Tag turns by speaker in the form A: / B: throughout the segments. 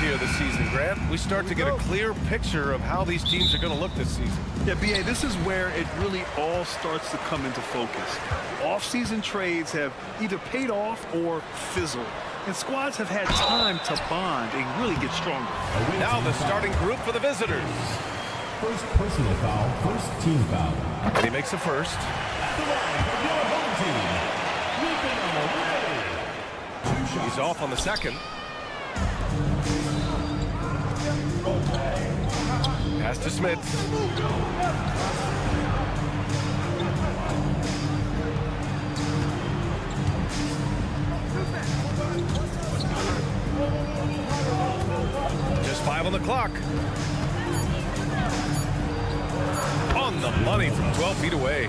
A: here this season, Grant. We start to get a clear picture of how these teams are going to look this season.
B: Yeah, B.A., this is where it really all starts to come into focus. Off-season trades have either paid off or fizzled, and squads have had time to bond and really get stronger.
A: Now the starting group for the visitors.
C: First personal foul, first team foul.
A: And he makes a first. He's off on the second. Pass to Smith. Just 5 on the clock. On the money from 12 feet away.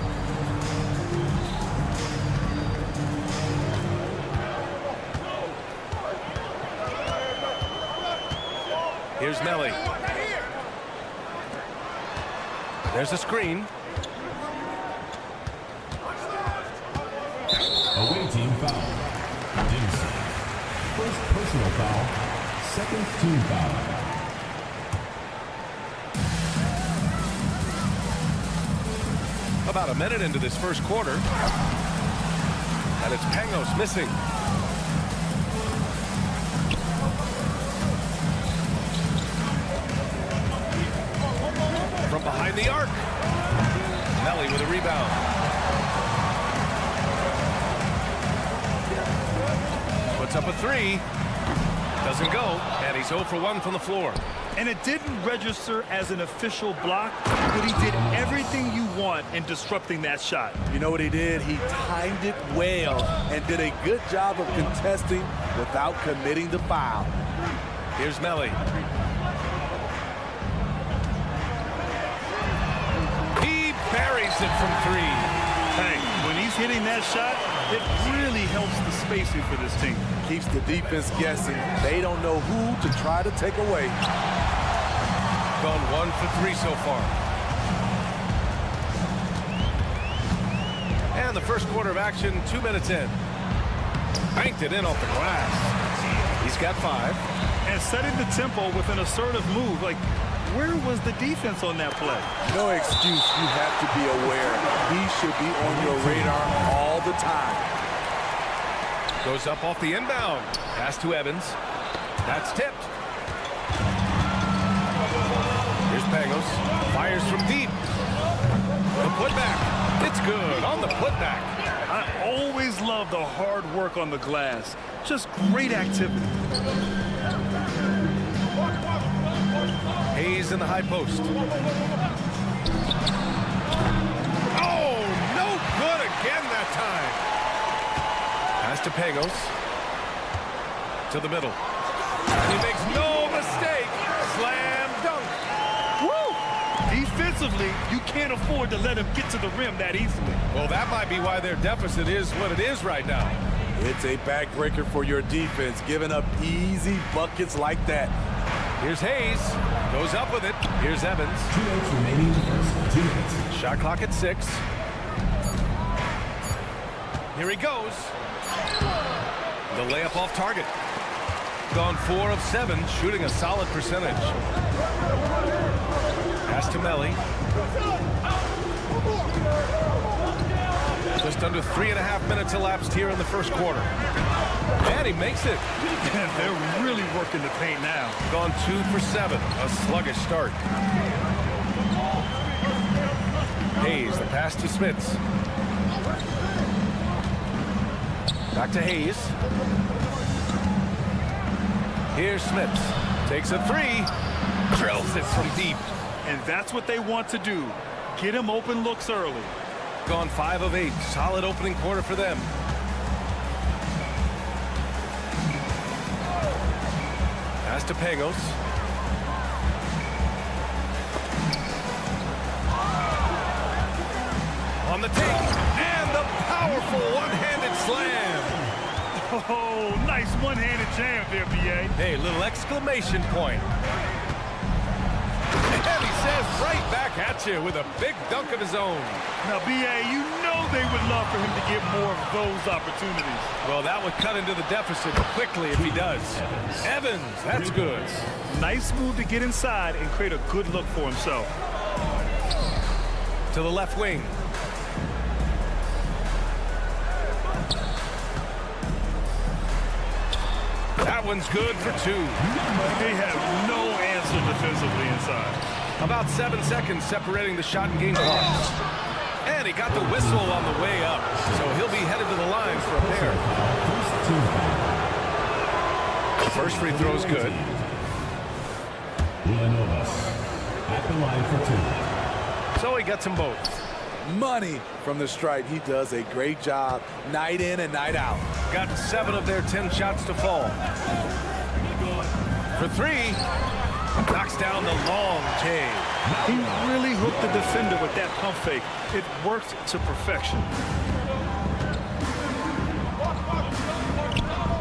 A: Here's Melly. There's a screen.
C: Away team foul. Dempsey. First personal foul, second team foul.
A: About a minute into this first quarter. And it's Pangos missing. From behind the arc. Melly with a rebound. Puts up a three. Doesn't go. And he's 0 for 1 from the floor.
B: And it didn't register as an official block, but he did everything you want in disrupting that shot.
D: You know what he did? He timed it well and did a good job of contesting without committing the foul.
A: Here's Melly. He buries it from 3.
B: Hey, when he's hitting that shot, it really helps the spacing for this team.
D: Keeps the defense guessing. They don't know who to try to take away.
A: Gone 1 for 3 so far. And the first quarter of action, 2 minutes in. Banked it in off the glass. He's got 5.
B: And setting the tempo with an assertive move. Like, where was the defense on that play?
D: No excuse. You have to be aware. He should be on your radar all the time.
A: Goes up off the inbound. Pass to Evans. That's tipped. Here's Pangos. Fires from deep. The putback. It's good on the putback.
B: I always love the hard work on the glass. Just great activity.
A: Hayes in the high post. Oh, no good again that time. Pass to Pangos. To the middle. And he makes no mistake. Slam dunk.
B: Woo! Defensively, you can't afford to let him get to the rim that easily.
A: Well, that might be why their deficit is what it is right now.
D: It's a backbreaker for your defense, giving up easy buckets like that.
A: Here's Hayes. Goes up with it. Here's Evans.
C: 2 minutes remaining. First 2 minutes.
A: Shot clock at 6. Here he goes. The layup off target. Gone 4 of 7, shooting a solid percentage. Pass to Melly. Just under 3.5 minutes elapsed here in the first quarter. And he makes it.
B: And they're really working the paint now.
A: Gone 2 for 7. A sluggish start. Hayes, the pass to Smits. Back to Hayes. Here's Smits. Takes a 3. Drills it from deep.
B: And that's what they want to do. Get him open looks early.
A: Gone 5 of 8. Solid opening quarter for them. Pass to Pangos. On the take. And the powerful one-handed slam.
B: Oh, nice one-handed jam there, B.A.
A: Hey, little exclamation point. And he says right back at you with a big dunk of his own.
B: Now, B.A., you know they would love for him to get more of those opportunities.
A: Well, that would cut into the deficit quickly if he does. Evans, that's good.
B: Nice move to get inside and create a good look for himself.
A: To the left wing. That one's good for two.
B: They have no answer defensively inside.
A: About 7 seconds separating the shot and game clock. And he got the whistle on the way up, so he'll be headed to the line for a pair. The first free throw's good.
C: Villanovas at the line for two.
A: So he gets them both.
D: Money from the stripe. He does a great job night in and night out.
A: Got 7 of their 10 shots to fall. For 3, knocks down the long J.
B: He really hooked the defender with that pump fake. It worked to perfection.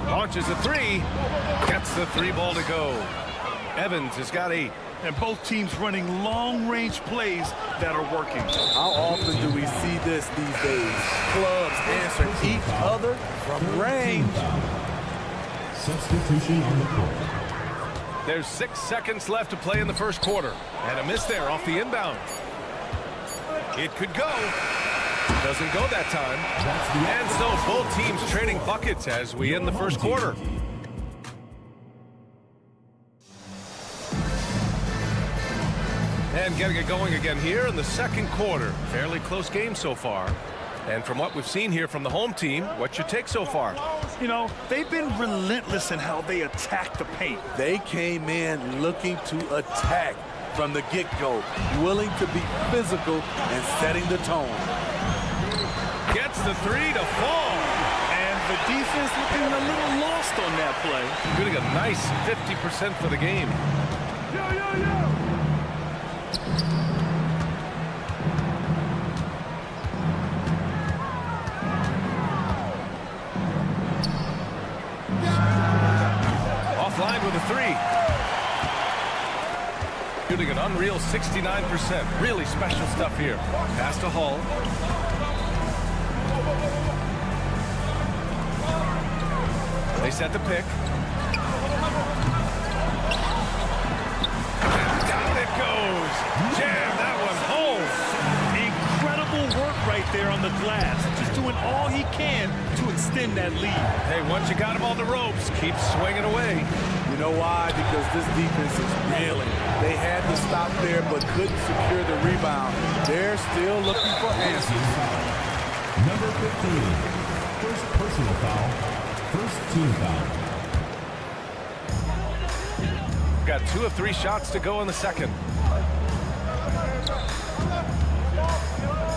A: Launches a 3, gets the 3 ball to go. Evans has got 8.
B: And both teams running long-range plays that are working.
D: How often do we see this these days? Clubs answer each other from range.
C: Substitution on the court.
A: There's 6 seconds left to play in the first quarter. And a miss there off the inbound. It could go. Doesn't go that time. And so both teams trading buckets as we end the first quarter. And getting it going again here in the second quarter. Fairly close game so far. And from what we've seen here from the home team, what's your take so far?
B: You know, they've been relentless in how they attack the paint.
D: They came in looking to attack from the get-go, willing to be physical and setting the tone.
A: Gets the 3 to fall.
B: And the defense looking a little lost on that play.
A: Getting a nice 50% for the game. Offline with a 3. Shooting an unreal 69%. Really special stuff here. Pass to Hull. They set the pick. And down it goes. Jam that one home.
B: Incredible work right there on the glass. Just doing all he can to extend that lead.
A: Hey, once you got him on the ropes, keep swinging away.
D: You know why? Because this defense is reeling. They had to stop there but couldn't secure the rebound. They're still looking for answers.
C: Number 15. First personal foul. First team foul.
A: Got 2 of 3 shots to go in the second.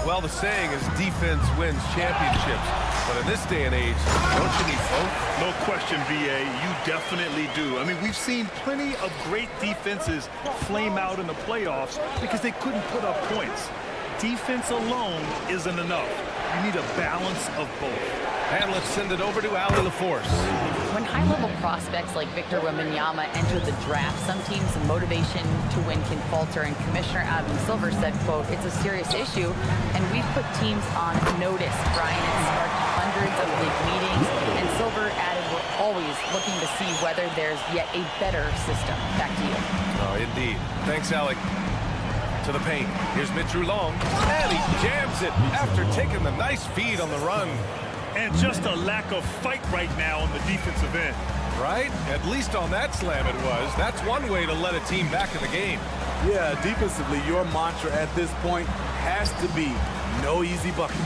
A: Well, the saying is defense wins championships. But in this day and age, don't you need both?
B: No question, B.A. You definitely do. I mean, we've seen plenty of great defenses flame out in the playoffs because they couldn't put up points. Defense alone isn't enough. You need a balance of both.
A: And let's send it over to Ali LaForce.
E: When high-level prospects like Victor Wembanyama enter the draft, some teams' motivation to win can falter, and Commissioner Adam Silver said, quote, "It's a serious issue, and we've put teams on notice." Brian, it sparked hundreds of league meetings, and Silver added, "We're always looking to see whether there's yet a better system." Back to you.
A: Oh, indeed. Thanks, Alec. To the paint. Here's Mitchell Long, and he jams it after taking the nice feed on the run.
B: And just a lack of fight right now on the defensive end.
A: Right? At least on that slam it was. That's one way to let a team back in the game.
D: Yeah, defensively, your mantra at this point has to be no easy buckets.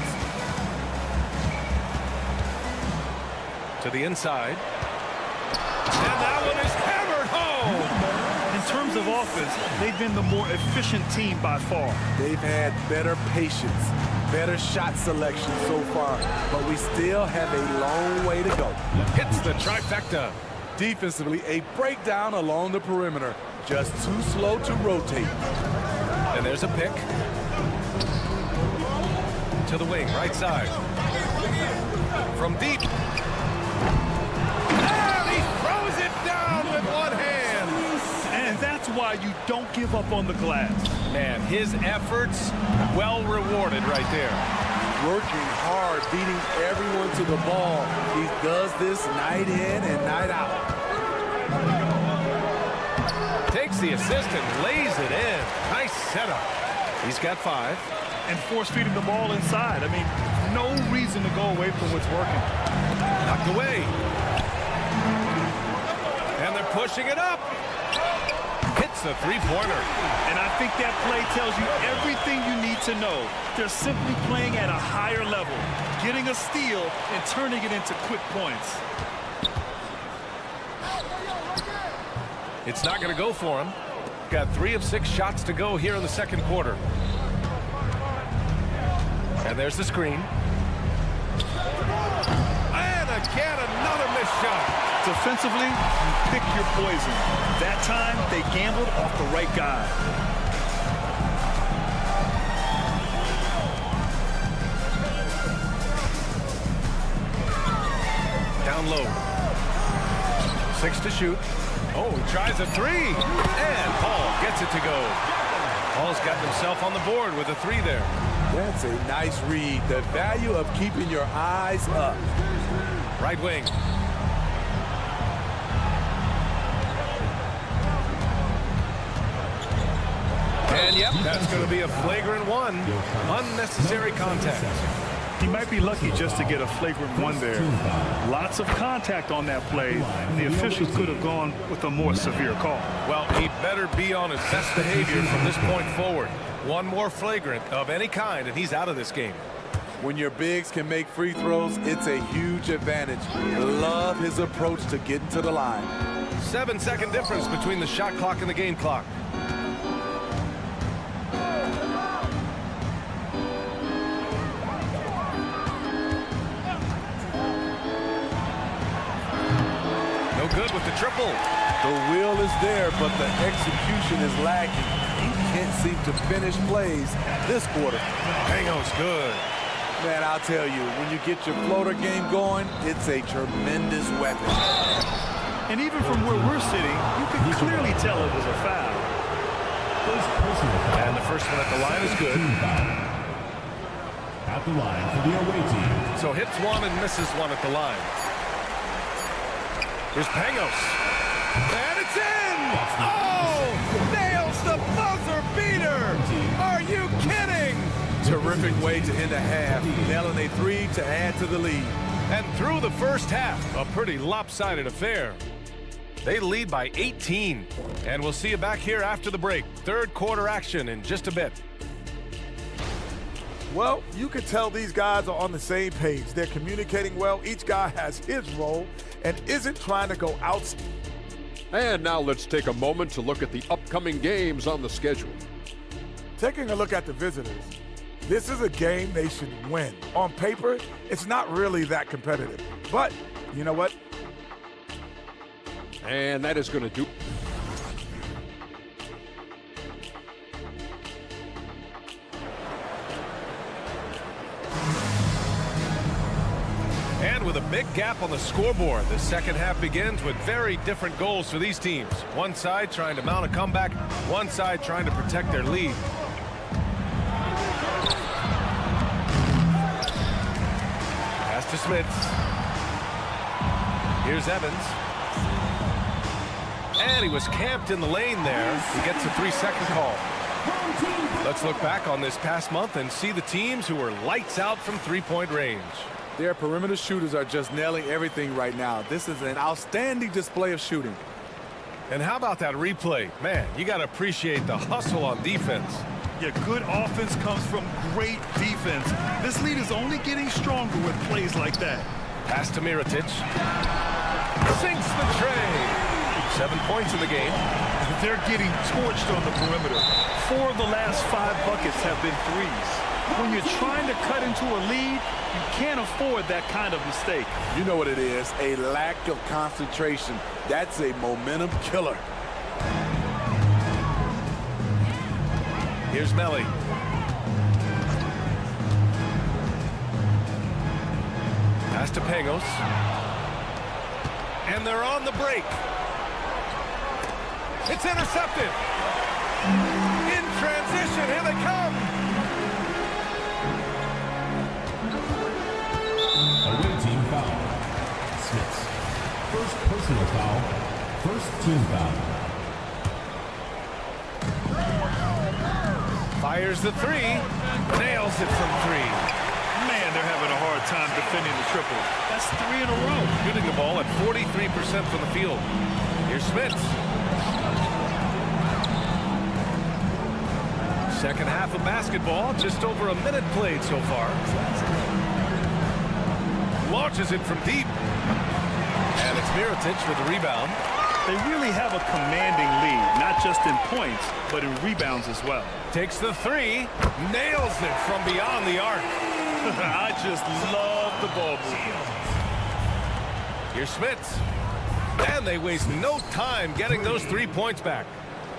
A: To the inside. And that one is hammered home.
B: In terms of offense, they've been the more efficient team by far.
D: They've had better patience, better shot selection so far, but we still have a long way to go.
A: Hits the trifecta.
D: Defensively, a breakdown along the perimeter. Just too slow to rotate.
A: And there's a pick. To the wing, right side. From deep. And he throws it down with one hand.
B: And that's why you don't give up on the glass.
A: Man, his efforts well rewarded right there.
D: Working hard, beating everyone to the ball. He does this night in and night out.
A: Takes the assist and lays it in. Nice setup. He's got 5.
B: And force-feeding the ball inside. I mean, no reason to go away from what's working.
A: Knocked away. And they're pushing it up. Hits the three-pointer.
B: And I think that play tells you everything you need to know. They're simply playing at a higher level, getting a steal and turning it into quick points.
A: It's not going to go for him. Got 3 of 6 shots to go here in the second quarter. And there's the screen. And again, another missed shot.
B: Defensively, you pick your poison. That time, they gambled off the right guy.
A: Down low. 6 to shoot. Oh, he tries a 3. And Paul gets it to go. Paul's gotten himself on the board with a 3 there.
D: That's a nice read. The value of keeping your eyes up.
A: Right wing. And yep, that's going to be a flagrant 1. Unnecessary contact.
B: He might be lucky just to get a flagrant 1 there. Lots of contact on that play, and the officials could have gone with a more severe call.
A: Well, he better be on his best behavior from this point forward. 1 more flagrant of any kind, and he's out of this game.
D: When your bigs can make free throws, it's a huge advantage. Love his approach to getting to the line.
A: 7-second difference between the shot clock and the game clock. No good with the triple.
D: The will is there, but the execution is lacking. He can't seem to finish plays this quarter.
A: Pasko's good.
D: Man, I'll tell you, when you get your floater game going, it's a tremendous weapon.
B: And even from where we're sitting, you can clearly tell it was a foul.
A: And the first one at the line is good.
C: At the line for the away team.
A: So hits 1 and misses 1 at the line. Here's Paskos. And it's in! Oh! Nails the buzzer beater! Are you kidding?
D: Terrific way to end a half, nailing a 3 to add to the lead.
A: And through the first half, a pretty lopsided affair. They lead by 18. And we'll see you back here after the break. Third quarter action in just a bit.
F: Well, you can tell these guys are on the same page. They're communicating well. Each guy has his role and isn't trying to go out.
G: And now let's take a moment to look at the upcoming games on the schedule.
F: Taking a look at the visitors, this is a game they should win. On paper, it's not really that competitive. But you know what?
G: And that is going to do.
A: And with a big gap on the scoreboard, the second half begins with very different goals for these teams. One side trying to mount a comeback, one side trying to protect their lead. Pass to Smits. Here's Evans. And he was camped in the lane there. He gets a 3-second call. Let's look back on this past month and see the teams who were lights out from three-point range.
D: Their perimeter shooters are just nailing everything right now. This is an outstanding display of shooting.
A: And how about that replay? Man, you got to appreciate the hustle on defense.
B: Yeah, good offense comes from great defense. This lead is only getting stronger with plays like that.
A: Pass to Mirotic. Sinks the tray. 7 points in the game.
B: They're getting torched on the perimeter. 4 of the last 5 buckets have been threes. When you're trying to cut into a lead, you can't afford that kind of mistake.
D: You know what it is, a lack of concentration. That's a momentum killer.
A: Here's Melly. Pass to Paskos. And they're on the break. It's intercepted. In transition. transition. Here they come.
C: Away team foul. Smith. First personal foul. First team foul.
A: Fires the three. Nails it from three.
B: Man, they're having a hard time defending the triple. That's 3 in a row.
A: Shooting the ball at 43% from the field. Here's Smith. Second half of basketball, just over a minute played so far. Launches it from deep. And it's Mirotic with the rebound.
B: They really have a commanding lead, not just in points, but in rebounds as well.
A: Takes the three. Nails it from beyond the arc.
B: I just love the ball movement.
A: Here's Smits. And they waste no time getting those 3 points back.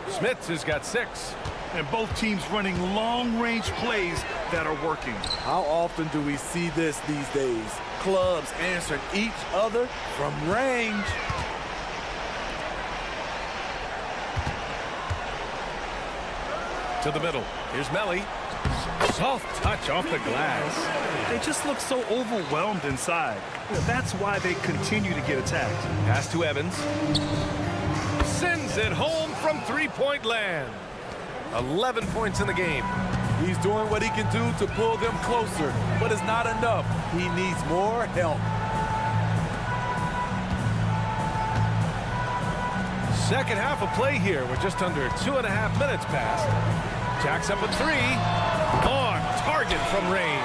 A: Smits has got 6.
B: And both teams running long-range plays that are working.
D: How often do we see this these days? Clubs answering each other from range.
A: To the middle. Here's Melly. Soft touch off the glass.
B: They just look so overwhelmed inside. That's why they continue to get attacked.
A: Pass to Evans. Sends it home from three-point land. 11 points in the game.
D: He's doing what he can do to pull them closer, but it's not enough. He needs more help.
A: Second half of play here. We're just under 2.5 minutes past. Jacks up a three. On target from range.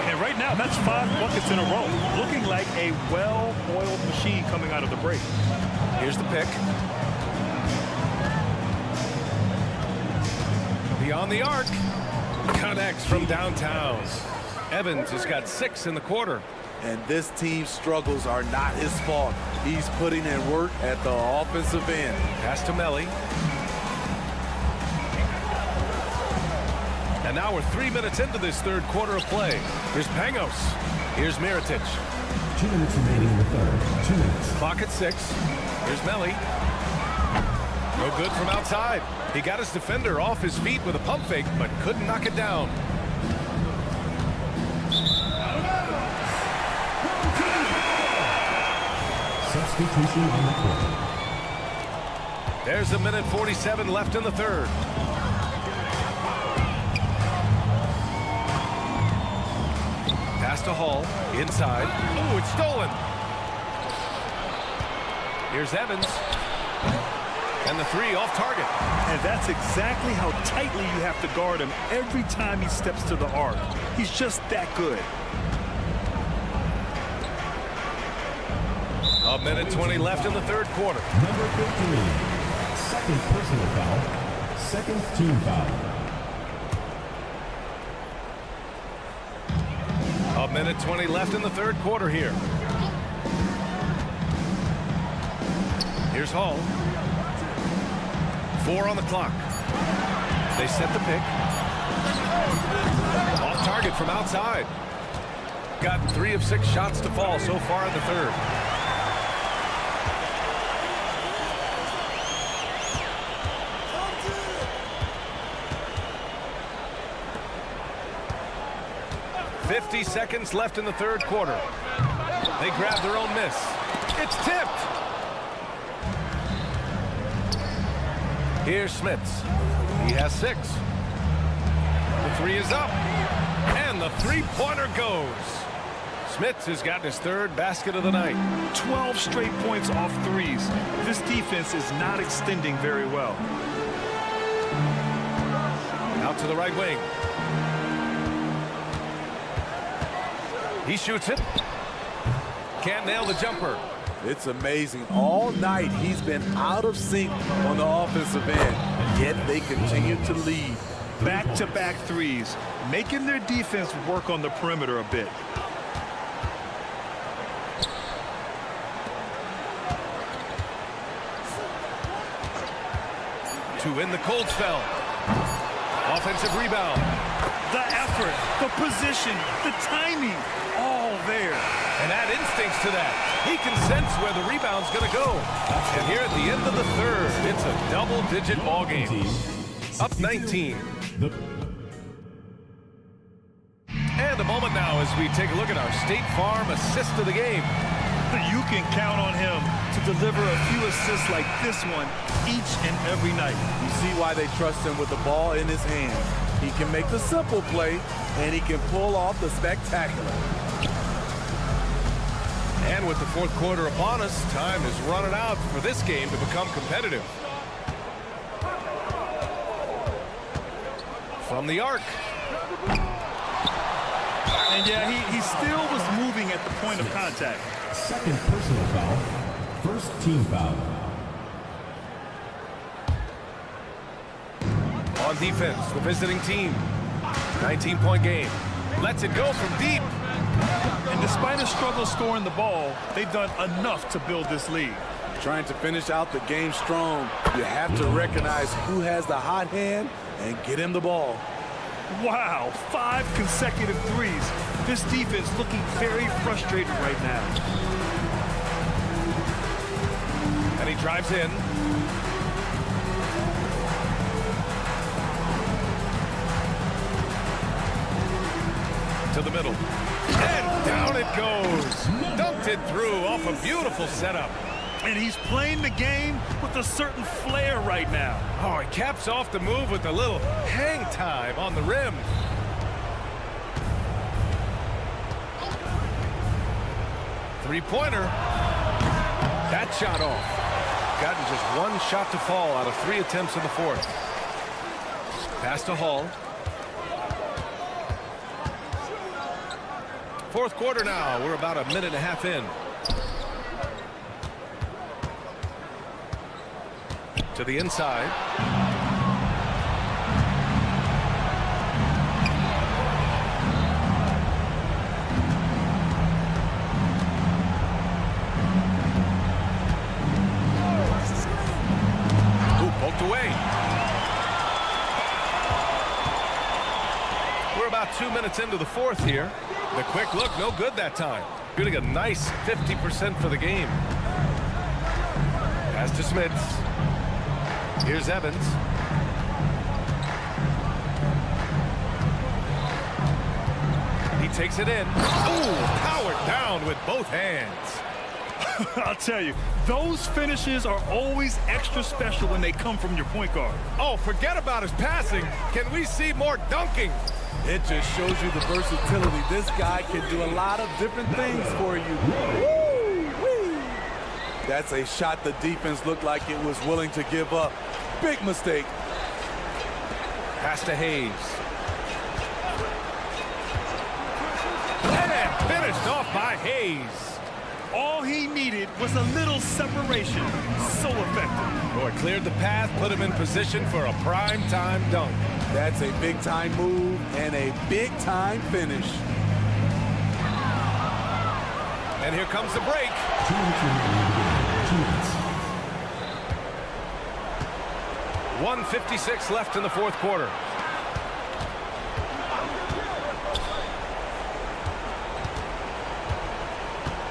B: And right now, that's 5 buckets in a row. Looking like a well-oiled machine coming out of the break.
A: Here's the pick. Beyond the arc. Connects from downtown. Evans has got 6 in the quarter.
D: And this team's struggles are not his fault. He's putting in work at the offensive end.
A: Pass to Melly. And now we're 3 minutes into this third quarter of play. Here's Pangos. Here's Mirotic.
C: 2 minutes remaining in the third. 2 minutes.
A: Clock at 6. Here's Melly. No good from outside. He got his defender off his feet with a pump fake, but couldn't knock it down.
C: Substitution on the court.
A: There's a minute 47 left in the third. Pass to Hall. Inside. Oh, it's stolen. Here's Evans. And the three off target.
B: And that's exactly how tightly you have to guard him every time he steps to the arc. He's just that good.
A: A minute 20 left in the third quarter.
C: Number 15. Second personal foul. Second team foul.
A: A minute 20 left in the third quarter here. Here's Hall. 4 on the clock. They set the pick. Off target from outside. Got 3 of 6 shots to fall so far in the third. .50 seconds left in the third quarter. They grab their own miss. It's tipped. Here's Smits. He has 6. The three is up. And the three-pointer goes. Smits has gotten his third basket of the night.
B: 12 straight points off threes. This defense is not extending very well.
A: Out to the right wing. He shoots it. Can't nail the jumper.
D: It's amazing. All night he's been out of sync on the offensive end, yet they continue to lead.
B: Back-to-back threes, making their defense work on the perimeter a bit.
A: To win the cold spell. Offensive rebound.
B: The effort, the position, the timing, all there.
A: And add instincts to that. He can sense where the rebound's going to go. And here at the end of the third, it's a double-digit ball game. Up 19. And a moment now as we take a look at our State Farm assist of the game.
B: You can count on him to deliver a few assists like this one each and every night.
D: You see why they trust him with the ball in his hand. He can make the simple play, and he can pull off the spectacular.
A: And with the fourth quarter upon us, time is running out for this game to become competitive. From the arc.
B: And yeah, he still was moving at the point of contact.
C: Second personal foul. First team foul.
A: On defense, the visiting team. 19-point game. Lets it go from deep.
B: And despite a struggle scoring the ball, they've done enough to build this lead.
D: Trying to finish out the game strong, you have to recognize who has the hot hand and get him the ball.
B: Wow, 5 consecutive threes. This defense looking very frustrated right now.
A: And he drives in. To the middle. And down it goes. Dunked it through off a beautiful setup.
B: And he's playing the game with a certain flair right now.
A: Oh, he caps off the move with a little hang time on the rim. Three-pointer. That shot off. Gotten just one shot to fall out of 3 attempts in the fourth. Pass to Hall. Fourth quarter now. We're about a minute and a half in. To the inside. Ooh, poked away. We're about 2 minutes into the fourth here. The quick look, no good that time. Getting a nice 50% for the game. Pass to Smits. Here's Evans. He takes it in. Ooh, powered down with both hands.
B: I'll tell you, those finishes are always extra special when they come from your point guard.
A: Oh, forget about his passing. Can we see more dunking?
D: It just shows you the versatility. This guy can do a lot of different things for you. Woo-wee. That's a shot the defense looked like it was willing to give up. Big mistake.
A: Pass to Hayes. And finished off by Hayes.
B: All he needed was a little separation. So effective.
A: Boy, cleared the path, put him in position for a prime-time dunk.
D: That's a big-time move and a big-time finish.
A: And here comes the break.
C: 2 minutes.
A: 1:56 left in the fourth quarter.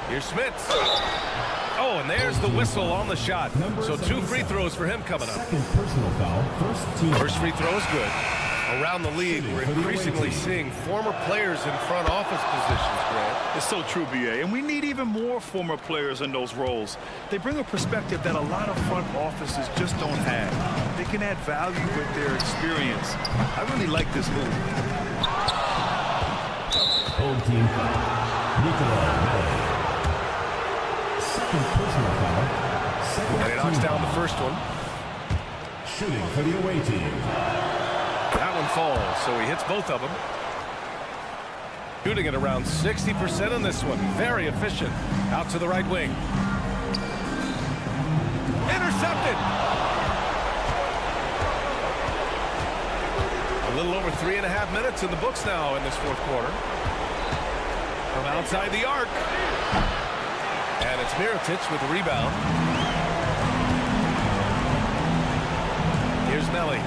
A: Here's Smits. Oh, and there's the whistle on the shot. So 2 free throws for him coming up.
C: Second personal foul. First team.
A: First free throw is good. Around the league, we're increasingly seeing former players in front office positions, Grant.
B: It's so true, BA, and we need even more former players in those roles. They bring a perspective that a lot of front offices just don't have. They can add value with their experience. I really like this move.
C: Home team foul. Nicola. Second personal foul.
A: And he knocks down the first one.
C: Shooting for the away team.
A: That one falls, so he hits both of them. Shooting at around 60% on this one. Very efficient. Out to the right wing. Intercepted! A little over 3.5 minutes in the books now in this fourth quarter. From outside the arc. And it's Mirotic with the rebound. Here's Melly.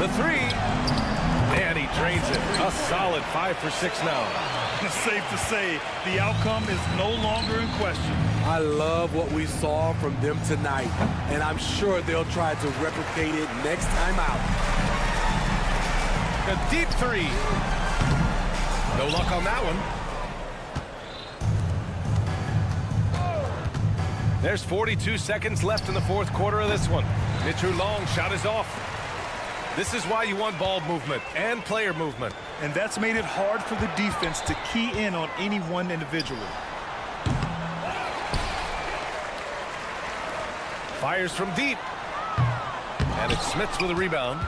A: The three. And he drains it. A solid 5 for 6 now.
B: It's safe to say the outcome is no longer in question.
D: I love what we saw from them tonight, and I'm sure they'll try to replicate it next time out.
A: A deep three. No luck on that one. There's 42 seconds left in the fourth quarter of this one. Mitchell long shot is off. This is why you want ball movement and player movement.
B: And that's made it hard for the defense to key in on any one individual.
A: Fires from deep. And it's Smits with a rebound.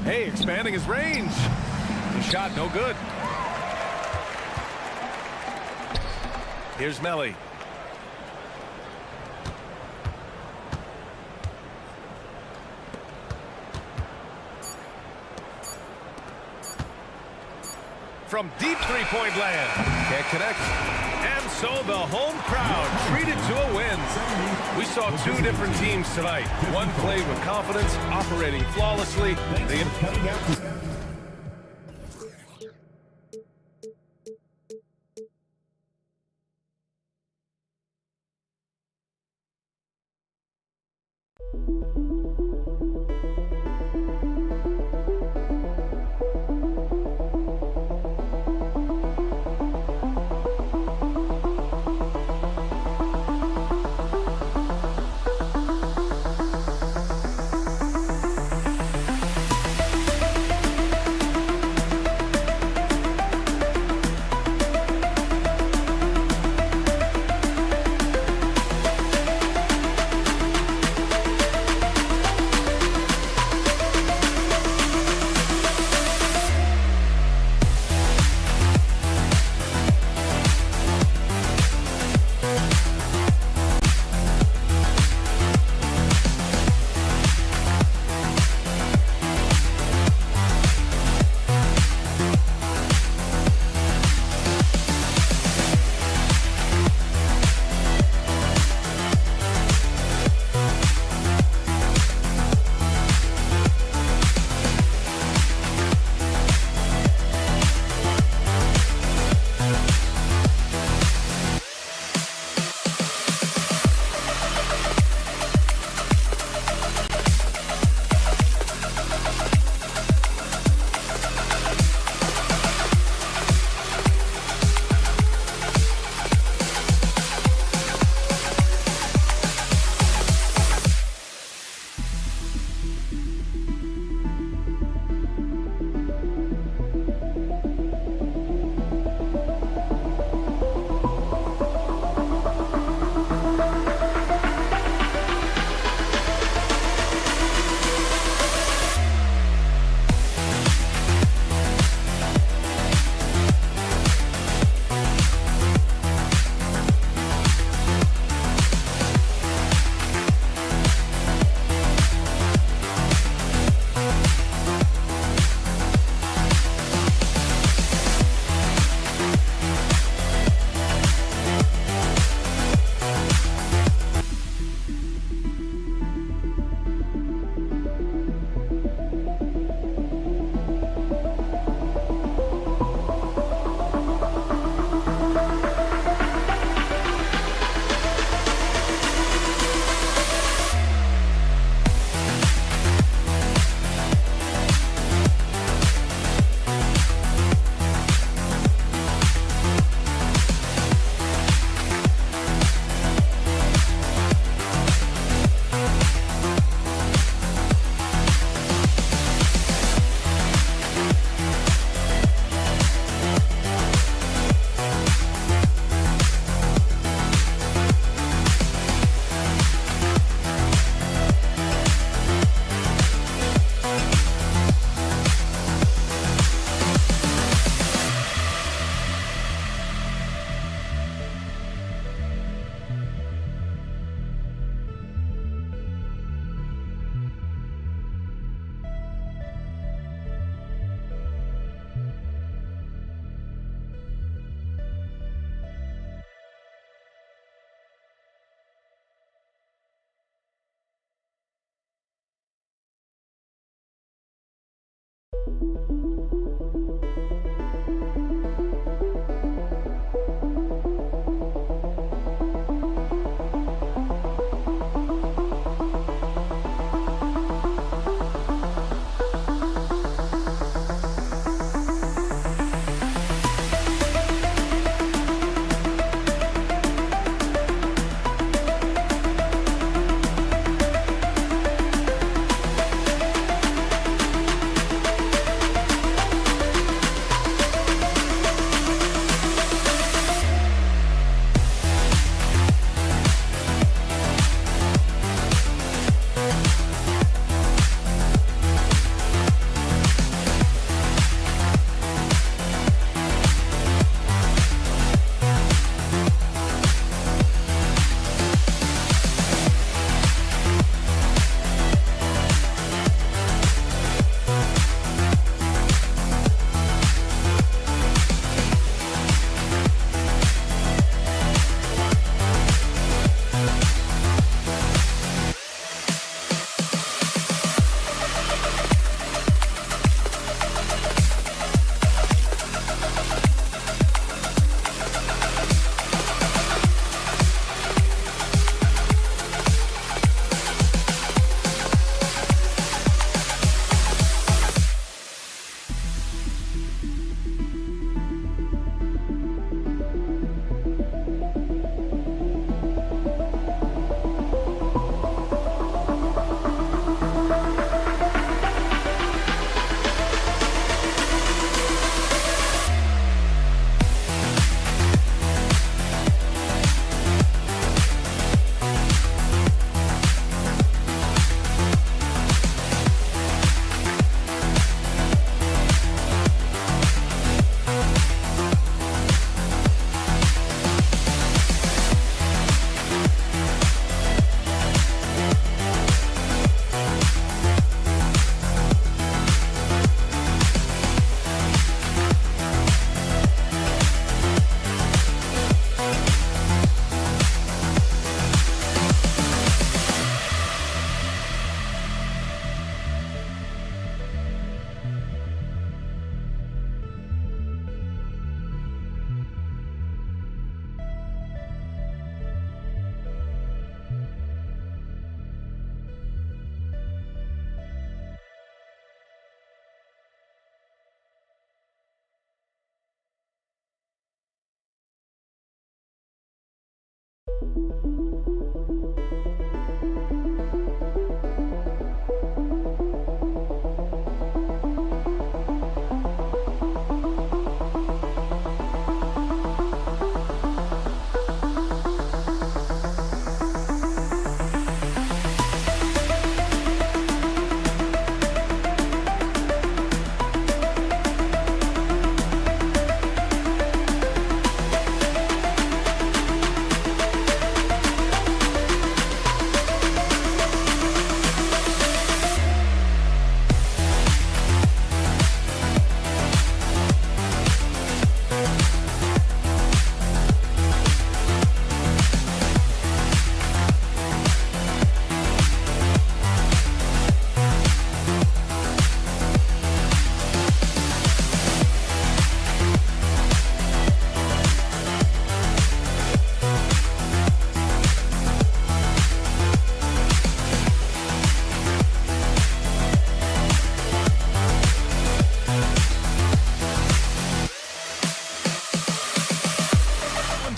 A: Hey, expanding his range. The shot no good. Here's Melly. From deep three-point land. Can't connect. And so the home crowd treated to a win. We saw two different teams tonight. One played with confidence, operating flawlessly.
C: Cutting out the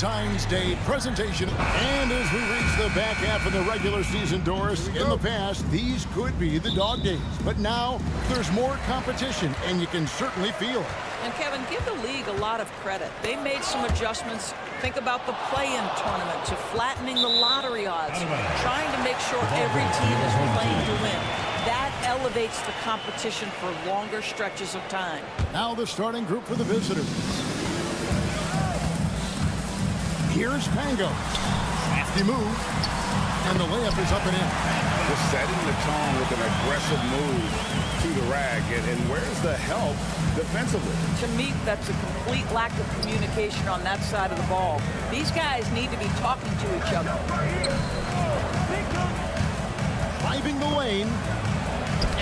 H: Valentine's Day presentation. And as we reach the back half of the regular season, Doris, in the past, these could be the dog days. But now there's more competition, and you can certainly feel it.
I: And Kevin, give the league a lot of credit. They made some adjustments. Think about the play-in tournament, to flattening the lottery odds, trying to make sure every team is playing to win. That elevates the competition for longer stretches of time.
H: Now the starting group for the visitors. Here's Pango. Crafty move. And the layup is up and in.
A: Just setting the tone with an aggressive move to the rag. And where's the help defensively?
I: To me, that's a complete lack of communication on that side of the ball. These guys need to be talking to each other.
H: Driving the lane.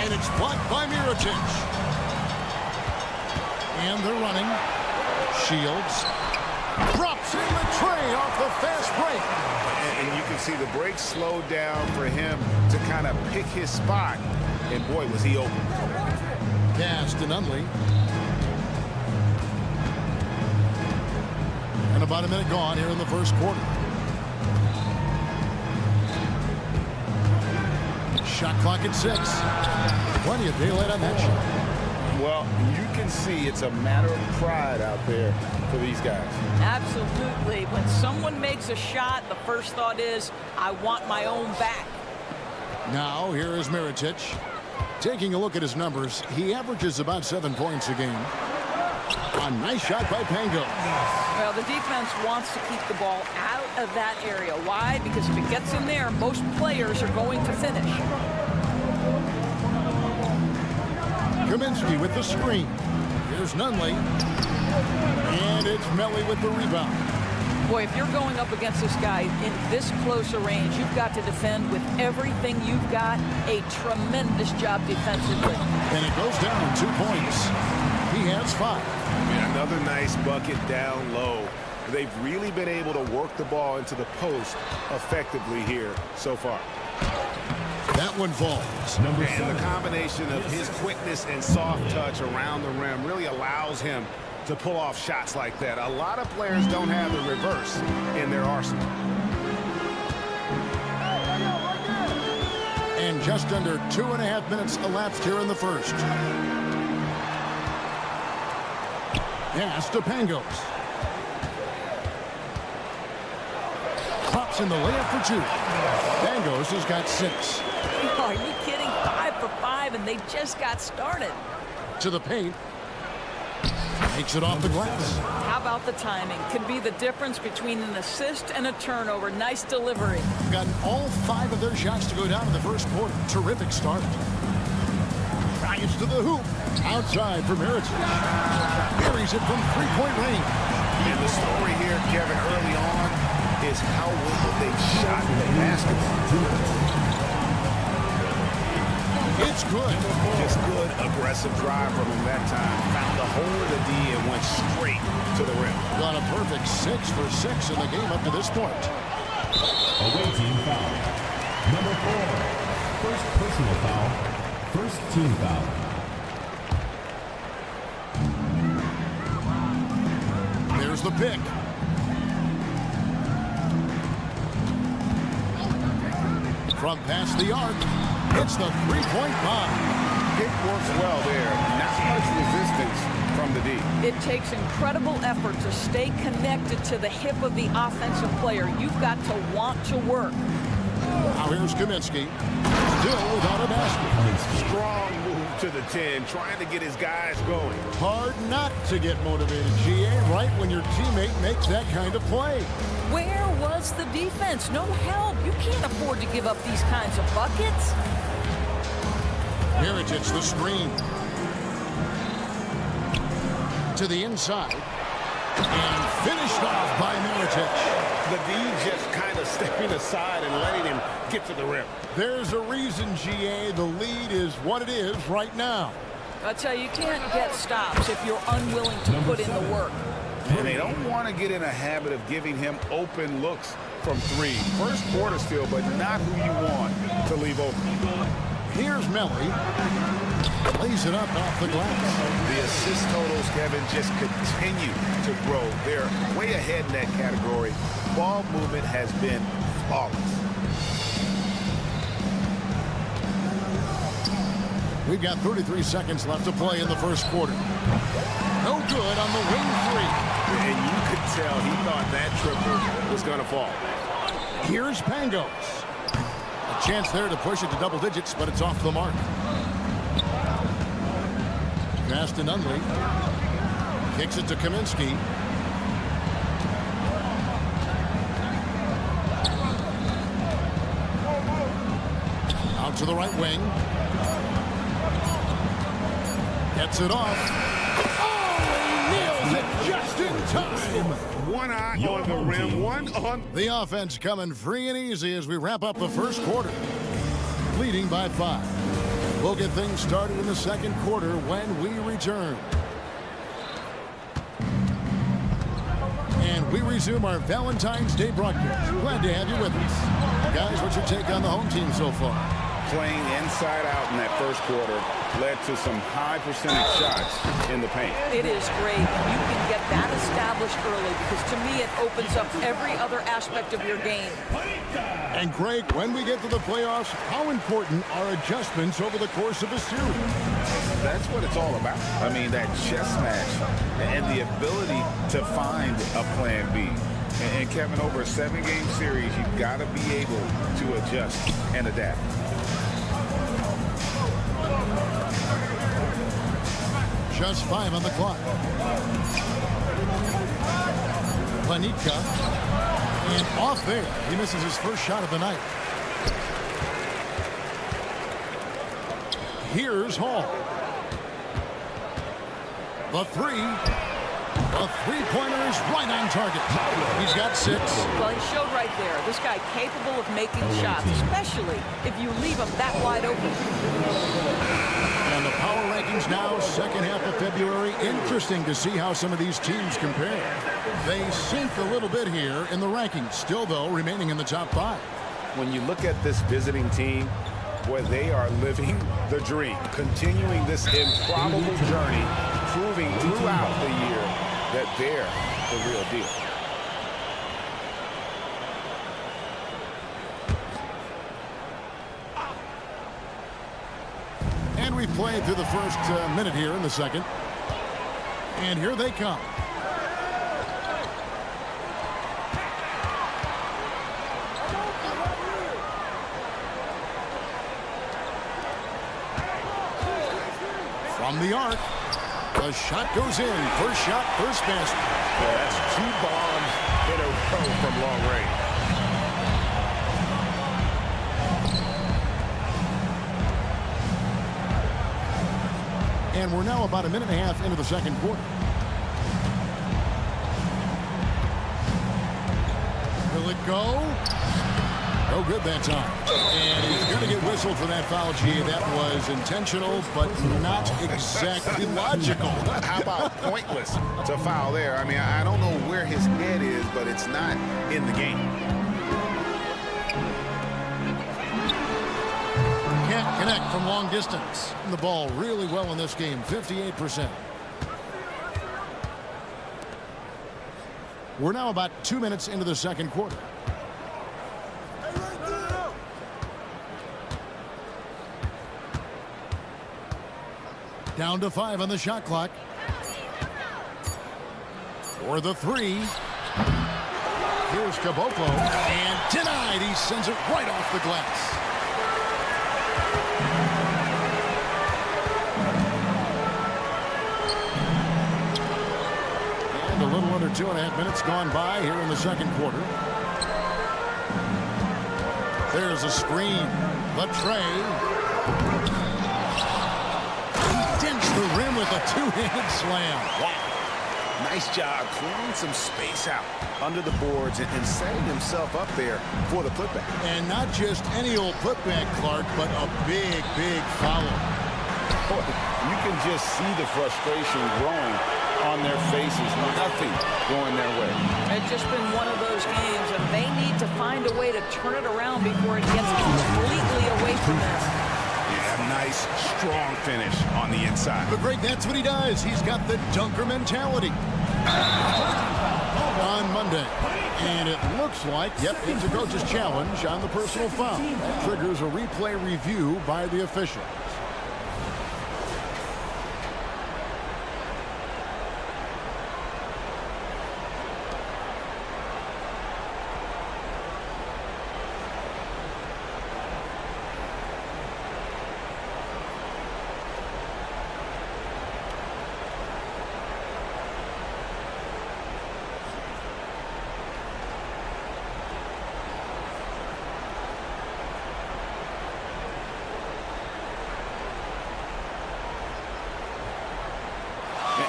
H: And it's blocked by Mirotic. And they're running. Shields. Drops in the tray off the fast break.
A: And you can see the break slowed down for him to kind of pick his spot. And boy, was he open.
H: Pass to Nunley. And about a minute gone here in the first quarter. Shot clock at 6. Plenty of daylight on that shot.
A: Well, you can see it's a matter of pride out there for these guys.
I: Absolutely. When someone makes a shot, the first thought is, I want my own back.
H: Now, here is Mirotic. Taking a look at his numbers, he averages about 7 points a game. A nice shot by Pango.
I: Well, the defense wants to keep the ball out of that area. Why? Because if it gets in there, most players are going to finish.
H: Kaminsky with the screen. Here's Nunley. And it's Melly with the rebound.
I: Boy, if you're going up against this guy in this close a range, you've got to defend with everything you've got. A tremendous job defensively.
H: And it goes down 2 points. He has 5.
A: Another nice bucket down low. They've really been able to work the ball into the post effectively here so far.
H: That one falls.
A: And the combination of his quickness and soft touch around the rim really allows him to pull off shots like that. A lot of players don't have the reverse in their arsenal.
H: And just under 2.5 minutes elapsed here in the first. Pass to Pangos. Pops in the layup for 2. Pangos has got 6.
I: Are you kidding? 5 for 5, and they just got started.
H: To the paint. Takes it off the glass.
I: How about the timing? Could be the difference between an assist and a turnover. Nice delivery.
H: Gotten all 5 of their shots to go down in the first quarter. Terrific start. Drives to the hoop. Outside for Mirotic. Buries it from three-point range.
A: And the story here, Kevin, early on is how well they shot the basketball.
H: It's good.
A: Just good, aggressive drive from him that time. Found the hole of the D and went straight to the rim.
H: Got a perfect 6 for 6 in the game up to this point.
C: Away team foul. Number 4. First personal foul. First team foul.
H: There's the pick. From past the arc, it's the three-point bomb.
J: It works well there. Not much resistance from the D.
I: It takes incredible effort to stay connected to the hip of the offensive player. You've got to want to work.
H: Now here's Kaminsky, still without a basket.
J: Strong move to the 10, trying to get his guys going.
H: Hard not to get motivated, GA, right when your teammate makes that kind of play.
I: Where was the defense? No help. You can't afford to give up these kinds of buckets.
H: Mirotic, the screen. To the inside. And finished off by Mirotic.
J: The D just kind of stepping aside and letting him get to the rim.
H: There's a reason, GA, the lead is what it is right now.
I: I tell you, you can't get stops if you're unwilling to put in the work.
J: And they don't want to get in a habit of giving him open looks from three. First quarter still, but not who you want to leave open.
H: Here's Melly. Lays it up off the glass.
J: The assist totals, Kevin, just continue to grow. They're way ahead in that category. Ball movement has been flawless.
H: We've got 33 seconds left to play in the first quarter. No good on the wing three.
J: And you could tell he thought that triple was going to fall.
H: Here's Pangos. A chance there to push it to double digits, but it's off the mark. Pass to Nunley. Kicks it to Kaminsky. Out to the right wing. Gets it off. Oh, he nails it just in time.
J: One eye on the rim, one on.
H: The offense coming free and easy as we wrap up the first quarter. Leading by 5. We'll get things started in the second quarter when we return. And we resume our Valentine's Day broadcast. Glad to have you with us. Guys, what's your take on the home team so far?
J: Playing inside out in that first quarter led to some high percentage shots in the paint.
I: It is great. You can get that established early because to me it opens up every other aspect of your game.
H: And Craig, when we get to the playoffs, how important are adjustments over the course of a series?
J: That's what it's all about. I mean, that chess match and the ability to find a plan B. And Kevin, over a 7-game series, you've got to be able to adjust and adapt.
H: Just 5 on the clock. Panica. And off there. He misses his first shot of the night. Here's Hall. The three. The three-pointer is right on target. He's got 6.
I: Well, he showed right there. This guy capable of making shots, especially if you leave him that wide open.
H: And the power rankings now, second half of February. Interesting to see how some of these teams compare. They sink a little bit here in the rankings. Still, though, remaining in the top 5.
J: When you look at this visiting team, boy, they are living the dream. Continuing this improbable journey, proving throughout the year that they're the real deal.
H: And we've played through the first minute here in the second. And here they come. From the arc. The shot goes in. First shot, first basket.
J: Yeah, that's 2 bombs in a row from long range.
H: And we're now about a minute and a half into the second quarter. Will it go? No good that time. And he's going to get whistled for that foul, G. That was intentional, but not exactly logical.
J: How about pointless to foul there? I mean, I don't know where his head is, but it's not in the game.
H: Can't connect from long distance. The ball really well in this game, 58%. We're now about 2 minutes into the second quarter. Down to 5 on the shot clock. For the 3. Here's Caboclo. And denied. He sends it right off the glass. And a little under 2.5 minutes gone by here in the second quarter. There's a screen. The tray. He dents the rim with a two-handed slam.
J: Wow. Nice job clearing some space out under the boards and setting himself up there for the putback.
H: And not just any old putback, Clark, but a big, big follow.
J: You can just see the frustration growing on their faces. Nothing going their way.
I: It's just been one of those games, and they need to find a way to turn it around before it gets completely away from them.
J: Yeah, nice, strong finish on the inside.
H: But Greg, that's what he does. He's got the dunker mentality. On Monday. And it looks like, yep, it's a coach's challenge on the personal foul. That triggers a replay review by the official.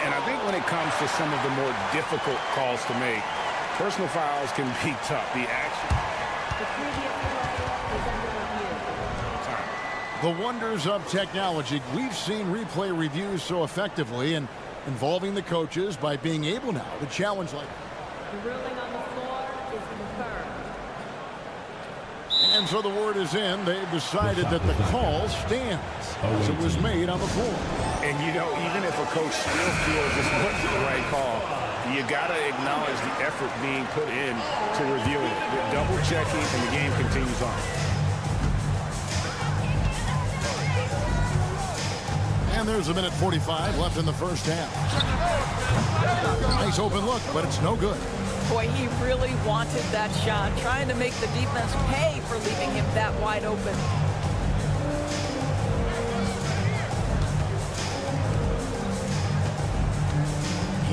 J: And I think when it comes to some of the more difficult calls to make, personal fouls can be tough. The action.
E: The previous play is under review.
H: The wonders of technology. We've seen replay reviews so effectively and involving the coaches by being able now to challenge like
E: The ruling on the floor is confirmed.
H: And so the word is in. They've decided that the call stands as it was made on the floor.
J: And, you know, even if a coach still feels this wasn't the right call, you got to acknowledge the effort being put in to reviewing it. They're double checking, and the game continues on.
H: And there's a minute 45 left in the first half. Nice open look, but it's no good.
I: Boy, he really wanted that shot, trying to make the defense pay for leaving him that wide open.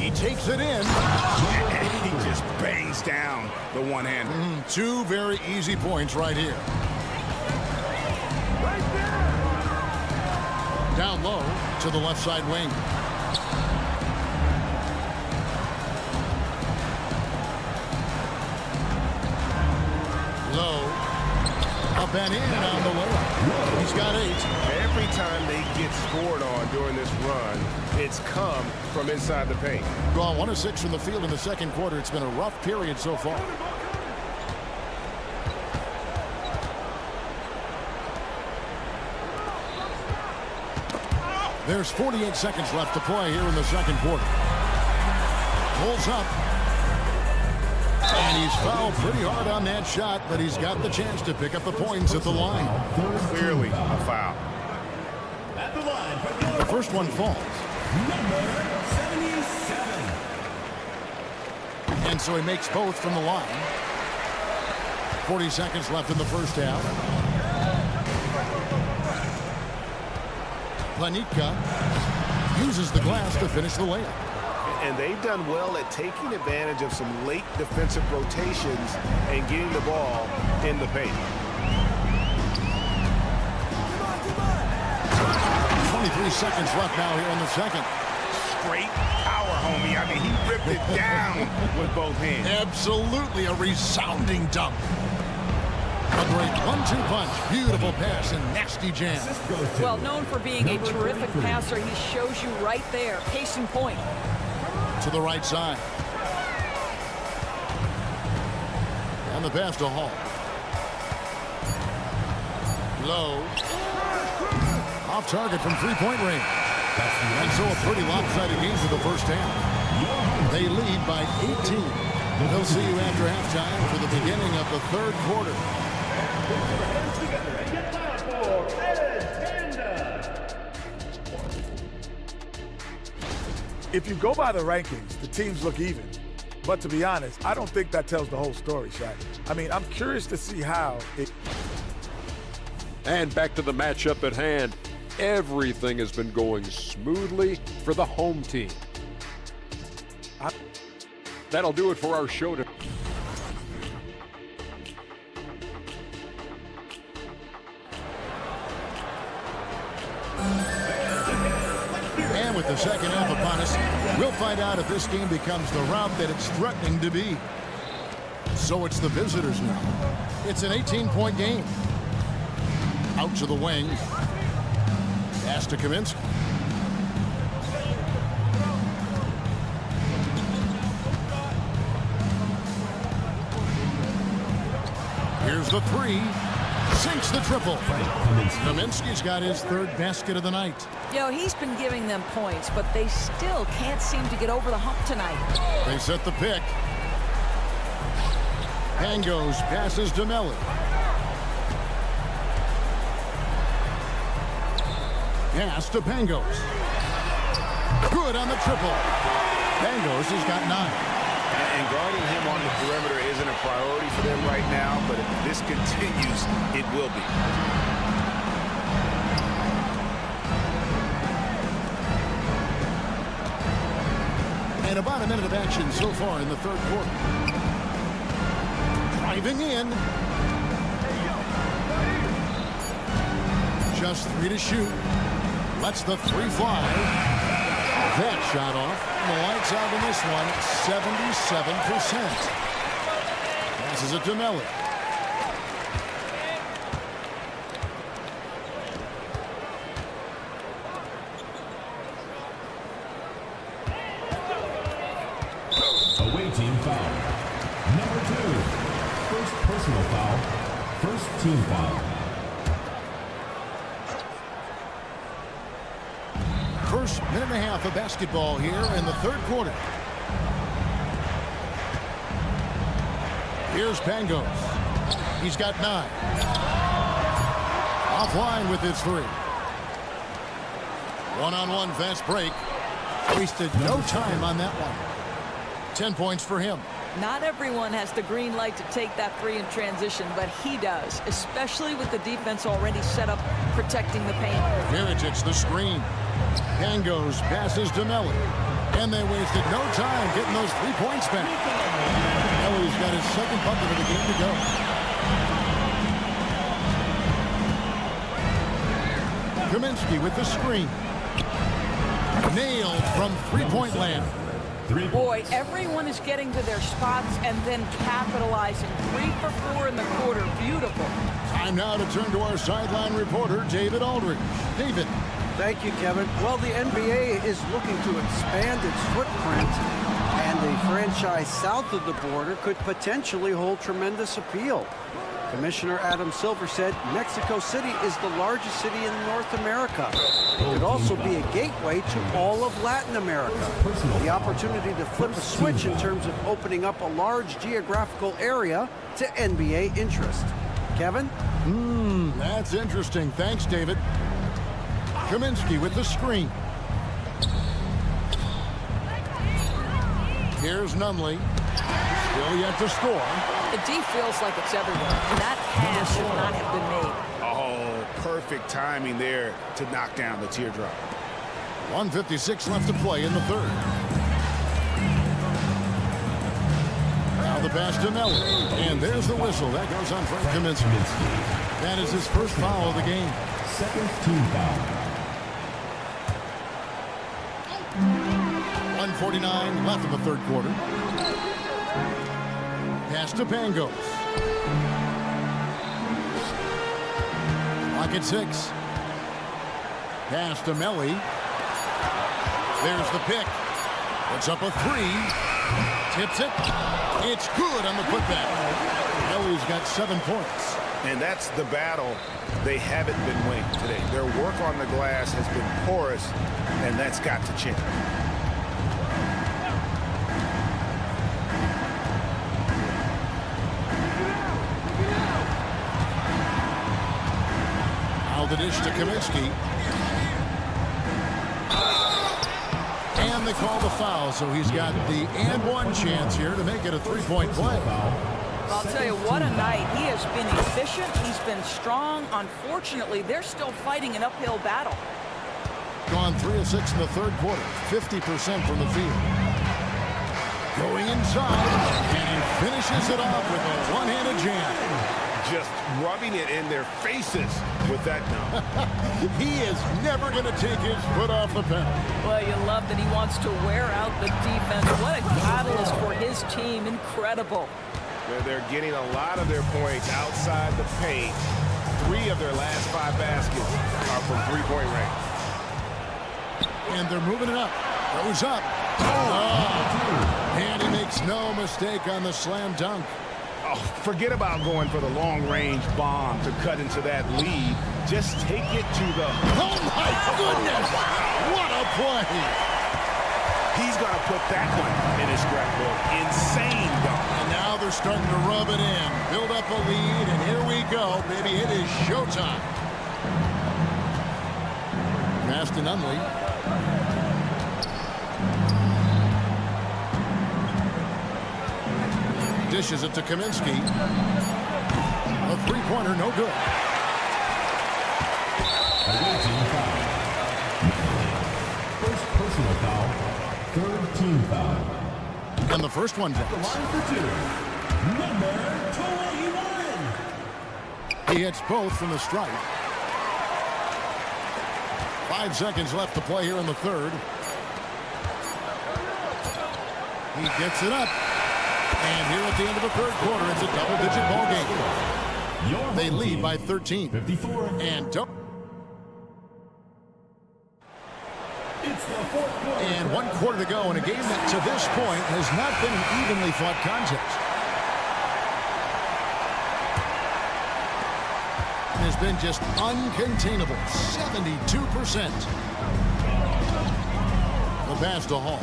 H: He takes it in.
J: He just bangs down the one-hander.
H: Two very easy points right here. Down low to the left side wing. Low. Up and in on the layup. He's got 8.
A: Every time they get scored on during this run, it's come from inside the paint.
H: Gone 1 of 6 from the field in the second quarter. It's been a rough period so far. There's 48 seconds left to play here in the second quarter. Pulls up. And he's fouled pretty hard on that shot, but he's got the chance to pick up the points at the line.
A: Clearly a foul.
H: The first one falls.
C: Number 77.
H: And so he makes both from the line. 40 seconds left in the first half. Planitka uses the glass to finish the layup.
A: And they've done well at taking advantage of some late defensive rotations and getting the ball in the paint.
H: 23 seconds left now here in the second.
J: Straight power, homie. I mean, he ripped it down with both hands.
H: Absolutely a resounding dunk. A great 1-2 punch. Beautiful pass and nasty jam.
I: Well, known for being a terrific passer, he shows you right there. Case in point.
H: To the right side. And the pass to Hall. Low. Off target from three-point range. And so a pretty lopsided game for the first half. They lead by 18. They'll see you after halftime for the beginning of the third quarter.
F: If you go by the rankings, the teams look even. But to be honest, I don't think that tells the whole story, Shaq. I mean, I'm curious to see how it...
G: And back to the matchup at hand. Everything has been going smoothly for the home team. That'll do it for our show today.
H: And with the second half upon us, we'll find out if this game becomes the rout that it's threatening to be. So it's the visitors now. It's an 18-point game. Out to the wing. Pass to Kaminsky. Here's the three. Sinks the triple. Kaminsky's got his third basket of the night.
I: You know, he's been giving them points, but they still can't seem to get over the hump tonight.
H: They set the pick. Pangos passes to Melly. Pass to Pangos. Good on the triple. Pangos has got 9.
J: And guarding him on the perimeter isn't a priority for them right now, but if this continues, it will be.
H: And about a minute of action so far in the third quarter. Driving in. Just 3 to shoot. Lets the 3 fly. That shot off. The lights out in this one, 77%. Passes it to Melly.
C: Away team foul. Number 2. First personal foul. First team foul.
H: First minute and a half of basketball here in the third quarter. Here's Pangos. He's got 9. Offline with his 3. One-on-one fast break. Wasted no time on that one. 10 points for him.
I: Not everyone has the green light to take that 3 in transition, but he does, especially with the defense already set up protecting the paint.
H: Miritich the screen. Pangos passes to Melly. And they wasted no time getting those 3 points back. Melly's got his second bucket of the game to go. Kaminsky with the screen. Nailed from three-point land.
I: Boy, everyone is getting to their spots and then capitalizing. 3 for 4 in the quarter. Beautiful.
H: Time now to turn to our sideline reporter, David Aldridge. David.
K: Thank you, Kevin. Well, the NBA is looking to expand its footprint, and a franchise south of the border could potentially hold tremendous appeal. Commissioner Adam Silver said Mexico City is the largest city in North America. It could also be a gateway to all of Latin America. The opportunity to flip a switch in terms of opening up a large geographical area to NBA interest. Kevin?
H: That's interesting. Thanks, David. Kaminsky with the screen. Here's Nunley. Still yet to score.
I: The D feels like it's everywhere, and that pass should not have been made.
J: Oh, perfect timing there to knock down the teardrop.
H: 1:56 left to play in the third. Now the pass to Melly. And there's the whistle. That goes on Frank Kaminsky. That is his first foul of the game.
C: Second team foul.
H: 1:49 left in the third quarter. Pass to Pangos. Lock at 6. Pass to Melly. There's the pick. Puts up a 3. Tips it. It's good on the putback. Melly's got 7 points.
J: And that's the battle they haven't been winning today. Their work on the glass has been porous, and that's got to change. The dish to Kaminsky. And
H: And they call the foul, so he's got the and one chance here to make it a three-point play.
I: I'll tell you, what a night. He has been efficient. He's been strong. Unfortunately, they're still fighting an uphill battle.
H: Gone 3 of 6 in the third quarter, 50% from the field. Going inside, and he finishes it off with a one-handed jam.
A: Just rubbing it in their faces with that dunk.
H: He is never going to take his foot off the pedal.
I: Well, you love that he wants to wear out the defense. What a catalyst for his team. Incredible.
A: They're getting a lot of their points outside the paint. 3 of their last 5 baskets are from three-point range.
H: And they're moving it up. Goes up. Oh. And he makes no mistake on the slam dunk.
A: Oh, forget about going for the long-range bomb to cut into that lead. Just take it to the...
H: Oh, my goodness! What a play!
A: He's going to put that one in his scrapbook. Insane dunk.
H: And now they're starting to rub it in. Build up a lead, and here we go, baby. It is showtime. Fast and Unley. Dishes it to Kaminsky. A three-pointer, no good.
C: First personal foul, third team foul.
H: And the first one drops.
C: Number 21.
H: He hits both from the stripe. 5 seconds left to play here in the third. He gets it up. And here at the end of the third quarter, it's a double-digit ball game. They lead by 13.
C: 54.
H: And don't.
C: It's the fourth quarter.
H: And 1 quarter to go in a game that to this point has not been an evenly fought contest. It has been just uncontainable. 72%. The pass to Hall.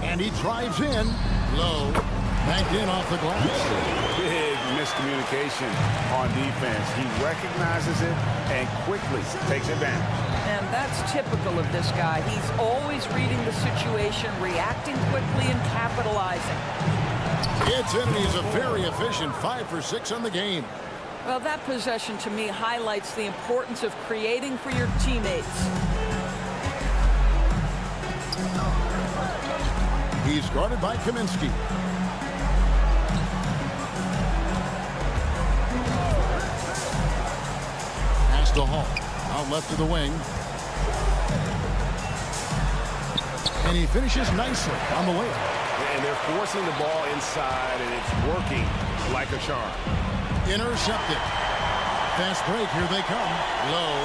H: And he drives in. Low. Banked in off the glass.
A: Big miscommunication on defense. He recognizes it and quickly takes advantage.
I: And that's typical of this guy. He's always reading the situation, reacting quickly, and capitalizing.
H: Gets in, and he's a very efficient 5 for 6 on the game.
I: Well, that possession to me highlights the importance of creating for your teammates.
H: He's guarded by Kaminsky. Pass to Hall. Out left to the wing. And he finishes nicely on the layup.
A: And they're forcing the ball inside, and it's working like a charm.
H: Intercepted. Fast break. Here they come. Low.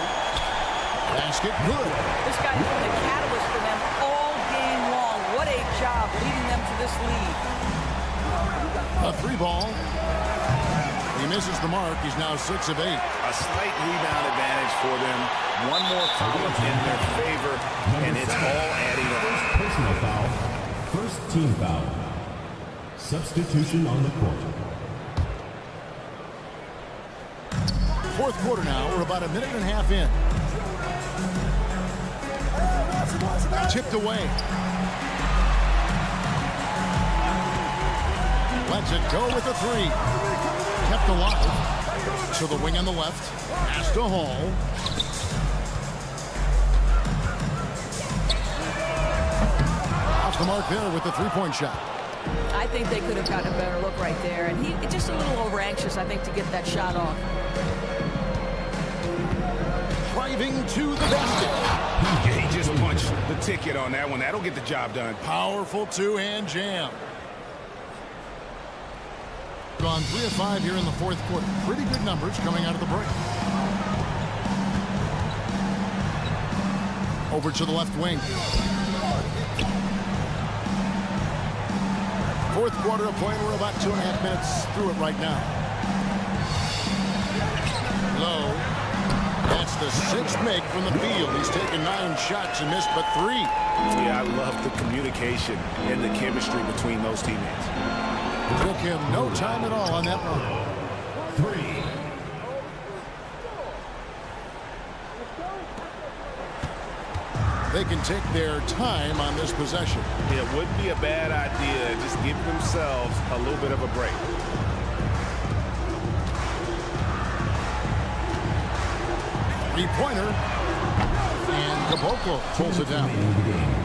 H: Basket good.
I: This guy's been the catalyst for them all game long. What a job leading them to this lead.
H: A 3-ball. He misses the mark. He's now 6 of 8.
A: A slight rebound advantage for them. One more column in their favor, and it's all adding up.
C: First personal foul, first team foul. Substitution on the court.
H: Fourth quarter now. We're about a minute and a half in. Tipped away. Lets it go with a 3. Kept alive. To the wing on the left. Pass to Hall. Off the mark there with the 3-point shot.
I: I think they could have gotten a better look right there. And he just a little over anxious, I think, to get that shot off.
H: Driving to the basket.
A: He just punched the ticket on that one. That'll get the job done.
H: Powerful 2-hand jam. Gone 3 of 5 here in the fourth quarter. Pretty good numbers coming out of the break. Over to the left wing. Fourth quarter of play. We're about 2.5 minutes through it right now. Low. That's the 6th make from the field. He's taken 9 shots and missed but 3.
A: Yeah, I love the communication and the chemistry between those teammates.
H: It took him no time at all on that run.
C: 3.
H: they can take their time on this possession.
J: It wouldn't be a bad idea. Just give themselves a little bit of a break.
H: Three-pointer. And Caboclo pulls it down.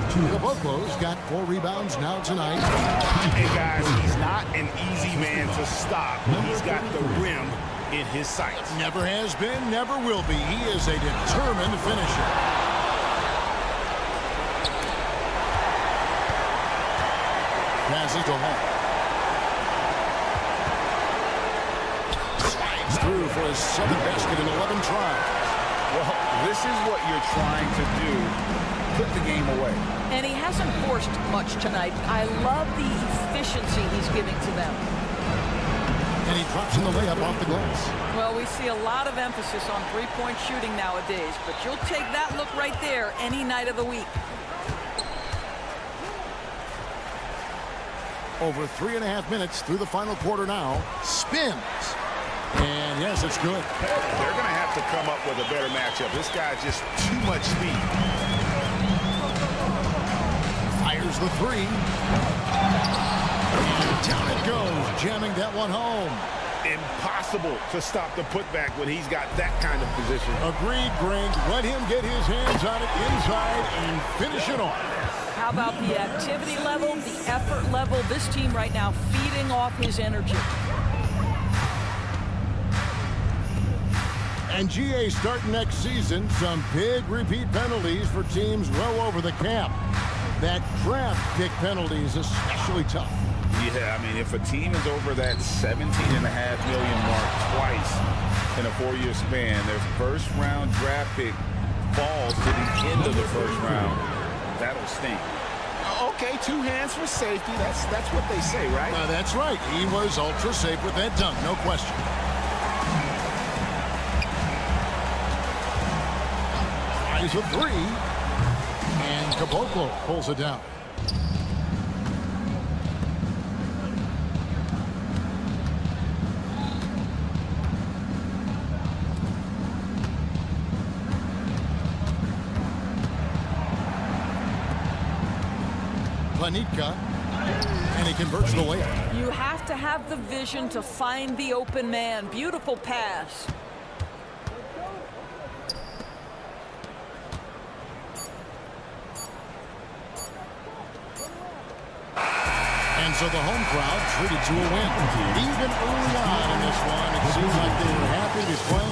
H: Caboclo's got 4 rebounds now tonight.
J: And guys, he's not an easy man to stop. He's got the rim in his sights.
H: Never has been, never will be. He is a determined finisher. Passes to Hall. Slides through for his 7th basket in 11 tries.
J: Well, this is what you're trying to do. Put the game away.
I: And he hasn't forced much tonight. I love the efficiency he's giving to them.
H: And he drops in the layup off the glass.
I: Well, we see a lot of emphasis on three-point shooting nowadays, but you'll take that look right there any night of the week.
H: Over 3.5 minutes through the final quarter now. Spins. And yes, it's good.
J: They're going to have to come up with a better matchup. This guy's just too much speed.
H: Fires the 3. And down it goes, jamming that one home.
J: Impossible to stop the putback when he's got that kind of position.
H: Agreed, Greg. Let him get his hands on it inside and finish it off.
I: How about the activity level, the effort level? This team right now feeding off his energy.
H: And GA starting next season, some big repeat penalties for teams well over the cap. That draft pick penalty is especially tough.
J: Yeah, I mean, if a team is over that $17.5 million mark twice in a 4-year span, their first-round draft pick falls to the end of the first round. That'll stink. Okay, 2 hands for safety. That's what they say, right?
H: That's right. He was ultra safe with that dunk, no question. Eyes a 3. And Caboclo pulls it down. Planitka, and he converts the layup.
I: You have to have the vision to find the open man. Beautiful pass.
H: And so the home crowd treated to a win. Even early on in this one, it seems like they were happy to play.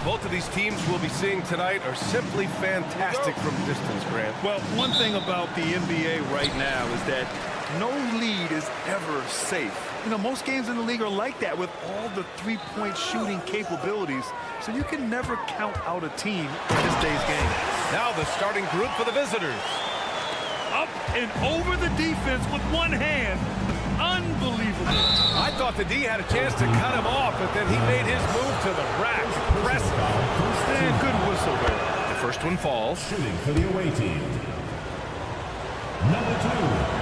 A: Both of these teams we'll be seeing tonight are simply fantastic from distance, Grant.
B: Well, one thing about the NBA right now is that no lead is ever safe. You know, most games in the league are like that with all the three-point shooting capabilities, so you can never count out a team in this day's game.
A: Now the starting group for the visitors.
B: Up and over the defense with one hand. Unbelievable.
A: I thought the D had a chance to cut him off, but then he made his move to the rack. Impressive.
B: And good whistle there.
A: The first one falls.
C: Shooting for the away team. Number 2.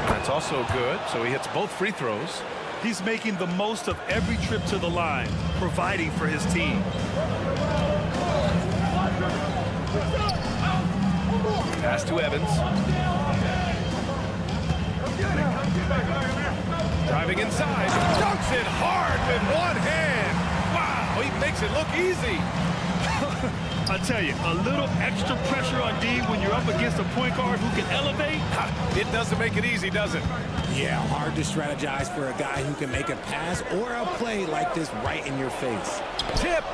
A: That's also good, so he hits both free throws.
B: He's making the most of every trip to the line, providing for his team.
A: Pass to Evans. Driving inside, dunks it hard with one hand. Wow, he makes it look easy.
B: I tell you, a little extra pressure on D when you're up against a point guard who can elevate.
A: It doesn't make it easy, does it?
L: Yeah, hard to strategize for a guy who can make a pass or a play like this right in your face.
A: Tipped.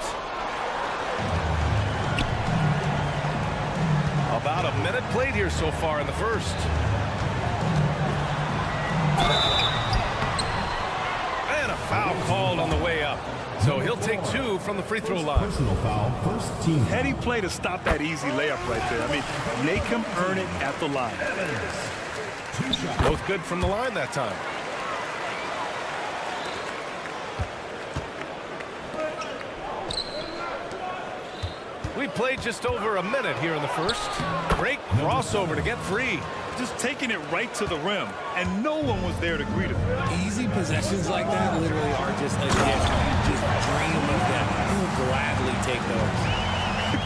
A: About a minute played here so far in the first. And a foul called on the way up. So he'll take 2 from the free throw line.
C: Personal foul, first team.
B: Heady play to stop that easy layup right there. I mean, make him earn it at the line.
A: Both good from the line that time. We played just over a minute here in the first. Great crossover to get free.
B: Just taking it right to the rim, and no one was there to greet him.
L: Easy possessions like that literally are just a gift. You just dream of them. You will gladly take those.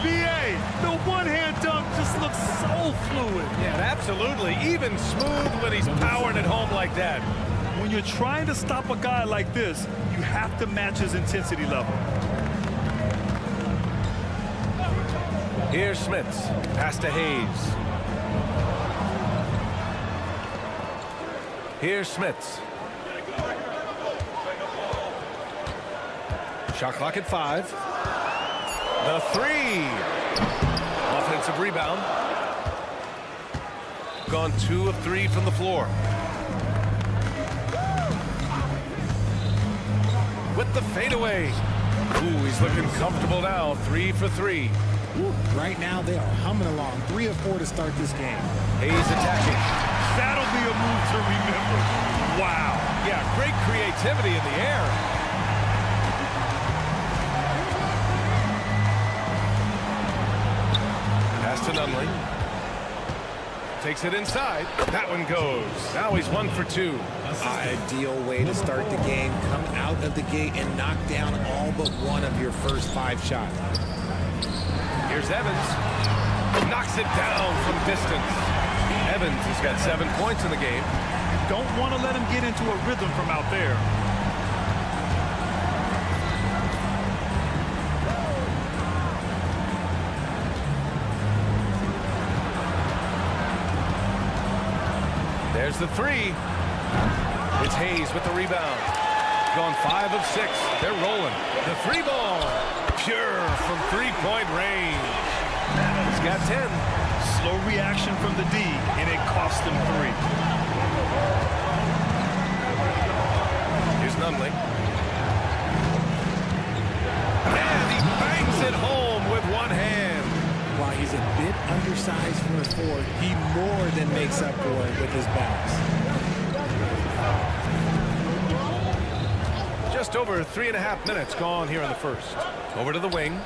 B: BA, the one-hand dunk just looks so fluid.
A: Yeah, absolutely. Even smooth when he's powering it home like that.
B: When you're trying to stop a guy like this, you have to match his intensity level.
A: Here's Smits. Pass to Hayes. Here's Smits. Shot clock at 5. The 3. Offensive rebound. Gone 2 of 3 from the floor. With the fadeaway. Ooh, he's looking comfortable now. 3 for 3.
L: Right now, they are humming along. 3 of 4 to start this game.
A: Hayes attacking.
B: That'll be a move to remember. Wow.
A: Yeah, great creativity in the air. Pass to Nunley. Takes it inside. That one goes. Now he's 1 for 2.
L: Ideal way to start the game. Come out of the gate and knock down all but one of your first 5 shots.
A: Here's Evans. Knocks it down from distance. Evans has got 7 points in the game.
B: Don't want to let him get into a rhythm from out there.
A: There's the 3. It's Hayes with the rebound. Gone 5 of 6. They're rolling. The 3 ball. Pure from 3-point range. He's got 10.
B: Slow reaction from the D, and it cost him 3.
A: Here's Nunley. And he bangs it home with one hand.
L: While he's a bit undersized for a 4, he more than makes up for it with his bounce.
A: Just over 3.5 minutes gone here in the first. Over to the wing.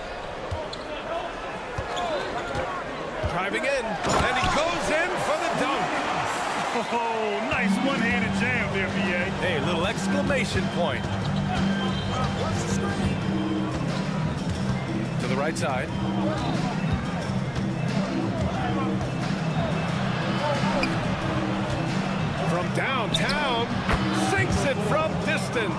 A: Driving in, and he goes in for the dunk.
B: Oh, nice one-handed jam there, BA.
A: Hey, a little exclamation point. To the right side. From downtown, sinks it from distance.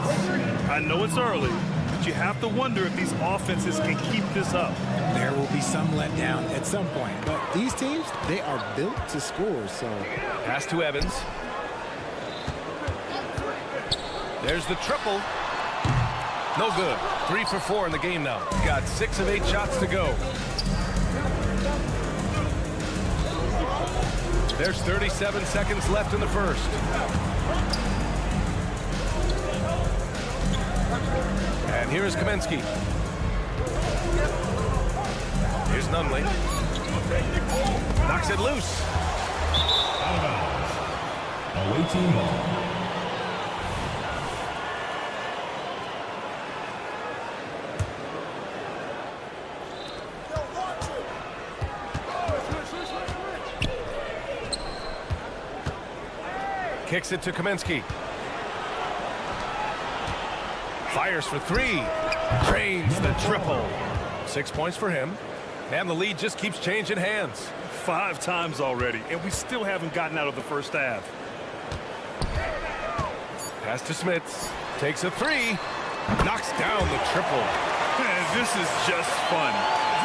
B: I know it's early, but you have to wonder if these offenses can keep this up.
L: There will be some letdown at some point, but these teams, they are built to score, so.
A: Pass to Evans. There's the triple. No good. 3 for 4 in the game now. Got 6 of 8 shots to go. There's 37 seconds left in the first. And here is Kamensky. Here's Nunley. Knocks it loose.
C: Out of bounds. Away team ball.
A: Kicks it to Kamensky. Fires for 3. Drains the triple. 6 points for him. And the lead just keeps changing hands.
B: 5 times already, and we still haven't gotten out of the first half.
A: Pass to Smits. Takes a 3. Knocks down the triple.
B: Man, this is just fun.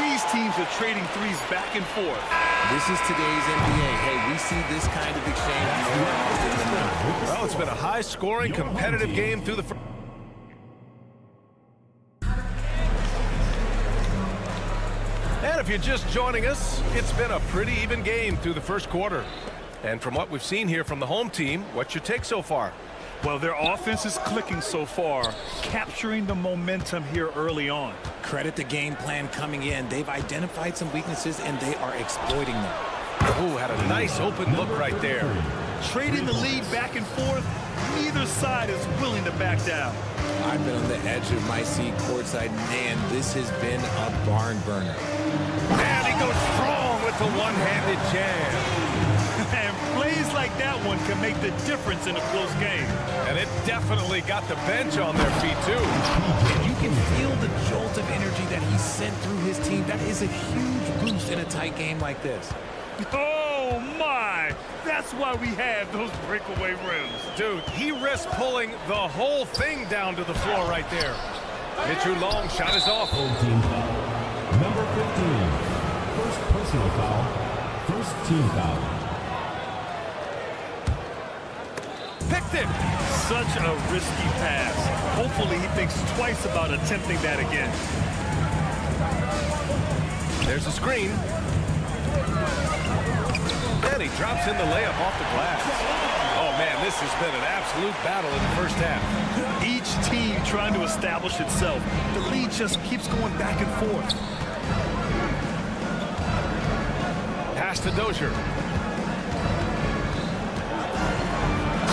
B: These teams are trading threes back and forth.
L: This is today's NBA. Hey, we see this kind of exchange more often than not.
A: Well, it's been a high-scoring, competitive game through the first. And if you're just joining us, it's been a pretty even game through the first quarter. And from what we've seen here from the home team, what's your take so far?
B: Well, their offense is clicking so far, capturing the momentum here early on.
L: Credit the game plan coming in. They've identified some weaknesses, and they are exploiting them.
A: Oh, had a nice open look right there.
B: Trading the lead back and forth, neither side is willing to back down.
L: I've been on the edge of my seat courtside. Man, this has been a barn burner.
A: And he goes strong with the one-handed jam.
B: And plays like that one can make the difference in a close game.
A: And it definitely got the bench on their feet, too.
L: And you can feel the jolt of energy that he sent through his team. That is a huge boost in a tight game like this.
B: Oh, my! That's why we have those breakaway rims.
A: Dude, he risked pulling the whole thing down to the floor right there. Mitchell Long shot is off.
C: Team foul. Number 15. First personal foul. First team foul.
A: Picked it.
B: Such a risky pass. Hopefully he thinks twice about attempting that again.
A: There's a screen. And he drops in the layup off the glass. Oh, man, this has been an absolute battle in the first half.
B: Each team trying to establish itself. The lead just keeps going back and forth.
A: Pass to Dozier.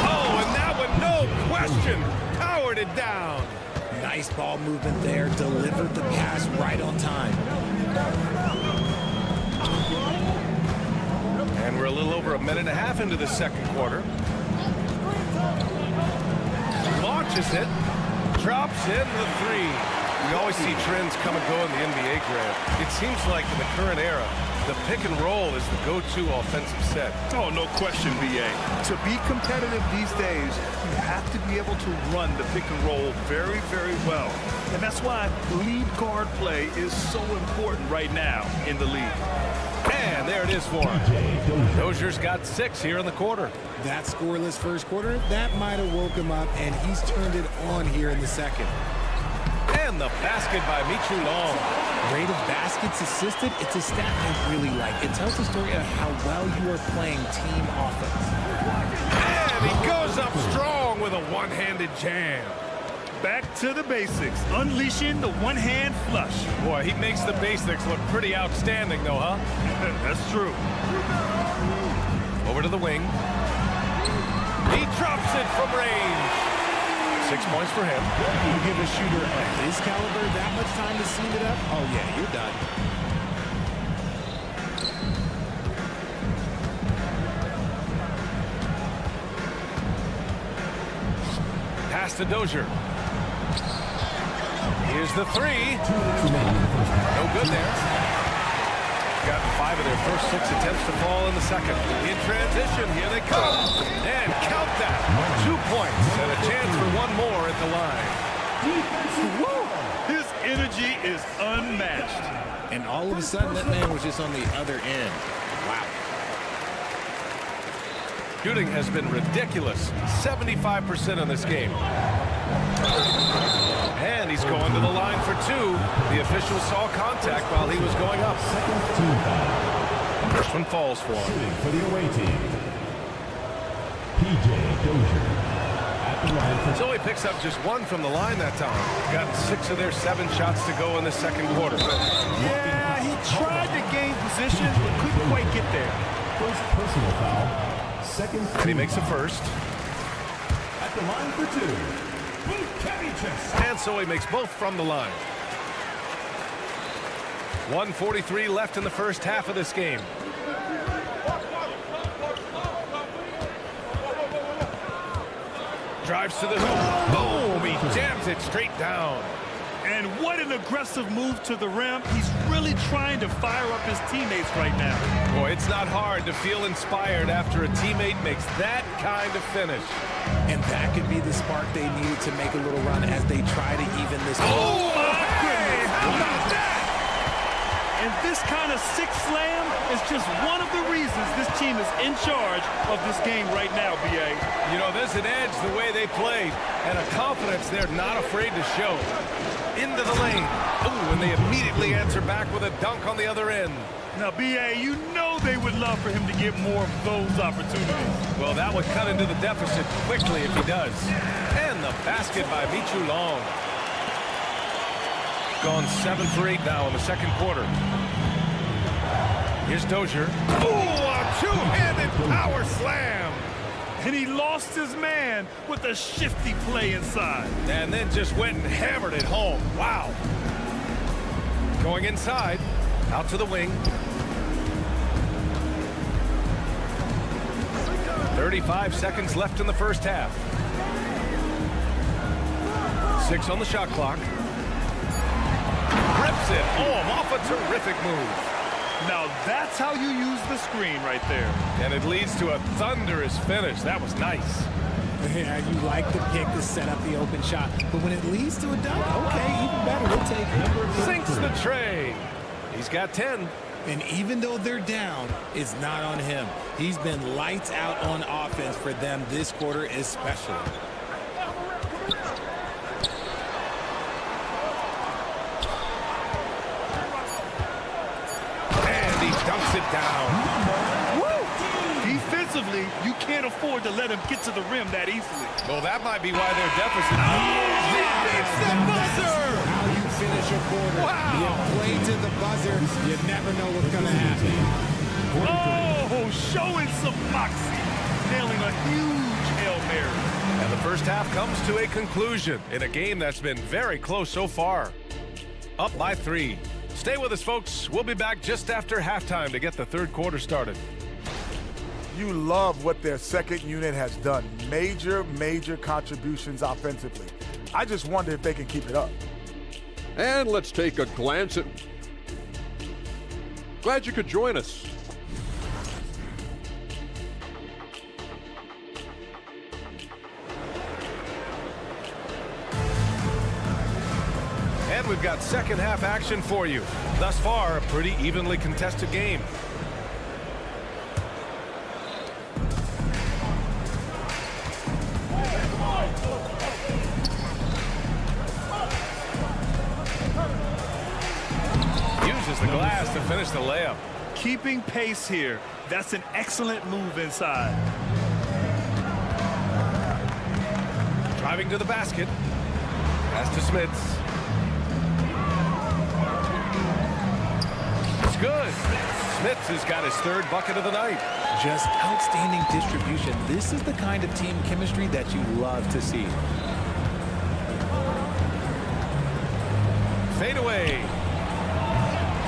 A: Oh, and that one, no question, powered it down.
L: Nice ball movement there. Delivered the pass right on time.
A: And we're a little over a minute and a half into the second quarter. Launches it. Drops in the 3. We always see trends come and go in the NBA, Grant. It seems like in the current era, the pick and roll is the go-to offensive set.
B: Oh, no question, B.A. To be competitive these days, you have to be able to run the pick and roll very, very well. And that's why lead guard play is so important right now in the league.
A: And there it is for him. Dozier's got 6 here in the quarter.
L: That scoreless first quarter, that might have woke him up, and he's turned it on here in the second.
A: And the basket by Michu Long.
L: Rate of baskets assisted, it's a stat I really like. It tells the story of how well you are playing team offense.
A: And he goes up strong with a one-handed jam.
B: Back to the basics, unleashing the one-hand flush.
A: Boy, he makes the basics look pretty outstanding, though, huh?
B: That's true.
A: Over to the wing. He drops it from range. 6 points for him.
L: You give a shooter of his caliber that much time to seam it up? Oh, yeah, you're done.
A: Pass to Dozier. Here's the 3. No good there. Gotten 5 of their first 6 attempts to fall in the second. In transition, here they come. And count that. 2 points and a chance for one more at the line.
B: His energy is unmatched.
L: And all of a sudden, that man was just on the other end. Wow.
A: Shooting has been ridiculous. 75% in this game. And he's going to the line for two. The official saw contact while he was going up.
C: Second team foul.
A: First one falls for him.
C: Shooting for the away team. PJ Dozier at the line for...
A: So he picks up just one from the line that time. Got 6 of their 7 shots to go in the second quarter.
B: Yeah, he tried to gain position, but couldn't quite get there.
C: First personal foul. Second
A: And he makes a first.
C: at the line for 2.
A: And so he makes both from the line. 1:43 left in the first half of this game. Drives to the hoop. Boom! He jams it straight down.
B: And what an aggressive move to the rim. He's really trying to fire up his teammates right now.
A: Boy, it's not hard to feel inspired after a teammate makes that kind of finish.
L: And that could be the spark they needed to make a little run as they try to even this.
B: Oh, my goodness. How about that? And this kind of six slam is just one of the reasons this team is in charge of this game right now, B.A.
A: You know, there's an edge the way they played and a confidence they're not afraid to show. Into the lane. Ooh, and they immediately answer back with a dunk on the other end.
B: Now, B.A., you know they would love for him to get more of those opportunities.
A: Well, that would cut into the deficit quickly if he does. And the basket by Michu Long. Gone 7 for 8 now in the second quarter. Here's Dozier. Ooh, a two-handed power slam.
B: And he lost his man with a shifty play inside.
A: And then just went and hammered it home. Wow. Going inside. Out to the wing. 35 seconds left in the first half. 6 on the shot clock. Rips it home off a terrific move.
B: Now that's how you use the screen right there.
A: And it leads to a thunderous finish. That was nice.
L: Yeah, you like the pick to set up the open shot. But when it leads to a dunk, okay, even better. We'll take it.
A: Sinks the tray. He's got 10.
L: And even though they're down, it's not on him. He's been lights out on offense for them this quarter especially.
A: Dunks it down.
B: Woo! Defensively, you can't afford to let him get to the rim that easily.
A: Well, that might be why they're deficit. It's the buzzer!
L: How you finish a quarter.
A: Wow.
L: You play to the buzzer, you never know what's going to happen.
B: Oh, showing some moxie. Nailing a huge Hail Mary.
A: And the first half comes to a conclusion in a game that's been very close so far. Up by 3. Stay with us, folks. We'll be back just after halftime to get the third quarter started.
F: You love what their second unit has done. Major contributions offensively. I just wonder if they can keep it up.
G: And let's take a glance at... Glad you could join us.
A: And we've got second half action for you. Thus far, a pretty evenly contested game. Uses the glass to finish the layup.
B: Keeping pace here. That's an excellent move inside.
A: Driving to the basket. Pass to Smits. It's good. Smits has got his third bucket of the night.
L: Just outstanding distribution. This is the kind of team chemistry that you love to see.
A: Fade away.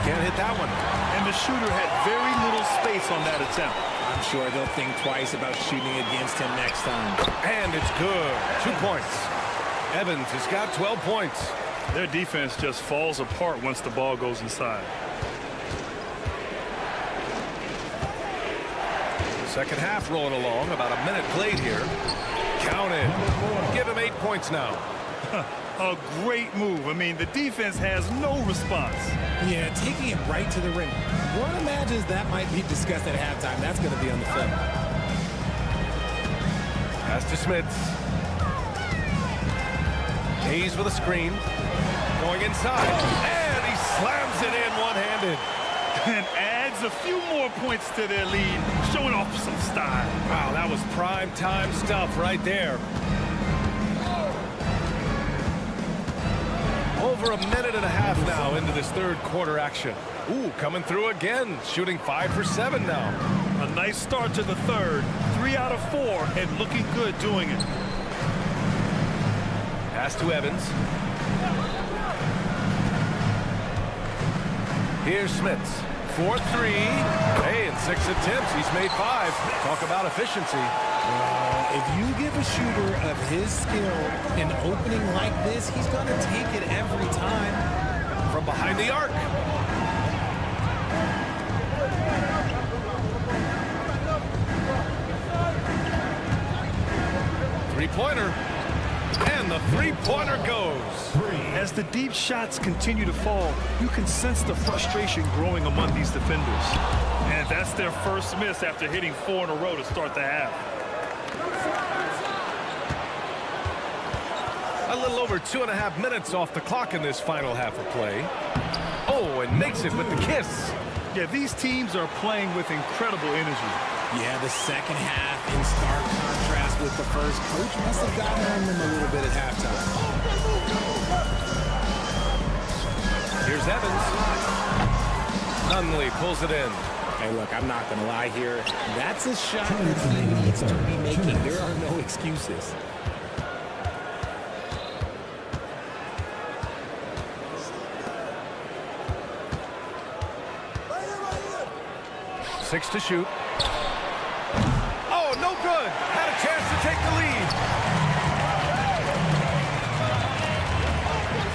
A: Can't hit that one.
B: And the shooter had very little space on that attempt.
L: I'm sure they'll think twice about shooting against him next time.
A: And it's good. 2 points. Evans has got 12 points.
B: Their defense just falls apart once the ball goes inside.
A: Second half rolling along. About a minute played here. Counted. Give him 8 points now.
B: A great move. I mean, the defense has no response.
L: Yeah, taking it right to the rim. One imagines that might be discussed at halftime. That's going to be on the film.
A: Pass to Smits. Hayes with a screen. Going inside. And he slams it in one-handed.
B: And adds a few more points to their lead, showing off some style.
A: Wow, that was prime time stuff right there. Over a minute and a half now into this third quarter action. Ooh, coming through again, shooting 5 for 7 now.
B: A nice start to the third. 3 out of 4, and looking good doing it.
A: Pass to Evans. Here's Smits. 4-3. Hey, in 6 attempts, he's made 5. Talk about efficiency.
L: If you give a shooter of his skill an opening like this, he's going to take it every time.
A: From behind the arc. Three-pointer. And the three-pointer goes.
B: As the deep shots continue to fall, you can sense the frustration growing among these defenders. And that's their first miss after hitting 4 in a row to start the half.
A: A little over 2.5 minutes off the clock in this final half of play. Oh, and makes it with the kiss.
B: Yeah, these teams are playing with incredible energy.
L: Yeah, the second half in stark contrast with the first. Coach must have gotten on them a little bit at halftime.
A: Here's Evans. Nunley pulls it in.
L: Hey, look, I'm not going to lie here. That's a shot that he needs to be making. There are no excuses.
A: Six to shoot. Oh, no good. Had a chance to take the lead.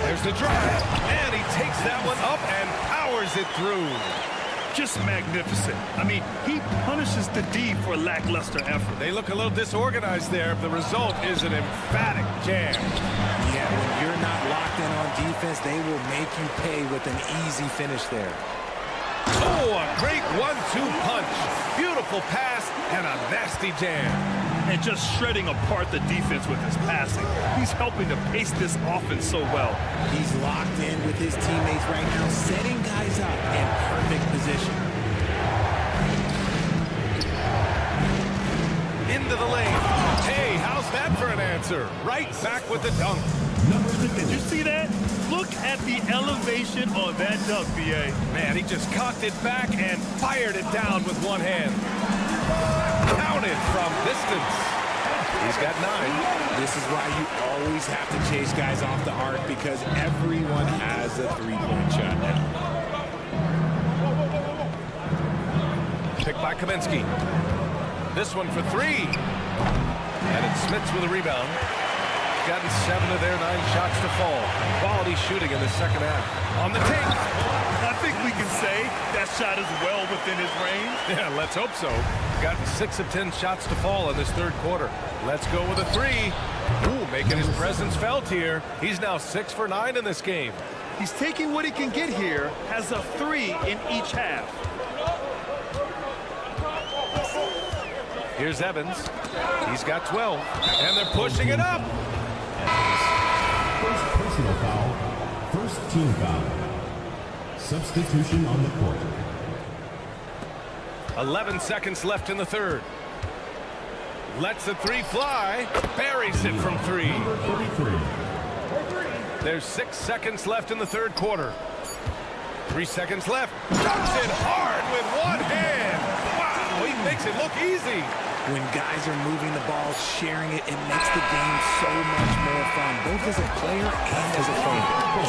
A: There's the drive. And he takes that one up and powers it through.
B: Just magnificent. I mean, he punishes the D for lackluster effort.
A: They look a little disorganized there. The result is an emphatic jam.
L: Yeah, when you're not locked in on defense, they will make you pay with an easy finish there.
A: Oh, a great 1-2 punch. Beautiful pass and a nasty jam.
B: And just shredding apart the defense with his passing. He's helping to pace this offense so well.
L: He's locked in with his teammates right now, setting guys up in perfect position.
A: Into the lane. Hey, how's that for an answer? Right back with the dunk.
B: Did you see that? Look at the elevation on that dunk, B.A.
A: Man, he just cocked it back and fired it down with one hand. Counted from distance. He's got 9.
L: This is why you always have to chase guys off the arc, because everyone has a three-point shot now.
A: Picked by Kaminsky. This one for 3. And it's Smits with a rebound. Gotten 7 of their 9 shots to fall. Quality shooting in the second half. On the take.
B: I think we can say that shot is well within his range.
A: Yeah, let's hope so. Gotten 6 of 10 shots to fall in this third quarter. Let's go with a 3. Ooh, making his presence felt here. He's now 6 for 9 in this game.
B: He's taking what he can get here, has a 3 in each half.
A: Here's Evans. He's got 12. And they're pushing it up.
C: First personal foul, first team foul. Substitution on the court.
A: 11 seconds left in the third. Lets the 3 fly. Buries it from 3.
C: Number 33.
A: There's 6 seconds left in the third quarter. 3 seconds left. Dunks it hard with one hand. Wow, he makes it look easy.
L: When guys are moving the ball, sharing it, it makes the game so much more fun, both as a player and as a fan.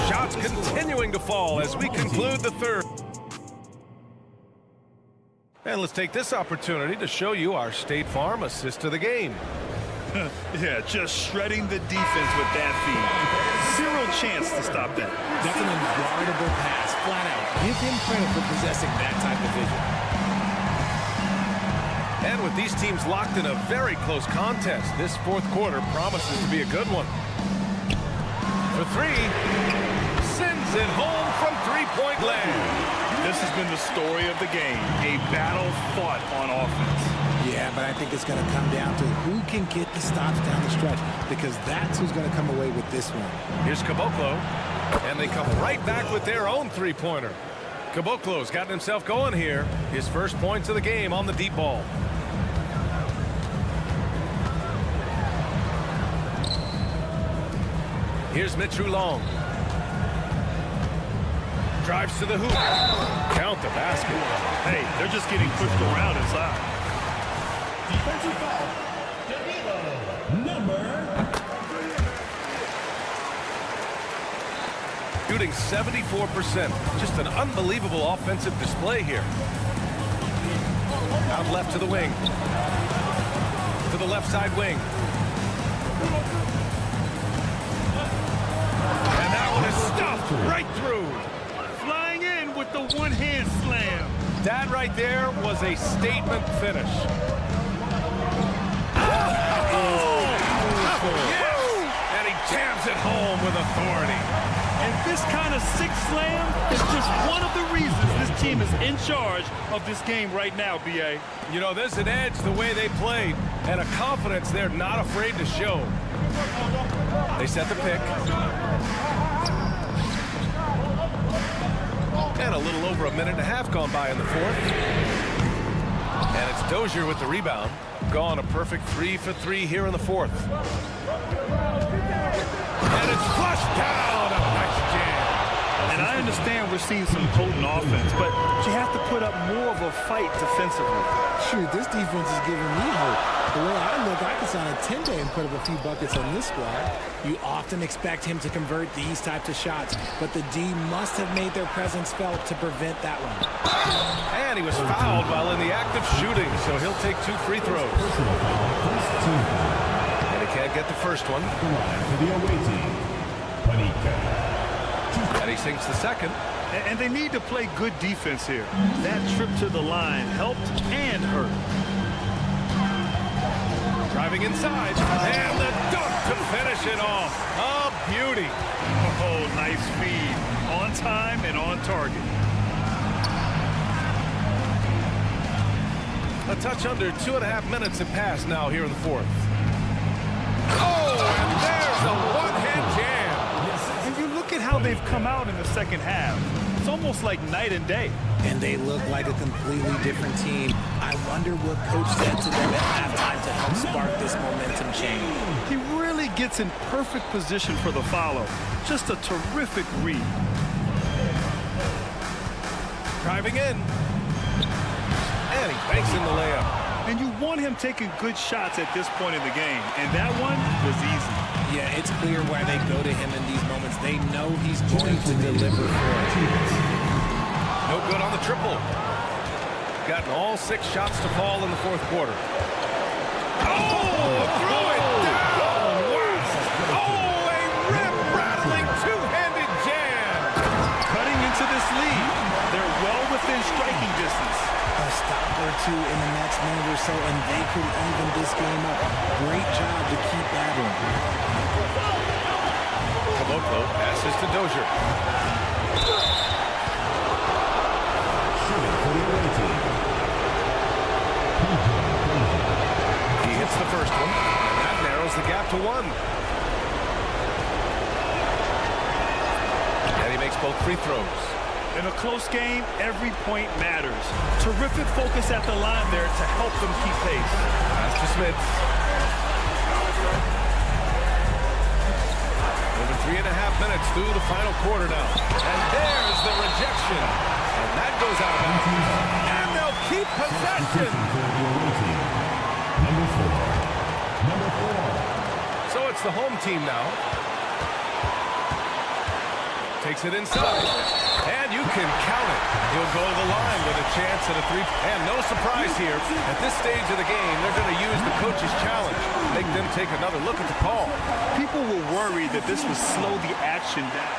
A: Shots continuing to fall as we conclude the third. And let's take this opportunity to show you our State Farm assist to the game.
B: Yeah, just shredding the defense with that feed. 0 chance to stop that.
L: That's an unguardable pass, flat out. Give him credit for possessing that type of vision.
A: And with these teams locked in a very close contest, this fourth quarter promises to be a good one. for three. Sends it home from three-point land.
B: This has been the story of the game, a battle fought on offense.
L: Yeah, but I think it's going to come down to who can get the stops down the stretch, because that's who's going to come away with this one.
A: Here's Caboclo, and they come right back with their own three-pointer. Caboclo's gotten himself going here. His first points of the game on the deep ball. Here's Mitchell Long. Drives to the hoop. Count the basket.
B: Hey, they're just getting pushed around inside.
C: Defensive foul. Number.
A: Shooting 74%. Just an unbelievable offensive display here. Out left to the wing. To the left side wing. And that one is stuffed right through.
B: Flying in with the one-hand slam.
A: That right there was a statement finish. And he jams it home with authority.
B: And this kind of sick slam is just one of the reasons this team is in charge of this game right now, B.A.
A: You know, there's an edge the way they played and a confidence they're not afraid to show. They set the pick. And a little over a minute and a half gone by in the fourth. And it's Dozier with the rebound. Gone a perfect 3 for 3 here in the fourth. And it's flushed down. A nice jam.
B: And I understand we're seeing some potent offense, but you have to put up more of a fight defensively.
L: Shoot, this defense is giving me hope. The way I look, I could sign a 10-day and put up a few buckets on this squad. You often expect him to convert these types of shots, but the D must have made their presence felt to prevent that one.
A: And he was fouled while in the act of shooting, so he'll take 2 free throws. And he can't get the first one.
C: For the away team, Panika.
A: And he sinks the second.
B: And they need to play good defense here. That trip to the line helped and hurt.
A: Driving inside, and the dunk to finish it off. A beauty.
B: Oh, nice feed. On time and on target.
A: A touch under 2.5 minutes have passed now here in the fourth. Oh, and there's a one-hand jam.
B: And you look at how they've come out in the second half. It's almost like night and day.
L: And they look like a completely different team. I wonder what coach said to them at halftime to help spark this momentum change.
B: He really gets in perfect position for the follow. Just a terrific read.
A: Driving in. And he banks in the layup.
B: And you want him taking good shots at this point in the game. And that one was easy.
L: Yeah, it's clear why they go to him in these moments. They know he's going to deliver for our teams.
A: No good on the triple. Gotten all 6 shots to fall in the fourth quarter. Oh, threw it down! Wow! Oh, a rip-rattling two-handed jam!
B: Cutting into this lead. They're well within striking distance.
L: A stop or two in the next minute or so, and they could even this game up. Great job to keep battling.
A: Caboclo passes to Dozier. He hits the first one, and that narrows the gap to 1. And he makes both free throws.
B: In a close game, every point matters. Terrific focus at the line there to help them keep pace.
A: Pass to Smith. Over 3.5 minutes through the final quarter now. And there's the rejection. And that goes out of bounds. And they'll keep possession.
C: Number 4.
A: So it's the home team now. Takes it inside. And you can count it. He'll go to the line with a chance at a 3. And no surprise here. At this stage of the game, they're going to use the coach's challenge. Make them take another look at the call.
B: People were worried that this would slow the action down.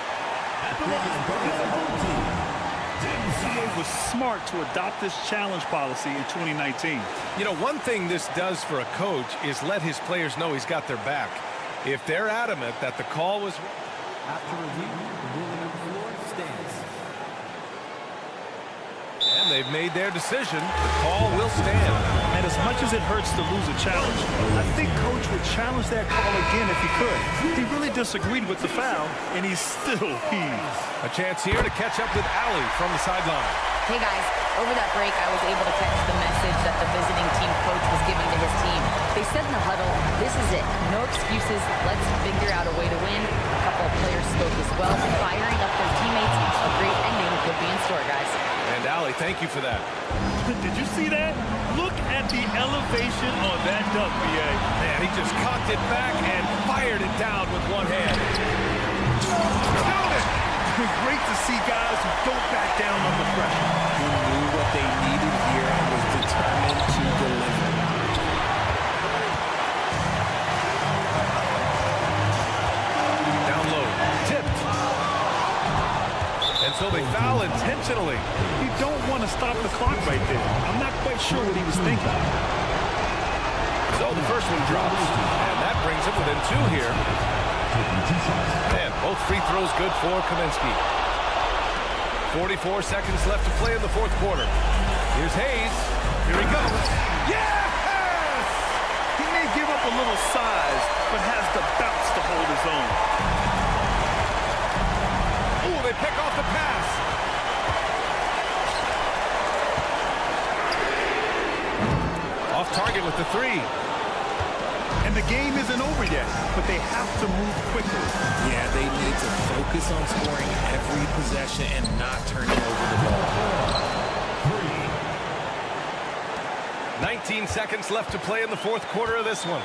B: It was smart to adopt this challenge policy in 2019.
A: You know, one thing this does for a coach is let his players know he's got their back. If they're adamant that the call was...
M: After review, the ruling on the floor stands.
A: And they've made their decision. The call will stand.
B: And as much as it hurts to lose a challenge, I think Coach would challenge that call again if he could. He really disagreed with the foul, and he's still heaved.
A: A chance here to catch up with Ali from the sideline.
E: Hey guys, over that break, I was able to catch the message that the visiting team coach was giving to his team. They said in the huddle, this is it. No excuses. Let's figure out a way to win. A couple of players spoke as well, firing up their teammates. A great ending could be in store, guys.
A: And Ali, thank you for that.
B: Did you see that? Look at the elevation on that dunk, B.A.
A: Man, he just cocked it back and fired it down with one hand. Count it!
B: Great to see guys who don't back down under pressure.
L: Who knew what they needed here and was determined to deliver.
A: Down low, tipped. And so they foul intentionally.
B: You don't want to stop the clock right there. I'm not quite sure what he was thinking.
A: So the first one drops, and that brings him within two here. And both free throws good for Kaminsky. 44 seconds left to play in the fourth quarter. Here's Hayes. Here he goes. Yes!
B: He may give up a little size, but has the bounce to hold his own.
A: Ooh, they pick off the pass. Off target with the three.
B: And the game isn't over yet, but they have to move quickly.
L: Yeah, they need to focus on scoring every possession and not turning over the ball.
A: 19 seconds left to play in the fourth quarter of this one.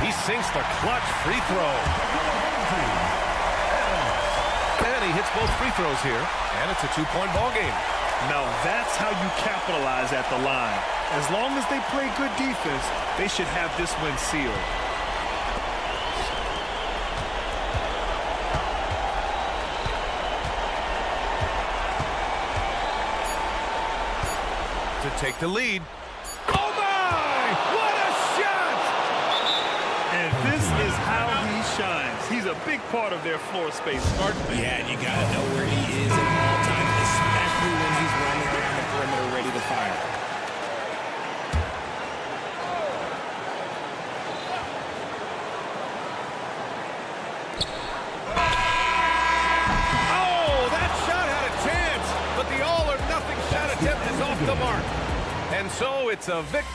A: He sinks the clutch free throw. And he hits both free throws here, and it's a two-point ball game.
B: Now that's how you capitalize at the line. As long as they play good defense, they should have this win sealed.
A: To take the lead. Oh my! What a shot!
B: And this is how he shines. He's a big part of their floor space.
L: Yeah, and you got to know where he is at all times, especially when he's running around the perimeter ready to fire.
A: Oh, that shot had a chance, but the all-or-nothing shot attempt is off the mark. And so it's a victory.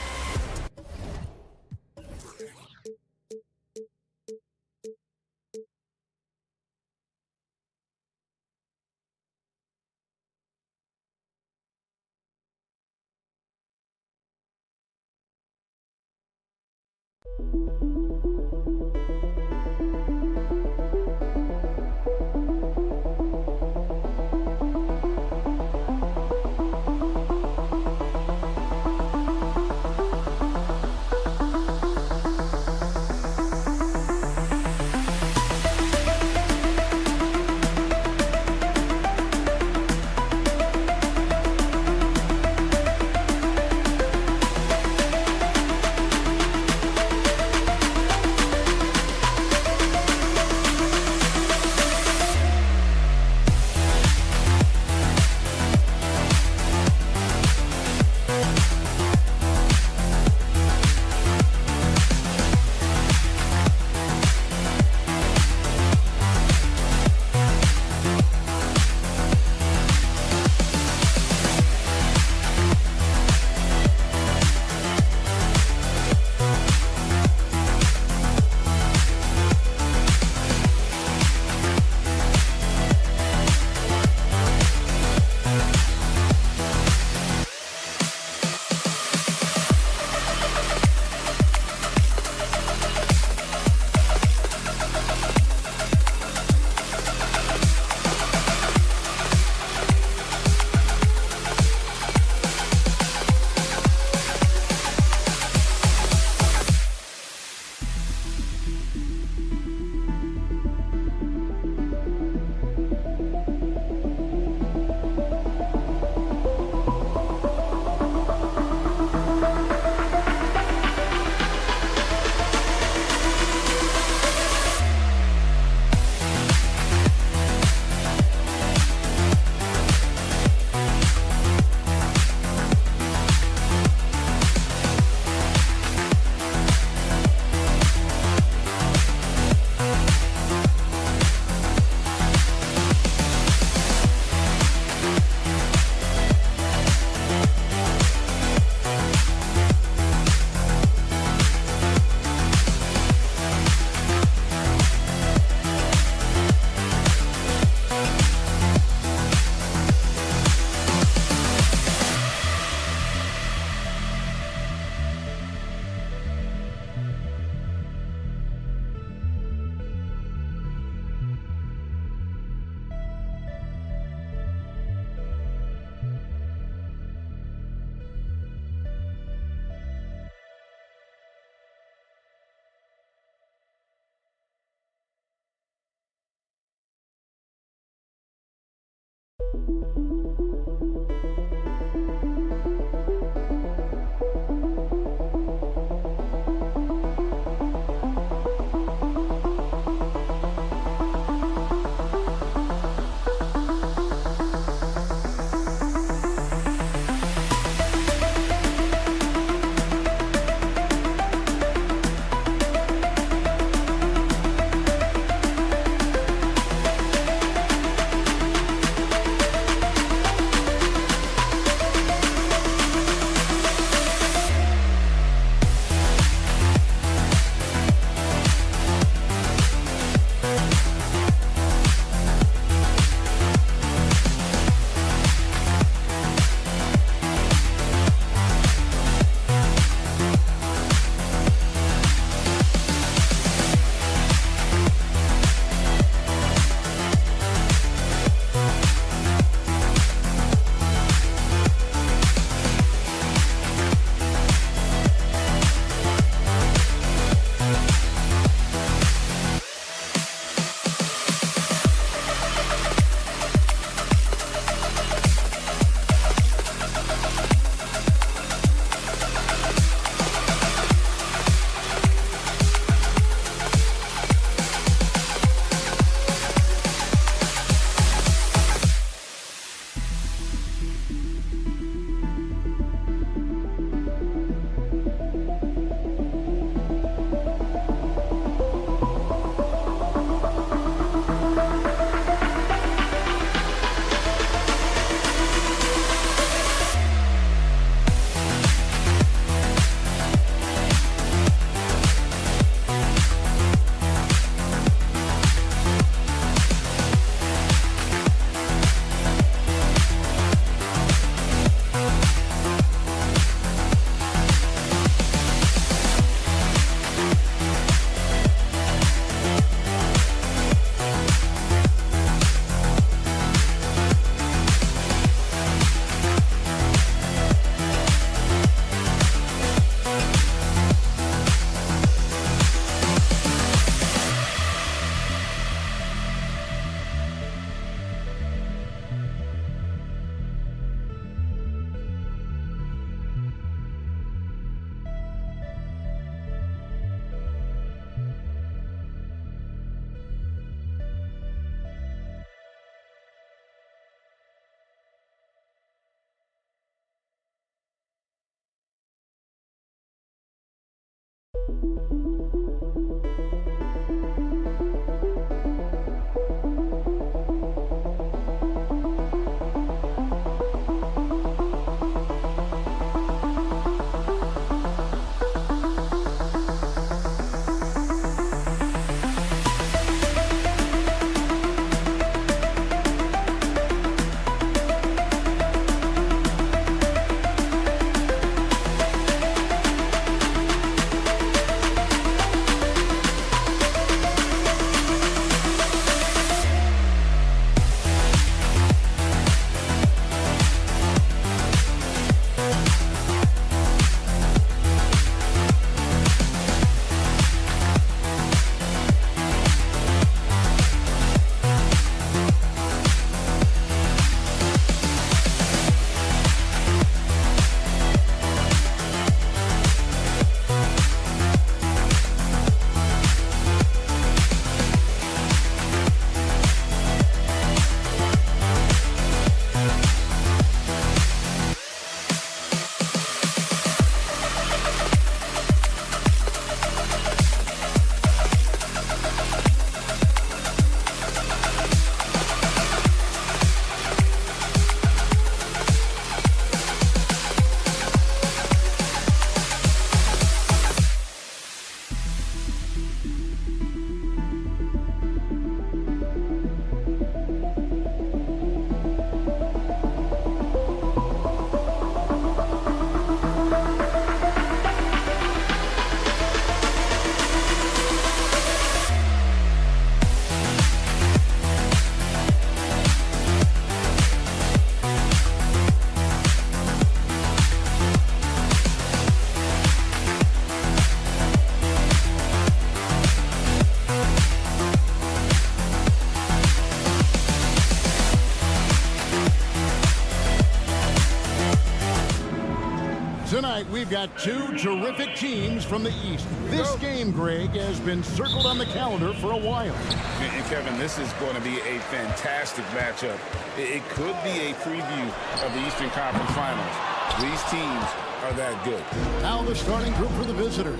H: right, we've got two terrific teams from the East. This game, Greg, has been circled on the calendar for a while.
J: And Kevin, this is going to be a fantastic matchup. It could be a preview of the Eastern Conference Finals. These teams are that good.
H: Now the starting group for the visitors.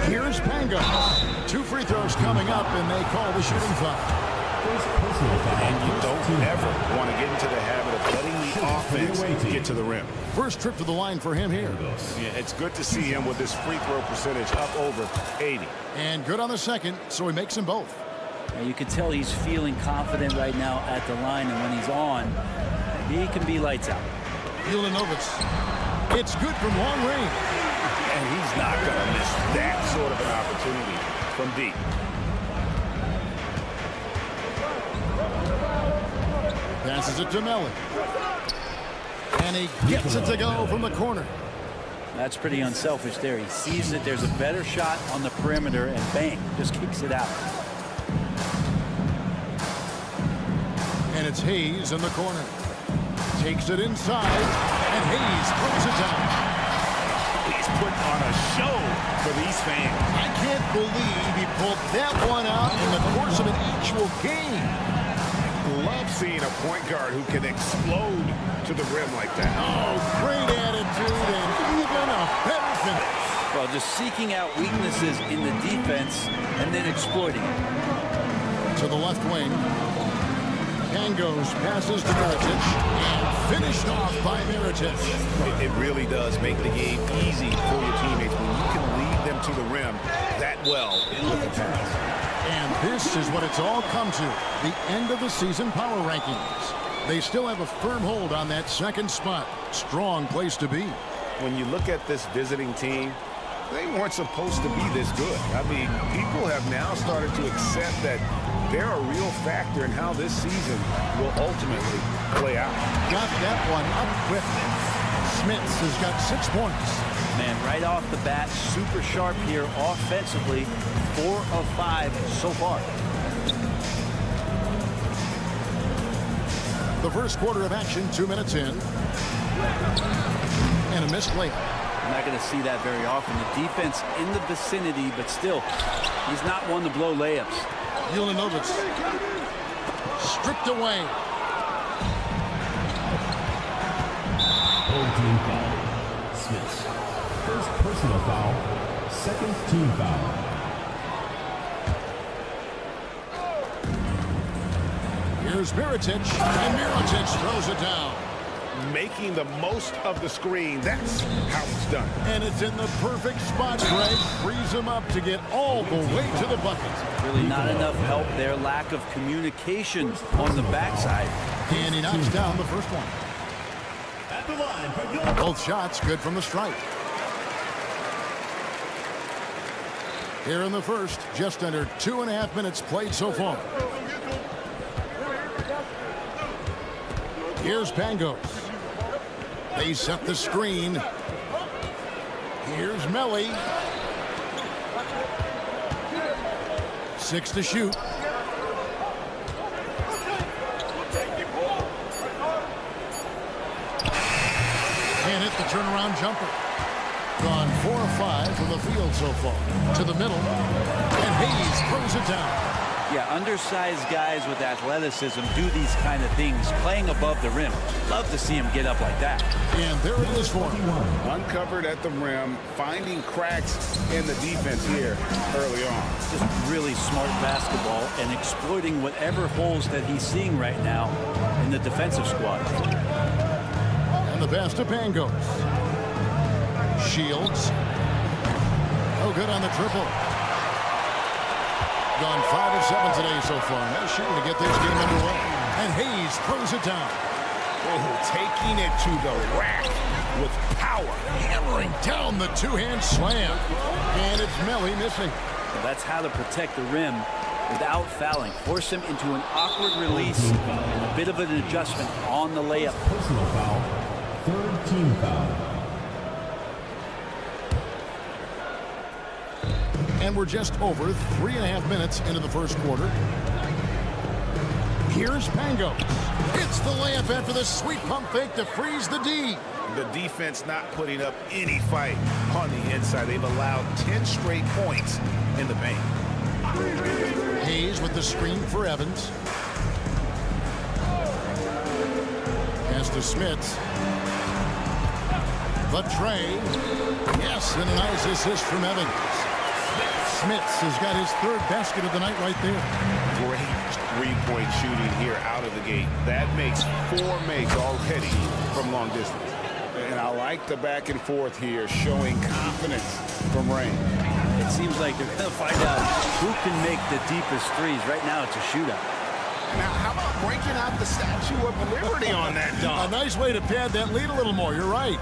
H: Here's Pangos. 2 free throws coming up, and they call the shooting foul.
J: And you don't ever want to get into the habit of letting the offense get to the rim.
H: First trip to the line for him here.
J: Yeah, it's good to see him with his free throw percentage up over 80.
H: And good on the second, so he makes them both.
N: You can tell he's feeling confident right now at the line, and when he's on, he can be lights out.
H: Ulanovitz. It's good from long range.
J: And he's not going to miss that sort of an opportunity from deep.
H: Passes it to Melly. And he gets it to go from the corner.
N: That's pretty unselfish there. He sees that there's a better shot on the perimeter, and bang, just kicks it out.
H: And it's Hayes in the corner. Takes it inside, and Hayes throws it down.
J: He's put on a show for these fans.
H: I can't believe he pulled that one out in the course of an actual game.
J: Love seeing a point guard who can explode to the rim like that.
H: Oh, great attitude and even a better finish.
N: Well, just seeking out weaknesses in the defense and then exploiting it.
H: To the left wing. Pangos passes to Mirotic and finished off by Mirotic.
J: It really does make the game easy for your teammates when you can lead them to the rim that well with the pass.
H: And this is what it's all come to, the end of the season power rankings. They still have a firm hold on that second spot. Strong place to be.
J: When you look at this visiting team, they weren't supposed to be this good. I mean, people have now started to accept that they're a real factor in how this season will ultimately play out.
H: Got that one up quick. Smits has got 6 points.
N: Man, right off the bat, super sharp here offensively. 4 of 5 so far.
H: The first quarter of action, 2 minutes in. And a missed layup.
N: I'm not going to see that very often. The defense in the vicinity, but still, he's not one to blow layups.
H: Ulanovitz stripped away.
C: Old team foul. Smith. First personal foul. Second team foul.
H: Here's Mirotic, and Mirotic throws it down.
J: Making the most of the screen. That's how it's done.
H: And it's in the perfect spot, Greg. Frees him up to get all the way to the bucket.
N: Really not enough help there. Lack of communication on the backside.
H: And he knocks down the first one.
C: At the line for
H: both shots good from the stripe. Here in the first, just under 2.5 minutes played so far. Here's Pangos. They set the screen. Here's Melly. 6 to shoot. And hit the turnaround jumper. Gone 4 of 5 from the field so far. To the middle. And Hayes throws it down.
N: Yeah, undersized guys with athleticism do these kind of things, playing above the rim. Love to see him get up like that.
H: And there it is for him.
J: Uncovered at the rim, finding cracks in the defense here early on.
N: Just really smart basketball and exploiting whatever holes that he's seeing right now in the defensive squad.
H: And the pass to Pangos. Shields. Oh, good on the triple. Gone 5 of 7 today so far. Nice shooting to get this game underway. And Hayes throws it down.
J: Oh, taking it to the rack with power.
H: Hammering down the two-hand slam. And it's Melly missing.
N: Well, that's how to protect the rim without fouling. Force him into an awkward release and a bit of an adjustment on the layup.
C: Personal foul. Third team foul.
H: And we're just over 3.5 minutes into the first quarter. Here's Pango. It's the layup after the sweet pump fake to freeze the D.
J: The defense not putting up any fight on the inside. They've allowed 10 straight points in the paint.
H: Hayes with the screen for Evans. Pass to Smits. Latrey. Yes, and a nice assist from Evans. Smits has got his third basket of the night right there.
J: Great three-point shooting here out of the gate. That makes 4 makes already from long distance. And I like the back and forth here, showing confidence from Rain.
N: It seems like they're going to find out who can make the deepest threes. Right now, it's a shootout.
J: Now, how about breaking out the Statue of Liberty on that dunk?
H: A nice way to pad that lead a little more. You're right.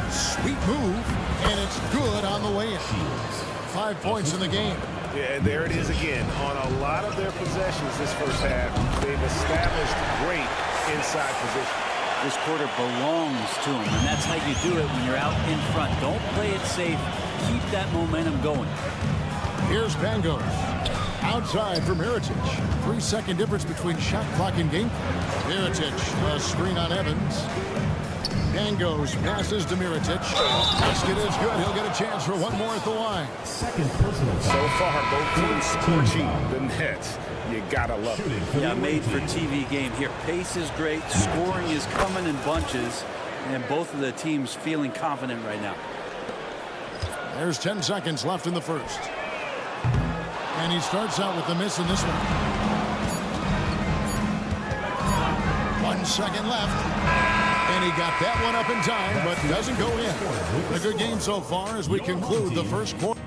H: Sweet move, and it's good on the way in. 5 points in the game.
J: Yeah, and there it is again. On a lot of their possessions this first half, they've established great inside position.
N: This quarter belongs to them, and that's how you do it when you're out in front. Don't play it safe. Keep that momentum going.
H: Here's Pango. Outside for Mirotic. 3-second difference between shot clock and game. Mirotic, a screen on Evans. Pangos passes to Mirotic. Basket is good. He'll get a chance for one more at the line.
C: Second personal foul.
J: So far, both teams scorching the Nets. You gotta love it.
N: Yeah, made for TV game here. Pace is great. Scoring is coming in bunches. And both of the teams feeling confident right now.
H: There's 10 seconds left in the first. And he starts out with the miss in this one. 1 second left. And he got that one up in time, but doesn't go in. A good game so far as we conclude the first quarter.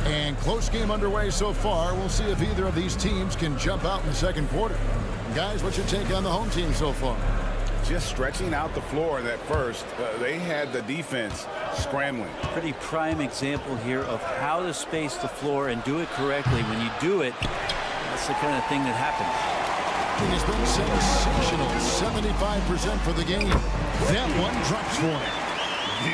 H: And close game underway so far. We'll see if either of these teams can jump out in the second quarter. Guys, what's your take on the home team so far?
J: Just stretching out the floor in that first. They had the defense scrambling.
N: Pretty prime example here of how to space the floor and do it correctly. When you do it, that's the kind of thing that happens.
H: It has been sensational. 75% for the game. That one drops for him.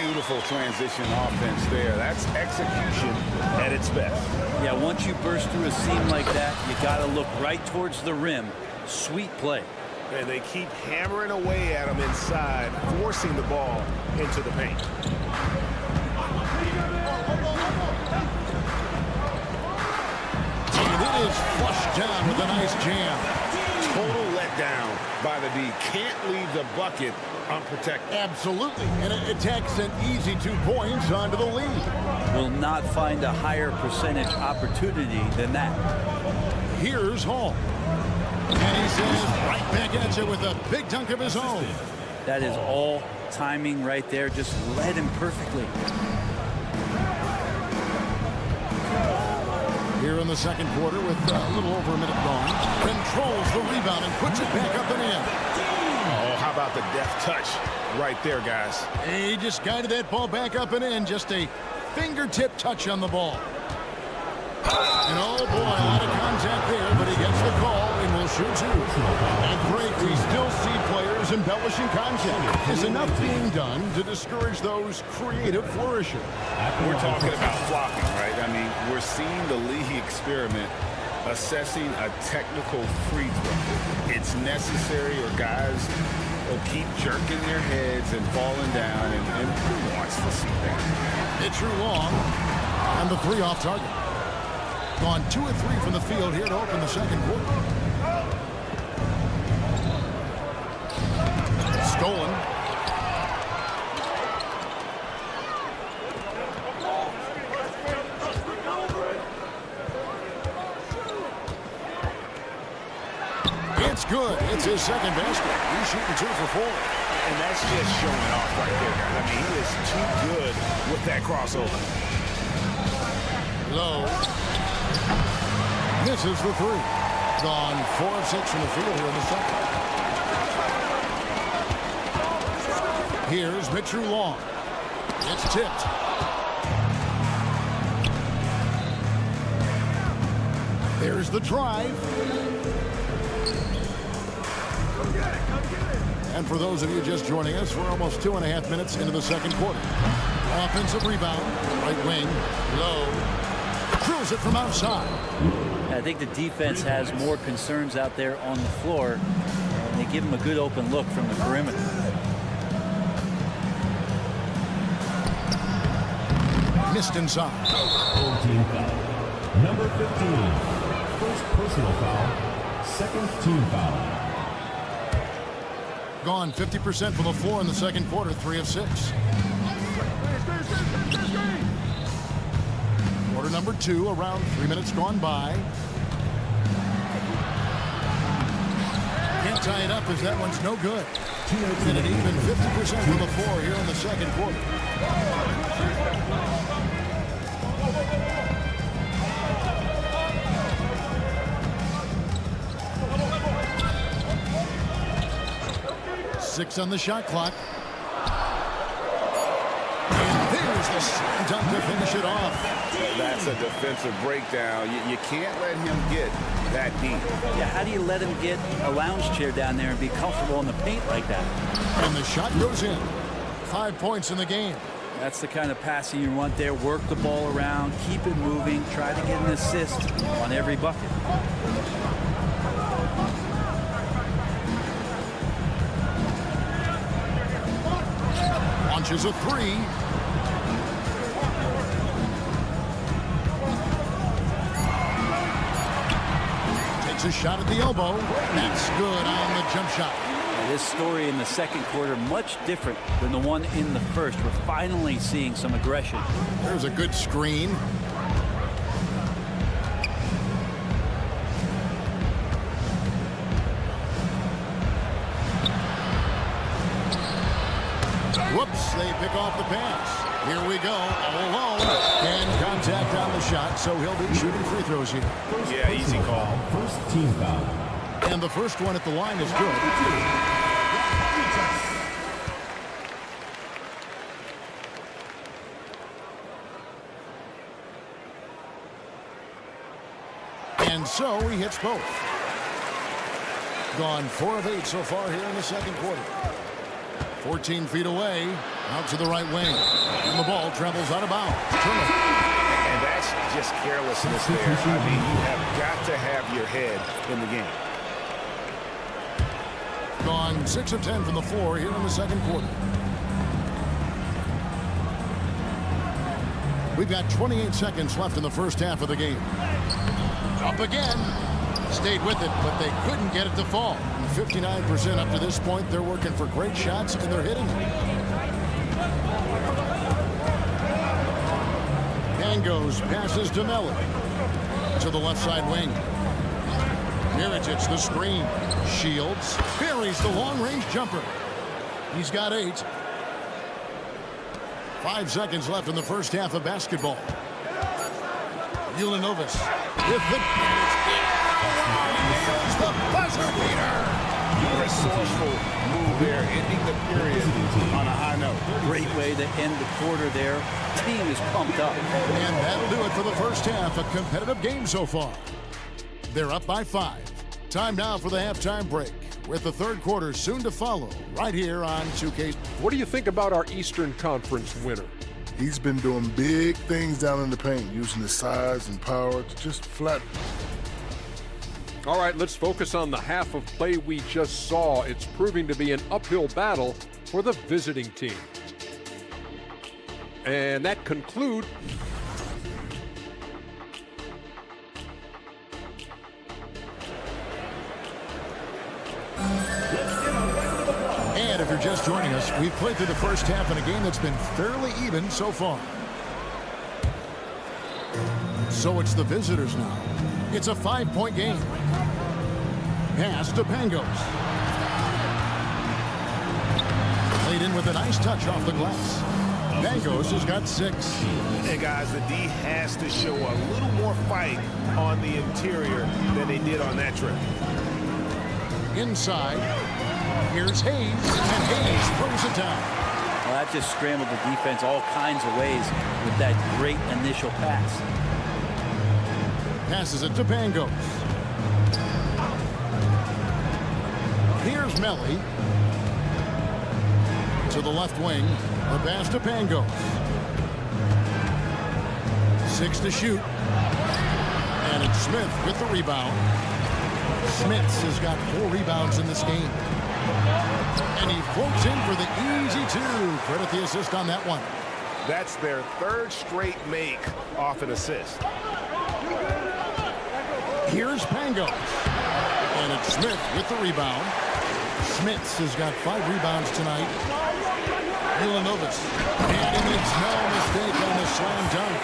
J: Beautiful transition offense there. That's execution at its best.
N: Yeah, once you burst through a seam like that, you got to look right towards the rim. Sweet play.
J: And they keep hammering away at him inside, forcing the ball into the paint.
H: And it is flushed down with a nice jam.
J: Total letdown by the D. Can't leave the bucket unprotected.
H: Absolutely. And it takes an easy 2 points onto the lead.
N: Will not find a higher percentage opportunity than that.
H: Here's Hall. And he says right back at you with a big dunk of his own.
N: That is all timing right there. Just led him perfectly.
H: Here in the second quarter with a little over a minute gone. Controls the rebound and puts it back up and in.
J: Oh, how about the deft touch right there, guys?
H: He just guided that ball back up and in. Just a fingertip touch on the ball. And oh boy, a lot of contact there, but he gets the call and will shoot two. At break, we still see players embellishing contact. Is enough being done to discourage those creative flourishers?
J: We're talking about flocking, right? I mean, we're seeing the league experiment assessing a technical free throw. It's necessary or guys will keep jerking their heads and falling down, and who wants to see that?
H: It's Drew Long, and the three off target. Gone 2 of 3 from the field here to open the second quarter. Stolen. It's good. It's his second basket. He's shooting 2 for 4.
J: And that's just showing off right there, guys. I mean, he is too good with that crossover.
H: Low. Misses the 3. Gone 4 of 6 from the field here in the second. Here's Mitchell Long. It's tipped. There's the drive. And for those of you just joining us, we're almost 2.5 minutes into the second quarter. Offensive rebound, right wing, low. Drills it from outside.
N: I think the defense has more concerns out there on the floor. And they give him a good open look from the perimeter.
H: Missed inside.
C: Old team foul. Number 15. First personal foul. Second team foul.
H: Gone 50% from the floor in the second quarter, 3 of 6. Quarter number 2, around 3 minutes gone by. Can't tie it up as that one's no good. And an even 50% from the floor here in the second quarter. Six on the shot clock. And there's the slam dunk to finish it off.
J: That's a defensive breakdown. You can't let him get that deep.
N: Yeah, how do you let him get a lounge chair down there and be comfortable in the paint like that?
H: And the shot goes in. 5 points in the game.
N: That's the kind of passing you want there. Work the ball around, keep it moving, try to get an assist on every bucket.
H: Launches a 3. Takes a shot at the elbow. That's good on the jump shot.
N: This story in the second quarter much different than the one in the first. We're finally seeing some aggression.
H: There's a good screen. Whoops, they pick off the pass. Here we go, all alone. And contact on the shot, so he'll be shooting free throws here.
J: Yeah, easy call.
C: First team foul.
H: And the first one at the line is good. And so he hits both. Gone 4 of 8 so far here in the second quarter. 14 feet away, out to the right wing. And the ball travels out of bounds. Turnover.
J: And that's just carelessness there. I mean, you have got to have your head in the game.
H: Gone 6 of 10 from the floor here in the second quarter. We've got 28 seconds left in the first half of the game. Up again. Stayed with it, but they couldn't get it to fall. 59% up to this point. They're working for great shots, and they're hitting them. Pangos passes to Melli. To the left side wing. Mirotic, the screen. Shields. Buries the long-range jumper. He's got 8. 5 seconds left in the first half of basketball. Ulanovas with the buzzer beater.
J: Resourceful move there, ending the period on a high note.
N: Great way to end the quarter there. Team is pumped up.
H: And that'll do it for the first half. A competitive game so far. They're up by 5. Time now for the halftime break, with the third quarter soon to follow right here on 2K.
G: What do you think about our Eastern Conference winner?
O: He's been doing big things down in the paint, using his size and power to just flat.
G: All right, let's focus on the half of play we just saw. It's proving to be an uphill battle for the visiting team. And that concludes.
H: And if you're just joining us, we've played through the first half in a game that's been fairly even so far. So it's the visitors now. It's a 5-point game. Pass to Pangos. Played in with a nice touch off the glass. Pangos has got 6.
J: Hey guys, the D has to show a little more fight on the interior than they did on that trip.
H: Inside. Here's Hayes, and Hayes throws it down.
N: Well, that just scrambled the defense all kinds of ways with that great initial pass.
H: Passes it to Pangos. Here's Melli. to the left wing. The pass to Pango. 6 to shoot. And it's Smith with the rebound. Smits has got 4 rebounds in this game. And he floats in for the easy 2. Credit the assist on that one.
A: That's their 3rd straight make off an assist.
H: Here's Pango. And it's Smith with the rebound. Smits has got 5 rebounds tonight. Milanovas. And he makes no mistake on the slam dunk.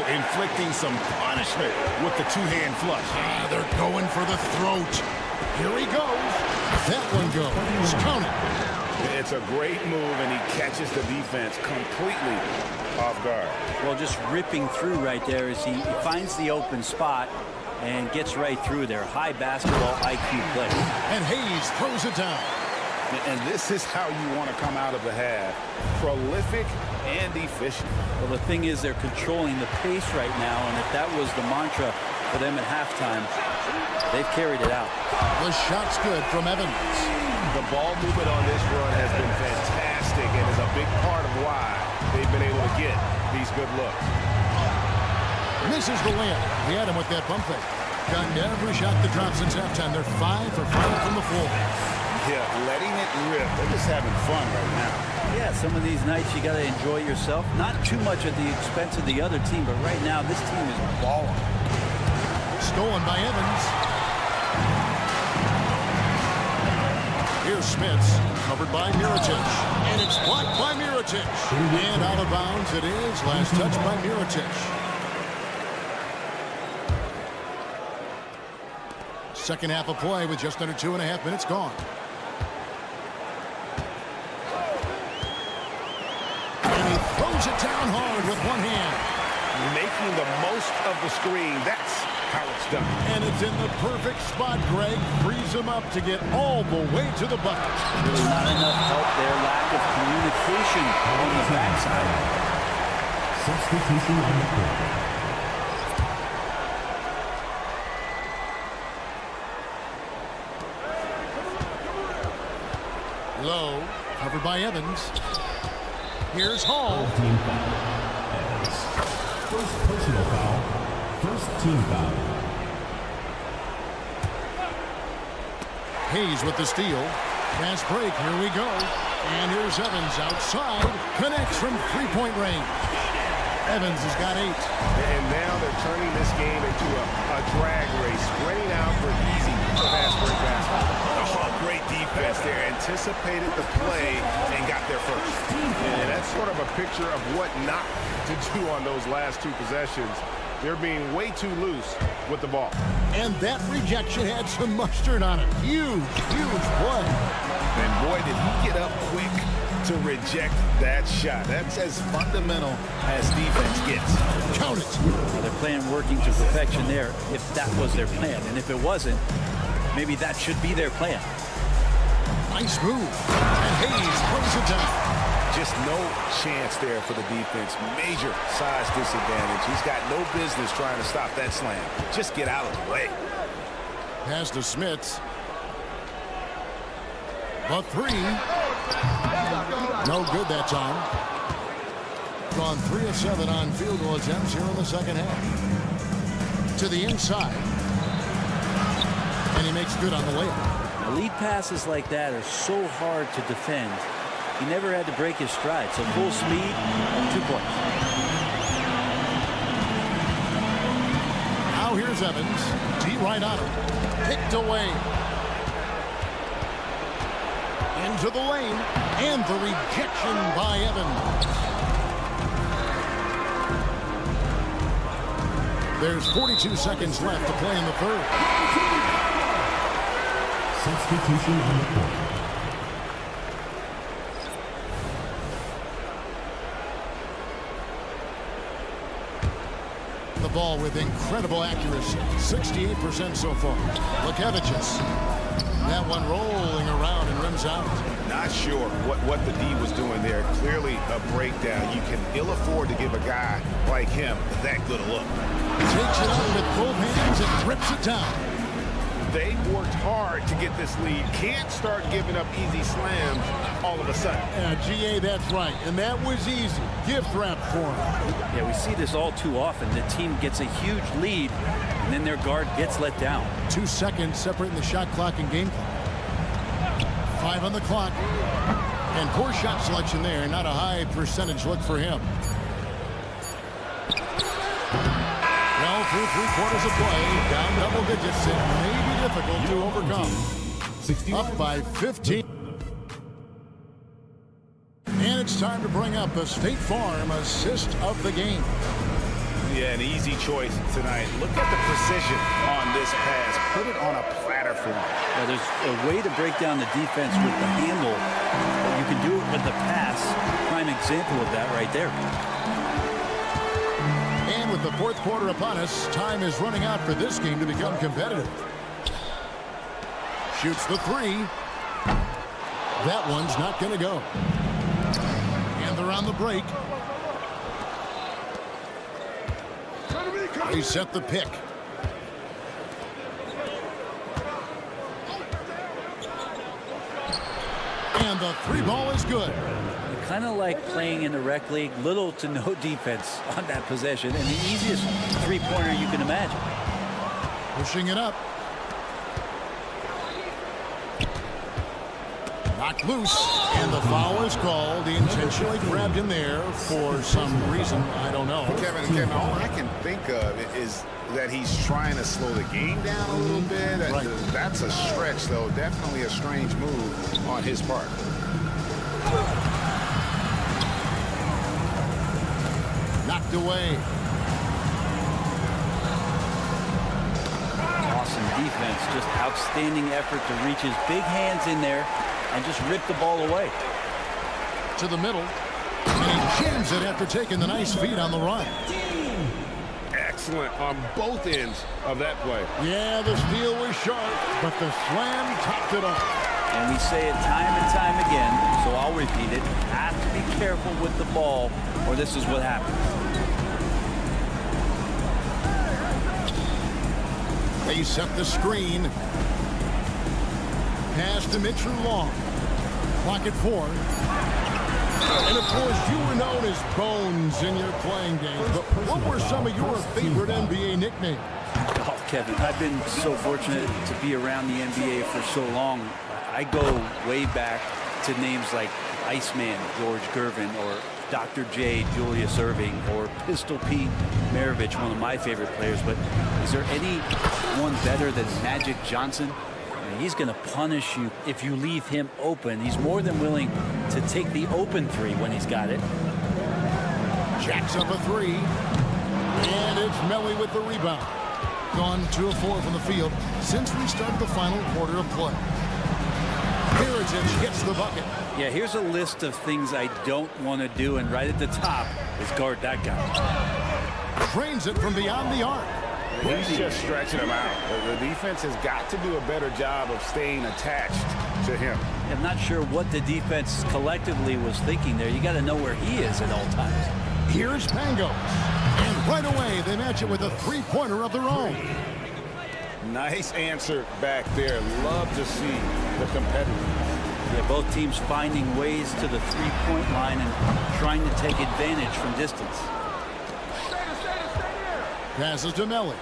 C: Inflicting some punishment with the 2-hand flush.
H: They're going for the throat. Here he goes. That one goes. Count it.
J: It's a great move, and he catches the defense completely off guard.
N: Well, just ripping through right there as he finds the open spot and gets right through there. High basketball IQ play.
H: And Hayes throws it down.
J: And this is how you want to come out of the half. Prolific and efficient.
N: Well, the thing is they're controlling the pace right now, and if that was the mantra for them at halftime, they've carried it out.
H: The shot's good from Evans.
A: The ball movement on this run has been fantastic and is a big part of why they've been able to get these good looks.
H: Misses the layup. He had him with that pump fake. Gotten every shot that dropped since halftime. They're 5 for 5 from the floor.
J: Yeah, letting it rip. They're just having fun right now.
N: Yeah, some of these nights you got to enjoy yourself. Not too much at the expense of the other team, but right now this team is balling.
H: Stolen by Evans. Here's Smits, covered by Mirotic. And it's blocked by Mirotic. And out of bounds it is. Last touch by Mirotic. Second half of play with just under 2.5 minutes gone. And he throws it down hard with one hand.
A: Making the most of the screen. That's how it's done.
H: And it's in the perfect spot, Greg. Frees him up to get all the way to the bucket.
N: Really not enough help there. Lack of communication on the backside.
C: Substitution on the court.
H: Low, covered by Evans. Here's Hall.
C: Team foul. Evans. First personal foul. First team foul.
H: Hayes with the steal. Fast break, here we go. And here's Evans outside. Connects from 3-point range. Evans has got 8.
A: And now they're turning this game into a drag race. Sprinting out for easy fast break basketball. Oh, great defense there. Anticipated the play and got there first. And that's sort of a picture of what not to do on those last 2 possessions. They're being way too loose with the ball.
H: And that rejection had some mustard on it. Huge, huge play.
J: And boy, did he get up quick to reject that shot. That's as fundamental as defense gets.
H: Count it.
N: Well, they're playing working to perfection there if that was their plan. And if it wasn't, maybe that should be their plan.
H: Nice move. And Hayes throws it down.
J: Just no chance there for the defense. Major size disadvantage. He's got no business trying to stop that slam. Just get out of the way.
H: Pass to Smits. The 3. No good that time. Gone 3 of 7 on field goal attempts here in the second half. To the inside. And he makes good on the layup.
N: Lead passes like that are so hard to defend. He never had to break his stride. So full speed, 2 points.
H: Now here's Evans. Deep right on him. Picked away. Into the lane. And the rejection by Evans. There's 42 seconds left to play in the third.
C: Substitution on the court.
H: The ball with incredible accuracy. 68% so far. Lukevicius. That one rolling around and rims out.
J: Not sure what the D was doing there. Clearly a breakdown. You can ill afford to give a guy like him that good a look.
H: Takes it up with both hands and rips it down.
J: They worked hard to get this lead. Can't start giving up easy slams all of a sudden.
H: Yeah, GA, that's right. And that was easy. Gift wrap for him.
N: Yeah, we see this all too often. The team gets a huge lead, and then their guard gets let down.
H: 2 seconds separating the shot clock and game clock. 5 on the clock. And poor shot selection there. Not a high percentage look for him. Well, through 3/4 of play, down double digits, it may be difficult to overcome. Up by 15. And it's time to bring up the State Farm assist of the game.
J: Yeah, an easy choice tonight. Look at the precision on this pass. Put it on a platter for him.
N: Yeah, there's a way to break down the defense with the handle. But you can do it with the pass. Prime example of that right there.
H: And with the 4th quarter upon us, time is running out for this game to become competitive. Shoots the 3. That one's not going to go. And they're on the break. They set the pick. And the 3 ball is good.
N: Kind of like playing in the rec league, little to no defense on that possession, and the easiest 3-pointer you can imagine.
H: Pushing it up. Knocked loose, and the foul is called. He intentionally grabbed him there for some reason. I don't know.
J: Kevin, all I can think of is that he's trying to slow the game down a little bit.
H: Right.
J: That's a stretch, though. Definitely a strange move on his part.
H: Knocked away.
N: Awesome defense, just outstanding effort to reach his big hands in there and just rip the ball away.
H: To the middle. And he jams it after taking the nice feed on the run.
G: Excellent on both ends of that play.
H: Yeah, the steal was sharp, but the slam topped it off.
N: And we say it time and time again, so I'll repeat it. You have to be careful with the ball, or this is what happens.
H: They set the screen. Pass to Mitchell Long. Clock at 4. And of course, you were known as Bones in your playing days. But what were some of your favorite NBA nicknames?
N: Oh, Kevin, I've been so fortunate to be around the NBA for so long. I go way back to names like Iceman, George Gervin, or Dr. J, Julius Erving, or Pistol Pete Maravich, one of my favorite players. But is there anyone better than Magic Johnson? He's going to punish you if you leave him open. He's more than willing to take the open 3 when he's got it.
H: Jacks up a 3. And it's Melly with the rebound. Gone 2 of 4 from the field since we started the final quarter of play. Heritage gets the bucket.
N: Yeah, here's a list of things I don't want to do, and right at the top is guard that guy.
H: Trains it from beyond the arc.
J: He's just stretching him out. The defense has got to do a better job of staying attached to him.
N: I'm not sure what the defense collectively was thinking there. You got to know where he is at all times.
H: Here's Pangos. And right away, they match it with a 3-pointer of their own.
J: Nice answer back there. Love to see the competitiveness.
N: Yeah, both teams finding ways to the 3-point line and trying to take advantage from distance.
H: Passes to Melly.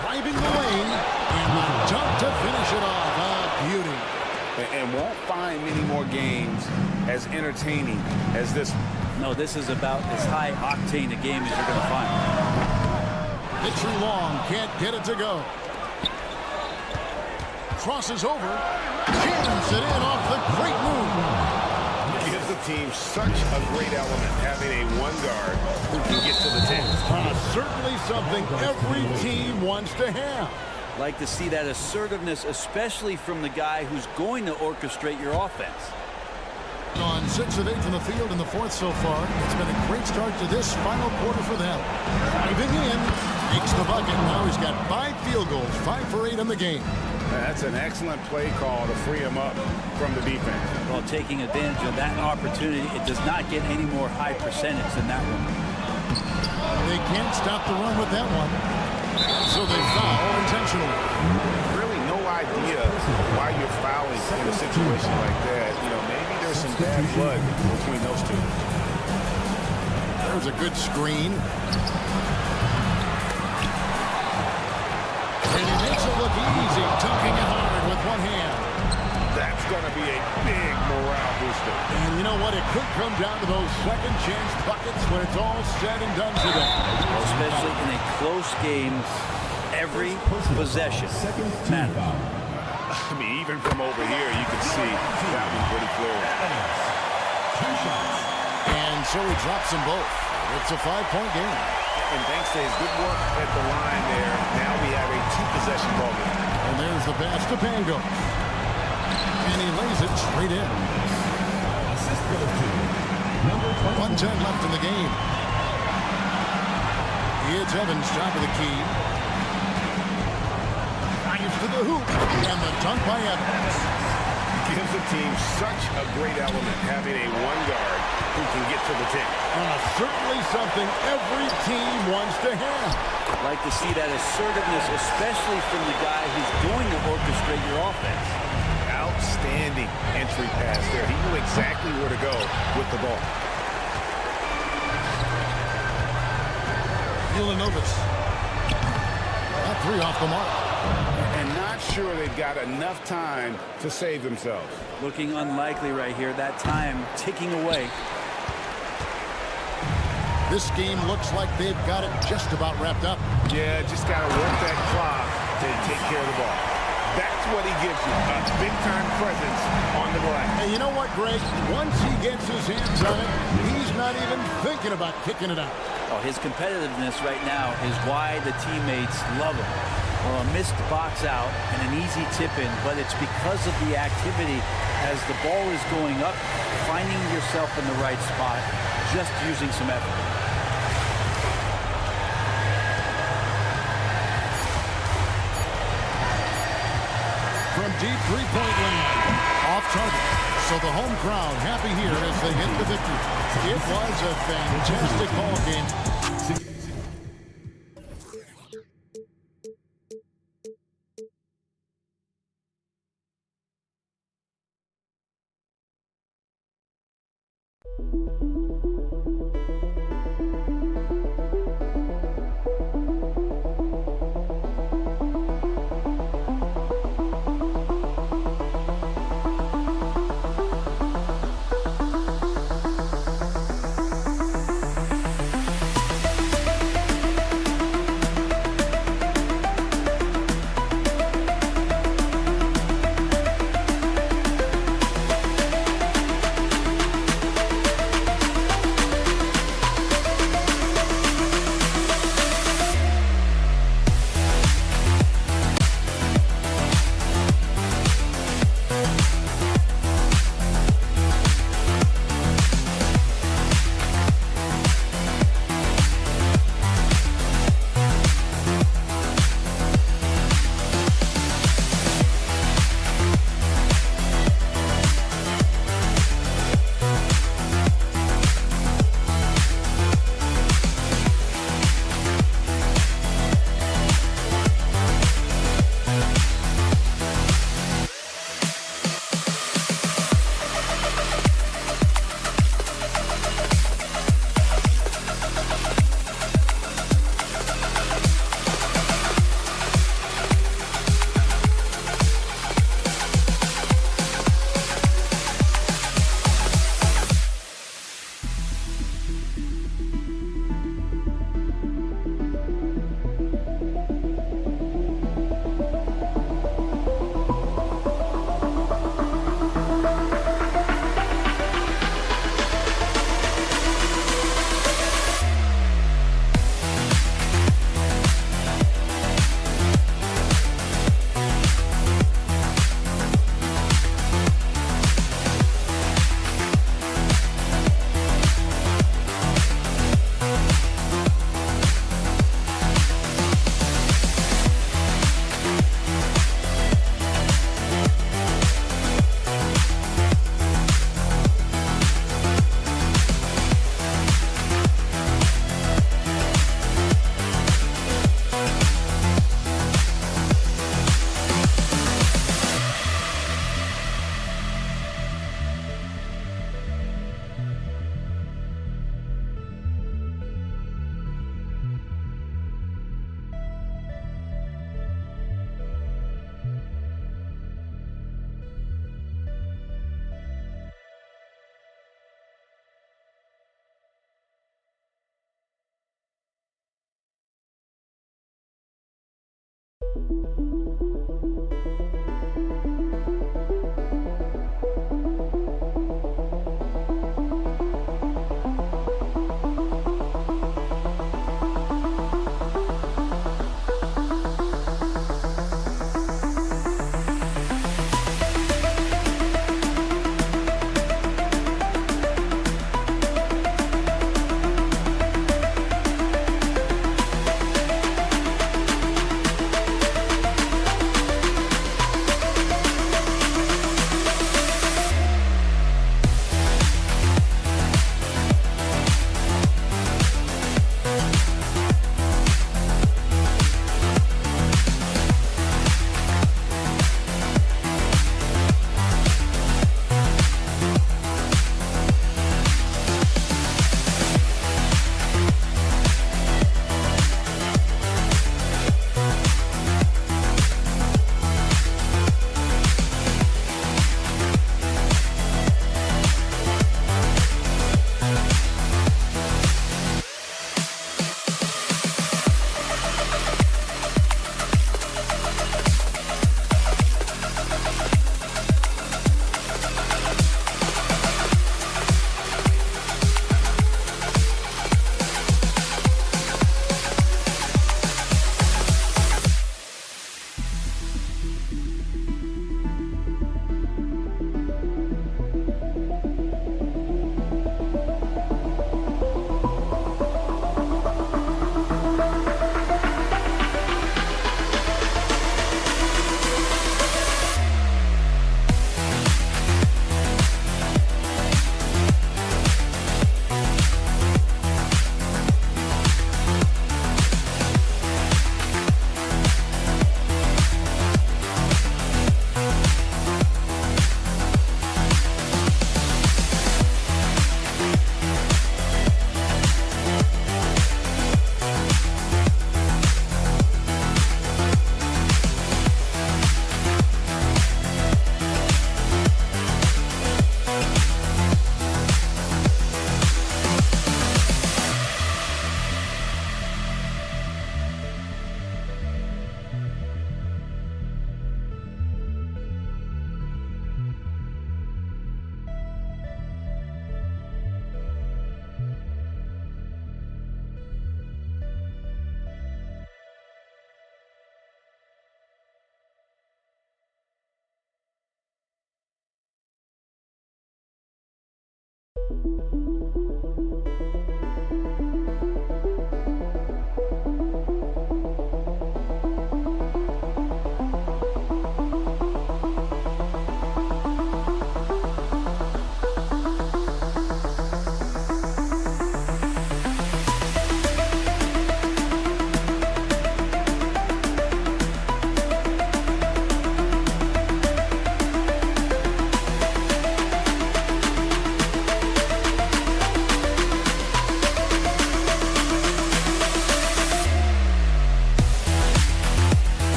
H: Driving the lane. And the dunk to finish it off. A beauty.
J: And won't find many more games as entertaining as this one.
N: No, this is about as high octane a game as you're going to find.
H: Mitchell Long can't get it to go. Crosses over. Jams it in off the great move.
J: Gives the team such a great element having a one guard who can get to the 10.
H: Certainly something every team wants to have.
N: Like to see that assertiveness, especially from the guy who's going to orchestrate your offense.
H: On 6 of 8 from the field in the 4th so far. It's been a great start to this final quarter for them. Driving in, makes the bucket. Now he's got 5 field goals, 5 for 8 in the game.
J: That's an excellent play call to free him up from the defense.
N: Well, taking advantage of that opportunity, it does not get any more high percentage than that one.
H: They can't stop the run with that one. So they foul intentionally.
J: Really why you're fouling in a situation like that. You know, maybe there's some bad blood between those two.
H: There's a good screen. And he makes it look easy, dunking it hard with one hand.
J: That's going to be a big morale booster.
H: And you know what? It could come down to those second chance buckets when it's all said and done today.
N: Especially in a close game, every possession matters.
J: I mean, even from over here, you can see that one pretty clear.
H: And so he drops them both. It's a 5-point game.
J: And thanks to his good work at the line there, now we have a 2-possession ball game.
H: And there's the pass to Pango. And he lays it straight in. 1:10 left in the game. It's Evans, top of the key. Drives to the hoop. And the dunk by Evans.
J: Gives the team such a great element having a one guard who can get to the 10.
H: Certainly something every team wants to have.
N: I'd like to see that assertiveness, especially from the guy who's going to orchestrate your offense.
J: Outstanding entry pass there. He knew exactly where to go with the ball.
H: Villanobis. That 3 off the mark.
J: And not sure they've got enough time to save themselves.
N: Looking unlikely right here. That time ticking away.
H: This game looks like they've got it just about wrapped up.
J: Yeah, just got to work that clock to take care of the ball. That's what he gives you, a big-time presence on the glass.
H: And you know what, Greg? Once he gets his hands on it, he's not even thinking about kicking it out.
N: Oh, his competitiveness right now is why the teammates love him. Well, a missed box out and an easy tip-in, but it's because of the activity as the ball is going up, finding yourself in the right spot, just using some effort.
H: From deep three-point land, off target. So the home crowd happy here as they hit the victory. It was a fantastic ball game.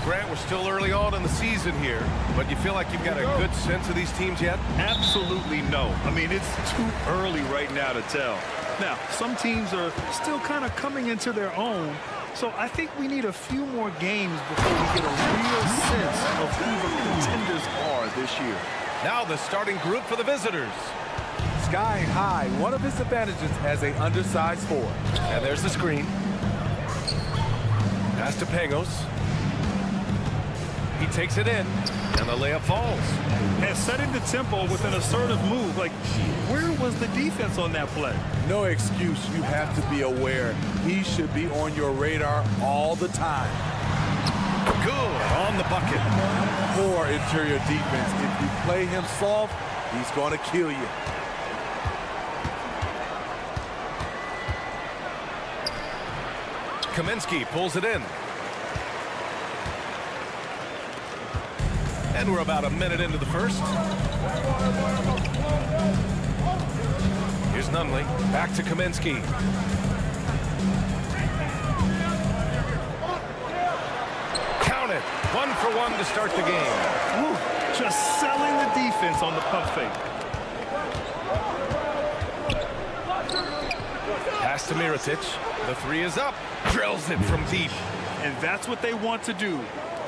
A: Grant, we're still early on in the season here, but you feel like you've got a good sense of these teams yet?
B: Absolutely no. I mean, it's too early right now to tell. Now, some teams are still kind of coming into their own, so I think we need a few more games before we get a real sense of who the contenders are this year.
A: Now the starting group for the visitors.
D: Sky high, one of his advantages as an undersized forward.
A: And there's the screen. Pass to Pangos. He takes it in, and the layup falls.
B: And setting the tempo with an assertive move. Like, where was the defense on that play?
D: No excuse. You have to be aware. He should be on your radar all the time.
A: Good on the bucket.
D: Poor interior defense. If you play him soft, he's going to kill you.
A: Kaminsky pulls it in. And we're about a minute into the first. Here's Nunley. Back to Kaminsky. Count it. 1-for-1 to start the game.
B: Woo, just selling the defense on the pump fake.
A: Pass to Mirotic. The three is up. Drills it from deep.
B: And that's what they want to do.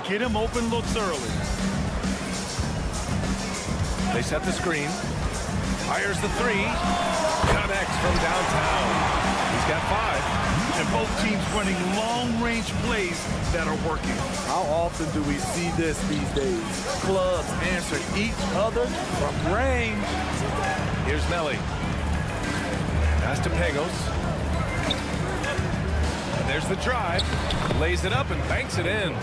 B: Get him open looks early.
A: They set the screen. Fires the three. Connects from downtown. He's got 5.
B: And both teams running long-range plays that are working.
D: How often do we see this these days? Clubs answer each other from range.
A: Here's Nelly. Pass to Pangos. And there's the drive. Lays it up and banks it in.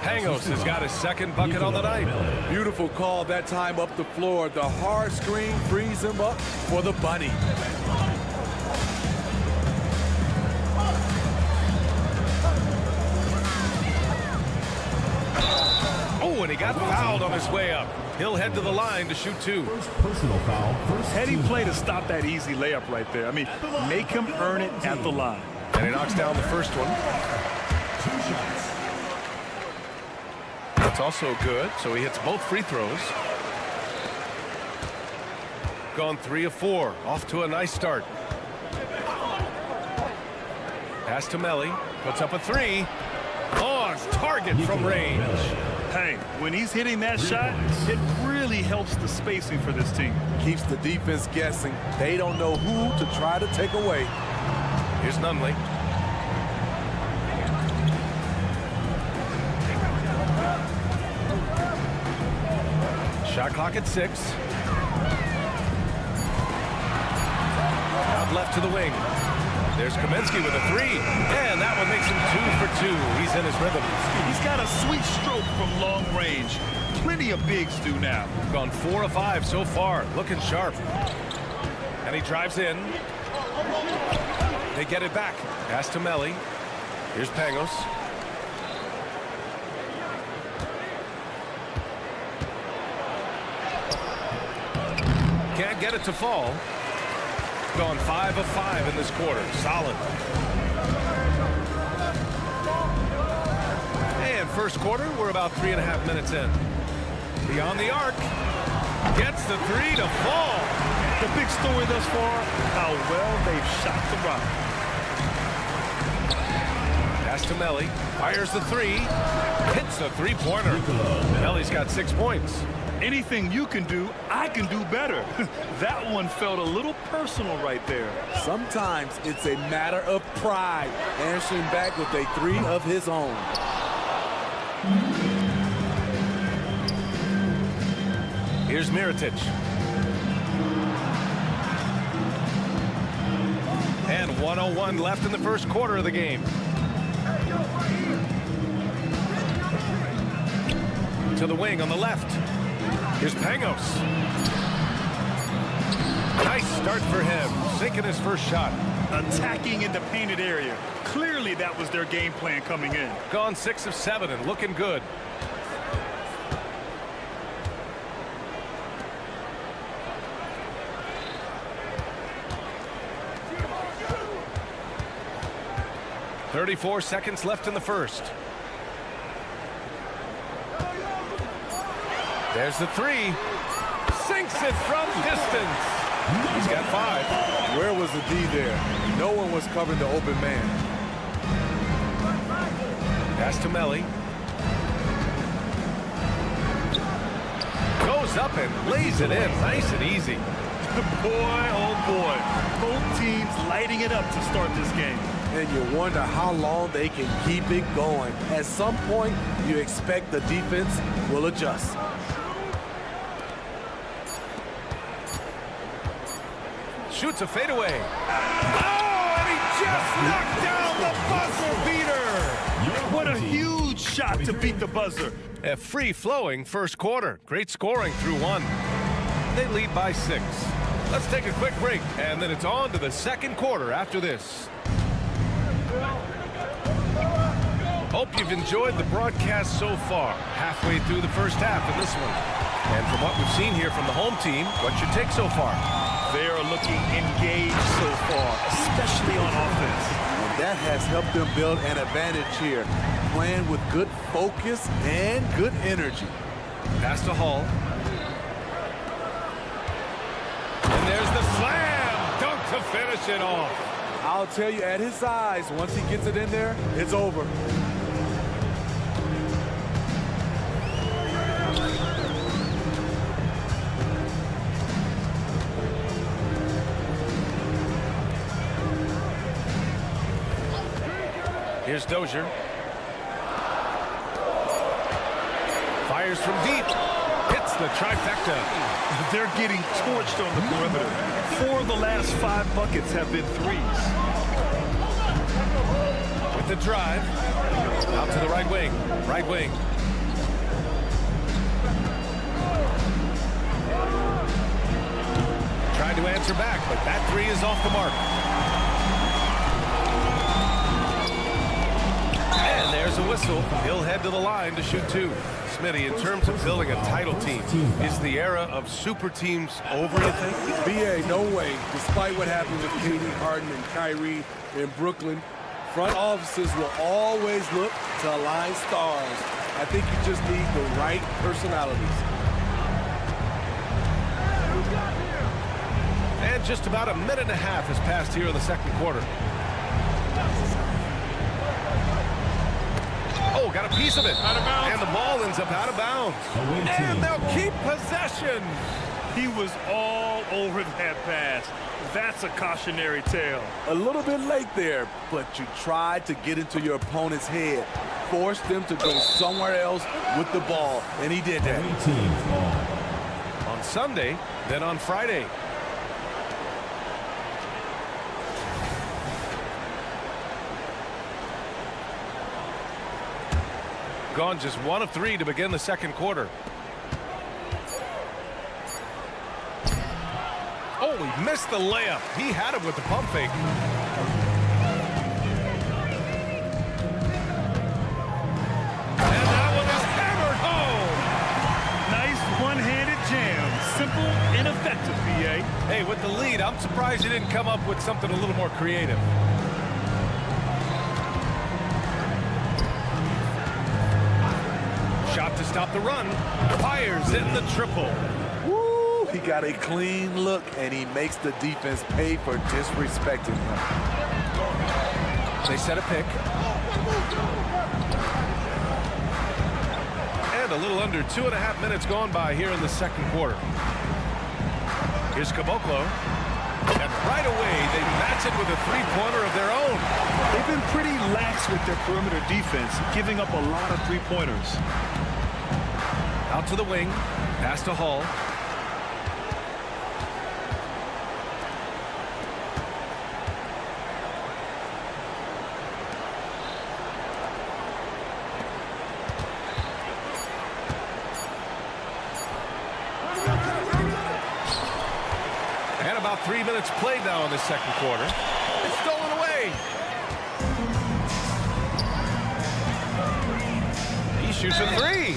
A: Pangos has got his second bucket on the night.
D: Beautiful call that time up the floor. The hard screen frees him up for the bunny.
A: Oh, and he got fouled on his way up. He'll head to the line to shoot 2.
C: Personal foul.
B: Heady play to stop that easy layup right there. I mean, make him earn it at the line.
A: And he knocks down the first one.
C: 2 shots.
A: That's also good, so he hits both free throws. Gone 3 of 4. Off to a nice start. Pass to Melly. Puts up a 3. On target from range.
B: Hey, when he's hitting that shot, it really helps the spacing for this team.
D: Keeps the defense guessing. They don't know who to try to take away.
A: Here's Nunley. Shot clock at 6. Out left to the wing. There's Kaminsky with a 3. And that one makes him 2 for 2. He's in his rhythm.
B: He's got a sweet stroke from long range. Plenty of bigs do now.
A: Gone 4 of 5 so far. Looking sharp. And he drives in. They get it back. Pass to Melly. Here's Pangos. Can't get it to fall. Gone 5 of 5 in this quarter. Solid. And first quarter, we're about 3.5 minutes in. Beyond the arc. Gets the 3 to fall.
B: The big story thus far, how well they've shot the rock.
A: Pass to Melly. Fires the 3. Hits the 3-pointer. Melly's got 6 points.
B: Anything you can do, I can do better. That one felt a little personal right there.
D: Sometimes it's a matter of pride. Answering back with a 3 of his own.
A: Here's Mirotic. And 1:01 left in the first quarter of the game. To the wing on the left. Here's Pangos. Nice start for him, sinking his first shot.
B: Attacking in the painted area. Clearly that was their game plan coming in.
A: Gone 6 of 7 and looking good. "34 seconds left in the first. There's the three. Sinks it from distance. He's got 5.
D: Where was the D there? No one was covering the open man.
A: Pass to Melly. Goes up and lays it in. Nice and easy.
B: Boy, oh boy. Both teams lighting it up to start this game.
D: And you wonder how long they can keep it going. At some point, you expect the defense will adjust.
A: Shoots a fadeaway. Oh, and he just knocked down the buzzer beater.
B: What a huge shot to beat the buzzer.
A: A free-flowing first quarter. Great scoring through 1. They lead by 6. Let's take a quick break, and then it's on to the second quarter after this. Hope you've enjoyed the broadcast so far. Halfway through the first half in this one. And from what we've seen here from the home team, what's your take so far?
B: They are looking engaged so far, especially on offense.
D: And that has helped them build an advantage here, playing with good focus and good energy.
A: Pass to Hall. And there's the slam dunk to finish it off.
D: I'll tell you, at his size, once he gets it in there, it's over.
A: Here's Dozier. Fires from deep. Hits the trifecta.
B: They're getting torched on the perimeter. 4 of the last 5 buckets have been threes.
A: With the drive. Out to the right wing. Right wing. Tried to answer back, but that 3 is off the mark. And there's a whistle. He'll head to the line to shoot 2. Smitty, in terms of building a title team, is the era of super teams over, you think?
D: BA, no way. Despite what happened with Katie, Harden, and Kyrie in Brooklyn, front offices will always look to align stars. I think you just need the right personalities.
A: And just about a minute and a half has passed here in the second quarter. Oh, got a piece of it. Out of bounds. And the ball ends up out of bounds. And they'll keep possession.
B: He was all over that pass. That's a cautionary tale.
D: A little bit late there, but you tried to get into your opponent's head. Forced them to go somewhere else with the ball, and he did that.
A: On Sunday, then on Friday. Gone just 1 of 3 to begin the second quarter. Oh, he missed the layup. He had it with the pump fake. And that one is hammered home.
B: Nice one-handed jam. Simple and effective, BA.
A: Hey, with the lead, I'm surprised you didn't come up with something a little more creative. Shot to stop the run. Fires in the triple.
D: Woo! He got a clean look, and he makes the defense pay for disrespecting him.
A: They set a pick. And a little under 2.5 minutes gone by here in the second quarter. Here's Caboclo. And right away, they match it with a three-pointer of their own.
B: They've been pretty lax with their perimeter defense, giving up a lot of three-pointers.
A: Out to the wing. Pass to Hall. 3 minutes played now in the second quarter. It's stolen away. He shoots a three.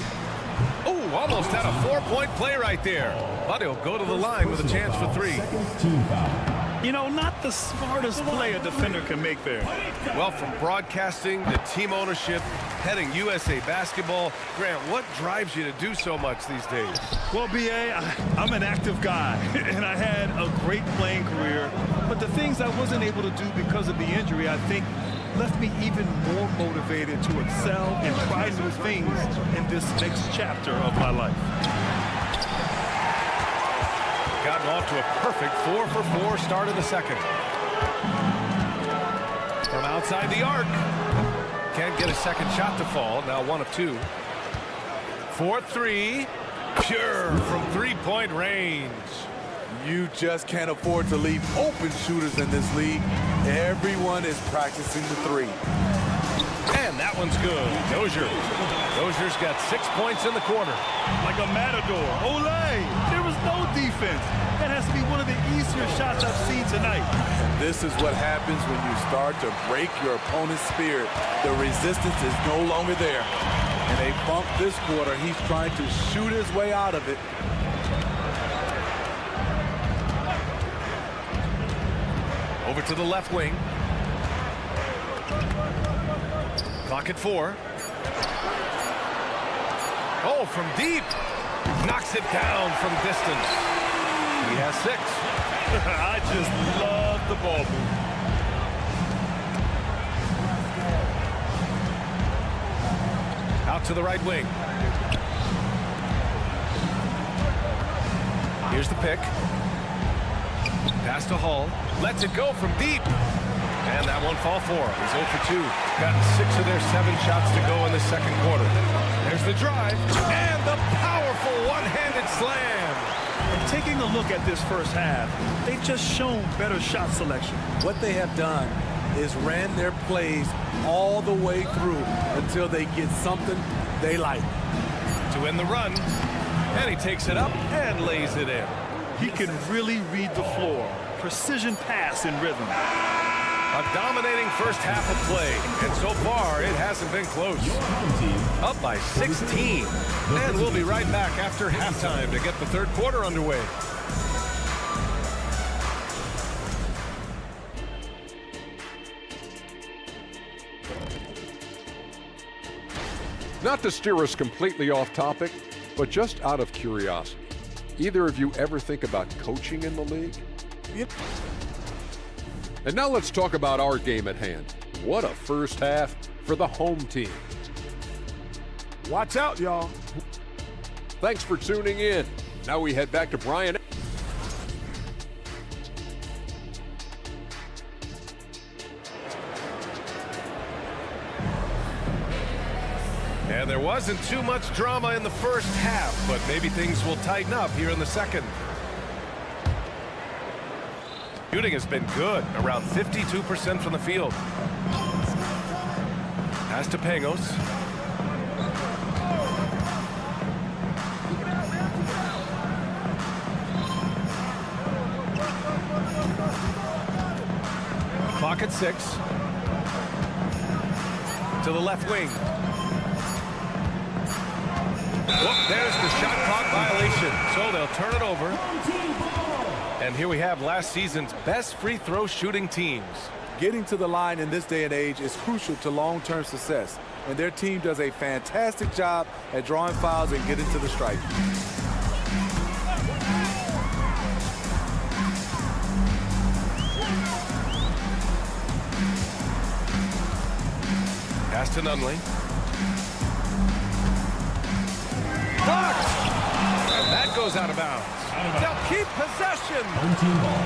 A: Oh, almost had a 4-point play right there. But he'll go to the line with a chance for three.
B: You know, not the smartest play a defender can make there.
A: Well, from broadcasting to team ownership, heading USA basketball, Grant, what drives you to do so much these days?
B: Well, B.A., I'm an active guy, and I had a great playing career. But the things I wasn't able to do because of the injury, I think, left me even more motivated to excel and try new things in this next chapter of my life.
A: Gotten off to a perfect 4-for-4 start in the second. From outside the arc. Can't get a second shot to fall. Now 1 of 2. 4-3. Pure from three-point range.
D: You just can't afford to leave open shooters in this league. Everyone is practicing the three.
A: And that one's good. Dozier's got 6 points in the quarter.
B: Like a matador. Olay! There was no defense. That has to be one of the easier shots I've seen tonight.
D: And this is what happens when you start to break your opponent's spirit. The resistance is no longer there. And they bump this quarter. He's trying to shoot his way out of it.
A: Over to the left wing. Clock at 4. Oh, from deep. Knocks it down from distance. He has 6.
B: I just love the ball move.
A: Out to the right wing. Here's the pick. Pass to Hall. Lets it go from deep. And that one fall for him. He's 0 for 2. Gotten 6 of their 7 shots to go in the second quarter. There's the drive. And the powerful one-handed slam.
B: And taking a look at this first half, they've just shown better shot selection.
D: What they have done is ran their plays all the way through until they get something they like.
A: To win the run. And he takes it up and lays it in.
B: He can really read the floor. Precision pass in rhythm.
A: A dominating first half of play, and so far it hasn't been close. Up by 16, and we'll be right back after halftime to get the third quarter underway.
G: Not to steer us completely off topic, but just out of curiosity, either of you ever think about coaching in the league? And now let's talk about our game at hand. What a first half for the home team.
F: Watch out, y'all.
G: Thanks for tuning in. Now we head back to Brian.
A: And there wasn't too much drama in the first half, but maybe things will tighten up here in the second. Shooting has been good, around 52% from the field. Pass to Pangos. Clock at 6. To the left wing. Whoop, there's the shot clock violation. So they'll turn it over. And here we have last season's best free throw shooting teams.
D: Getting to the line in this day and age is crucial to long-term success. And their team does a fantastic job at drawing fouls and getting to the stripe.
A: Pass to Nunley. Blocked! And that goes out of bounds. They'll keep possession.
C: Home team ball.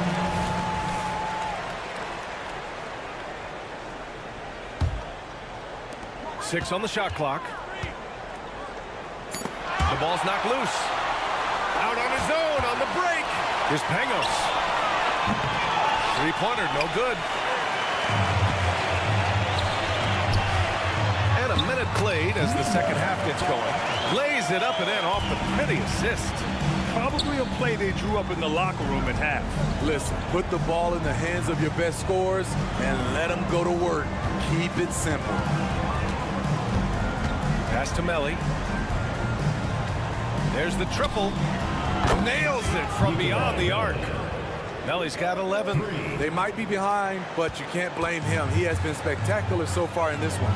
A: Six on the shot clock. The ball's knocked loose. Out on his own on the break. Here's Pangos. Three-pointer, no good. And a minute played as the second half gets going. Lays it up and in off the pretty assist.
B: Probably a play they drew up in the locker room at half.
D: Listen, put the ball in the hands of your best scorers and let them go to work. Keep it simple.
A: Pass to Melli. There's the triple. Nails it from beyond the arc. Melli's got 11.
D: They might be behind, but you can't blame him. He has been spectacular so far in this one.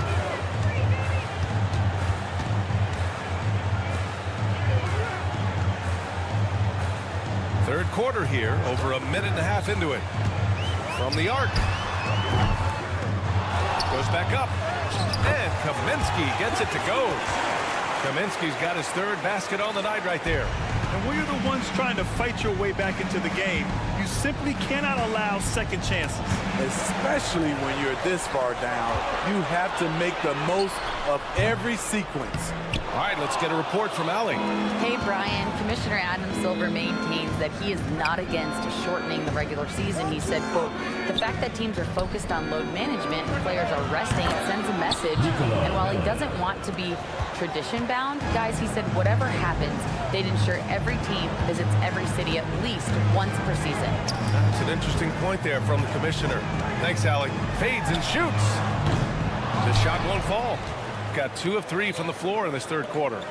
A: Third quarter here, over a minute and a half into it. From the arc. Goes back up. And Kaminsky gets it to go. Kaminsky's got his third basket on the night right there.
B: And when you're the ones trying to fight your way back into the game, you simply cannot allow second chances.
D: Especially when you're this far down, you have to make the most of every sequence.
A: All right, let's get a report from Allie.
E: Hey, Brian. Commissioner Adam Silver maintains that he is not against shortening the regular season. He said, quote, the fact that teams are focused on load management and players are resting, it sends a message. And while he doesn't want to be tradition-bound, guys, he said whatever happens, they'd ensure every team visits every city at least once per season.
A: That's an interesting point there from the commissioner. Thanks, Allie. Fades and shoots. The shot won't fall. Got 2 of 3 from the floor in this third quarter.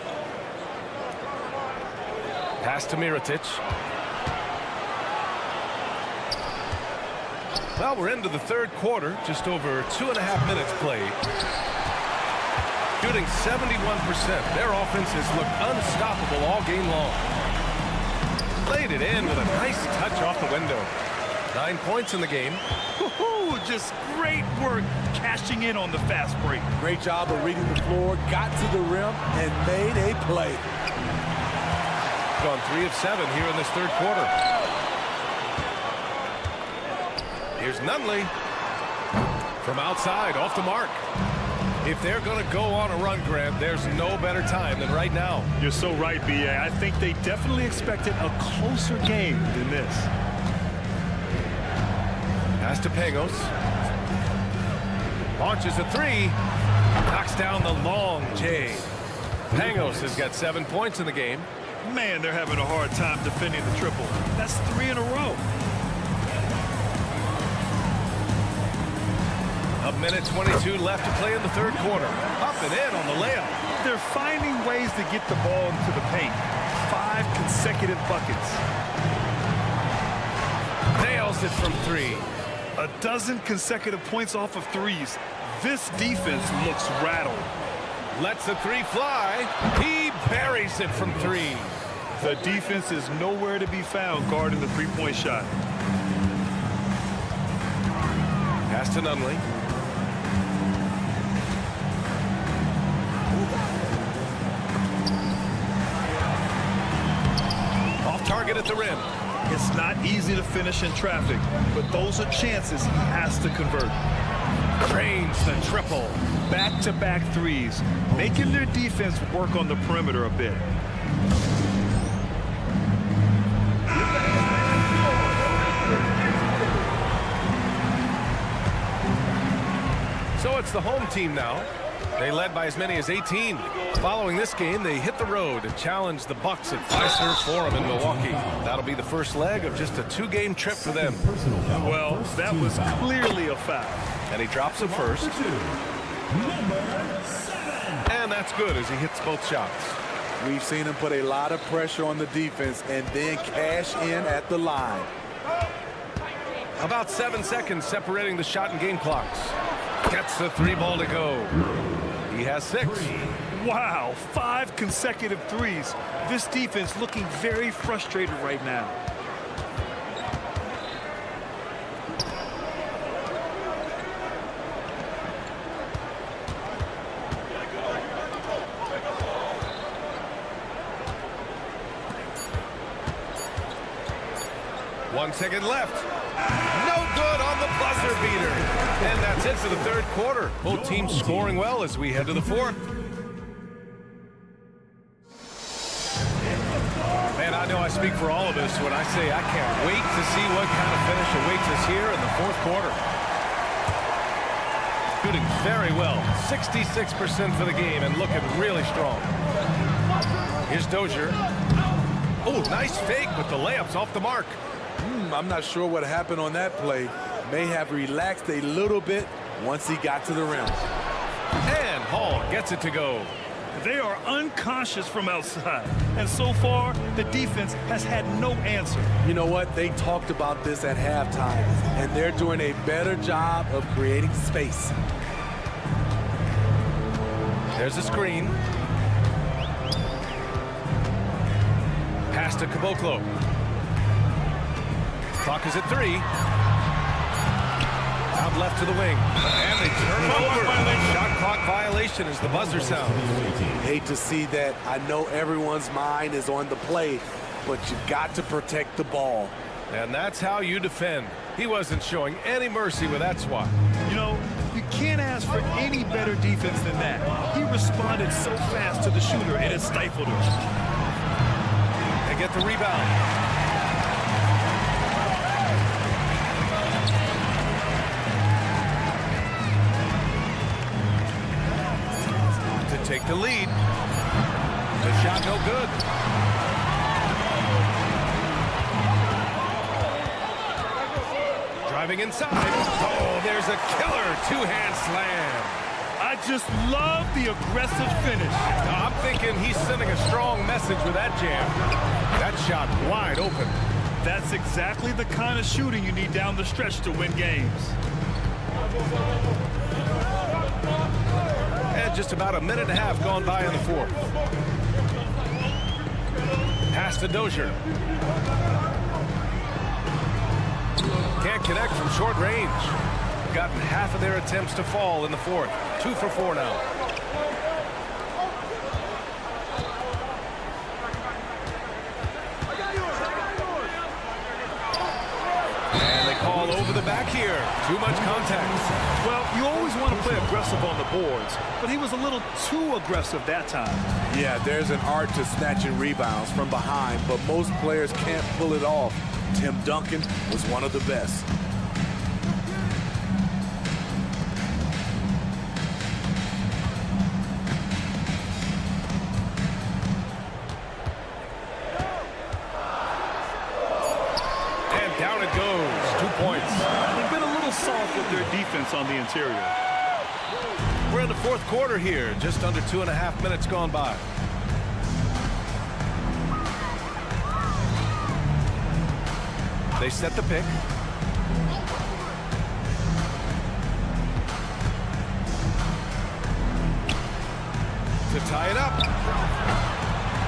A: Pass to Mirotic. Well, we're into the third quarter. Just over 2.5 minutes played. Shooting 71%. Their offense has looked unstoppable all game long. Played it in with a nice touch off the window. 9 points in the game.
B: Just great work cashing in on the fast break.
D: Great job of reading the floor, got to the rim, and made a play.
A: Gone 3 of 7 here in this third quarter. Here's Nunley. From outside, off the mark. If they're going to go on a run, Grant, there's no better time than right now.
B: You're so right, B.A. I think they definitely expected a closer game than this.
A: Pass to Pangos. Launches a 3. Knocks down the long J. Pangos has got 7 points in the game.
B: Man, they're having a hard time defending the triple. That's 3 in a row.
A: A minute 22 left to play in the third quarter. Up and in on the layup.
B: They're finding ways to get the ball into the paint. 5 consecutive buckets.
A: Nails it from 3.
B: A dozen consecutive points off of threes. This defense looks rattled.
A: Lets the 3 fly. He buries it from 3.
B: The defense is nowhere to be found guarding the three-point shot.
A: Pass to Nunley. Off target at the rim.
B: It's not easy to finish in traffic, but those are chances he has to convert.
A: Cranes the triple.
B: Back-to-back threes, making their defense work on the perimeter a bit.
A: So it's the home team now. They led by as many as 18. Following this game, they hit the road and challenge the Bucks at Fiserv Forum in Milwaukee. That'll be the first leg of just a 2-game trip for them.
B: Well, that was clearly a foul.
A: And he drops it first. And that's good as he hits both shots.
D: We've seen him put a lot of pressure on the defense and then cash in at the line.
A: About 7 seconds separating the shot and game clocks. Gets the 3 ball to go. He has 6.
B: Wow, 5 consecutive threes. This defense looking very frustrated right now.
A: One second left. No good on the buzzer beater. And that's it for the third quarter. Both teams scoring well as we head to the fourth. Man, I know I speak for all of us when I say I can't wait to see what kind of finish awaits us here in the fourth quarter. Shooting very well. 66% for the game and looking really strong. Here's Dozier. Oh, nice fake with the layups off the mark.
D: I'm not sure what happened on that play. May have relaxed a little bit once he got to the rim.
A: And Hall gets it to go.
B: They are unconscious from outside, and so far, the defense has had no answer.
D: You know what? They talked about this at halftime, and they're doing a better job of creating space.
A: There's a screen. Pass to Caboclo. Clock is at 3. Out left to the wing. And they turn it over. Shot clock violation as the buzzer sounds.
D: Hate to see that. I know everyone's mind is on the play, but you've got to protect the ball.
A: And that's how you defend. He wasn't showing any mercy with that swat.
B: You know, you can't ask for any better defense than that. He responded so fast to the shooter, and it stifled him.
A: They get the rebound. Take the lead. The shot no good. Driving inside. Oh, there's a killer two-hand slam.
B: I just love the aggressive finish.
A: Now, I'm thinking he's sending a strong message with that jam. That shot wide open.
B: That's exactly the kind of shooting you need down the stretch to win games.
A: And just about a minute and a half gone by in the fourth. Pass to Dozier. Can't connect from short range. Gotten half of their attempts to fall in the fourth. 2 for 4 now. And they call over the back here. Too much contact.
B: Well, you always want to play aggressive on the boards, but he was a little too aggressive that time.
D: Yeah, there's an art to snatching rebounds from behind, but most players can't pull it off. Tim Duncan was one of the best.
A: And down it goes. 2 points.
B: They've been a little soft with their defense on the interior.
A: We're in the fourth quarter here. Just under 2.5 minutes gone by. They set the pick. To tie it up.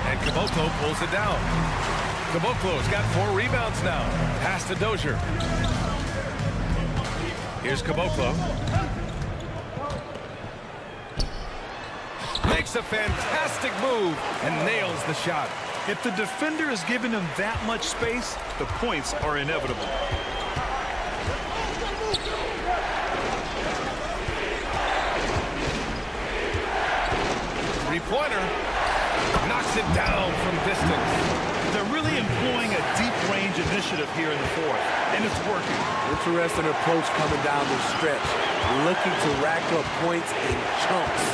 A: And Caboclo pulls it down. Caboclo's got 4 rebounds now. Pass to Dozier. Here's Caboclo. Makes a fantastic move and nails the shot.
B: If the defender is giving him that much space, the points are inevitable.
A: Three-pointer. Knocks it down from distance.
B: They're really employing a deep range initiative here in the fourth, and it's working.
D: Interesting approach coming down the stretch. Looking to rack up points in chunks.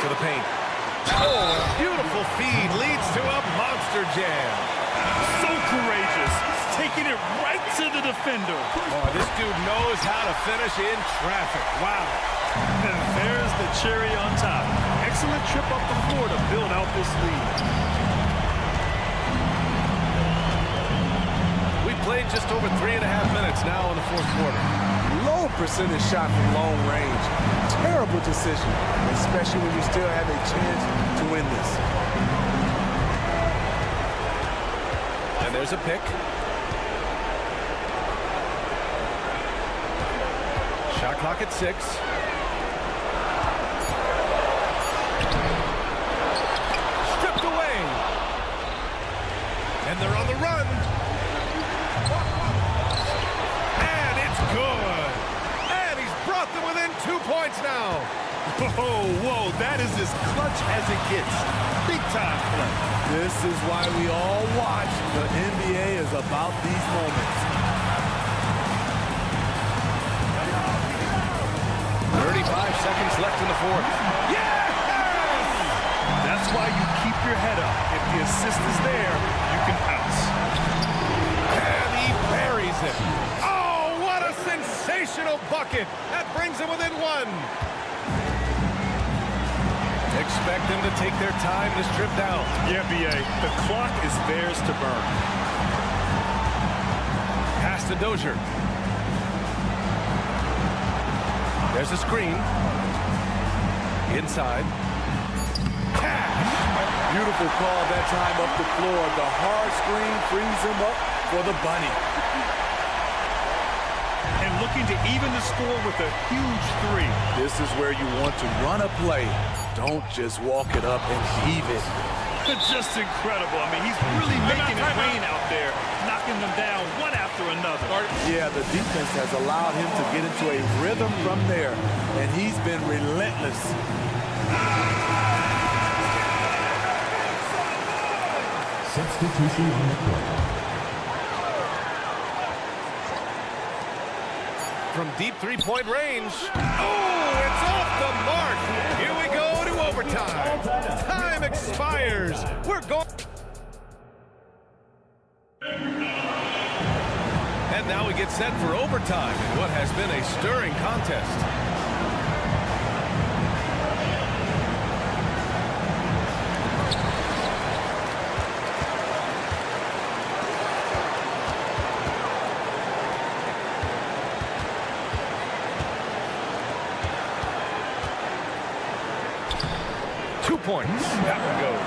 A: To the paint. Oh, a beautiful feed leads to a monster jam.
B: So courageous. He's taking it right to the defender.
A: Oh, this dude knows how to finish in traffic. Wow.
B: And there's the cherry on top. Excellent trip up the floor to build out this lead.
A: We played just over 3.5 minutes now in the fourth quarter.
D: Low percentage shot from long range. Terrible decision, especially when you still have a chance to win this.
A: And there's a pick. Shot clock at 6. Stripped away. And they're on the run. And it's good. And he's brought them within 2 points now.
B: Whoa, that is as clutch as it gets. Big time play.
D: This is why we all watch. The NBA is about these moments.
A: 35 seconds left in the fourth. Yes!
B: That's why you keep your head up. If the assist is there, you can pounce.
A: And he buries it. Oh, what a sensational bucket. That brings him within one. Expect them to take their time this trip down.
B: Yeah, B.A. The clock is theirs to burn.
A: Pass to Dozier. There's a screen. Inside. Cash.
D: Beautiful call that time up the floor. The hard screen frees him up for the bunny.
B: And looking to even the score with a huge three.
D: This is where you want to run a play. Don't just walk it up and heave it.
B: Just incredible. I mean, he's really making it rain out there, knocking them down one after another.
D: Yeah, the defense has allowed him to get into a rhythm from there, and he's been relentless.
C: Substitution on the court.
A: From deep three-point range. Oh, it's off the mark. Here we go to overtime. Time expires. We're going. And now we get set for overtime in what has been a stirring contest. 2 points. That one goes.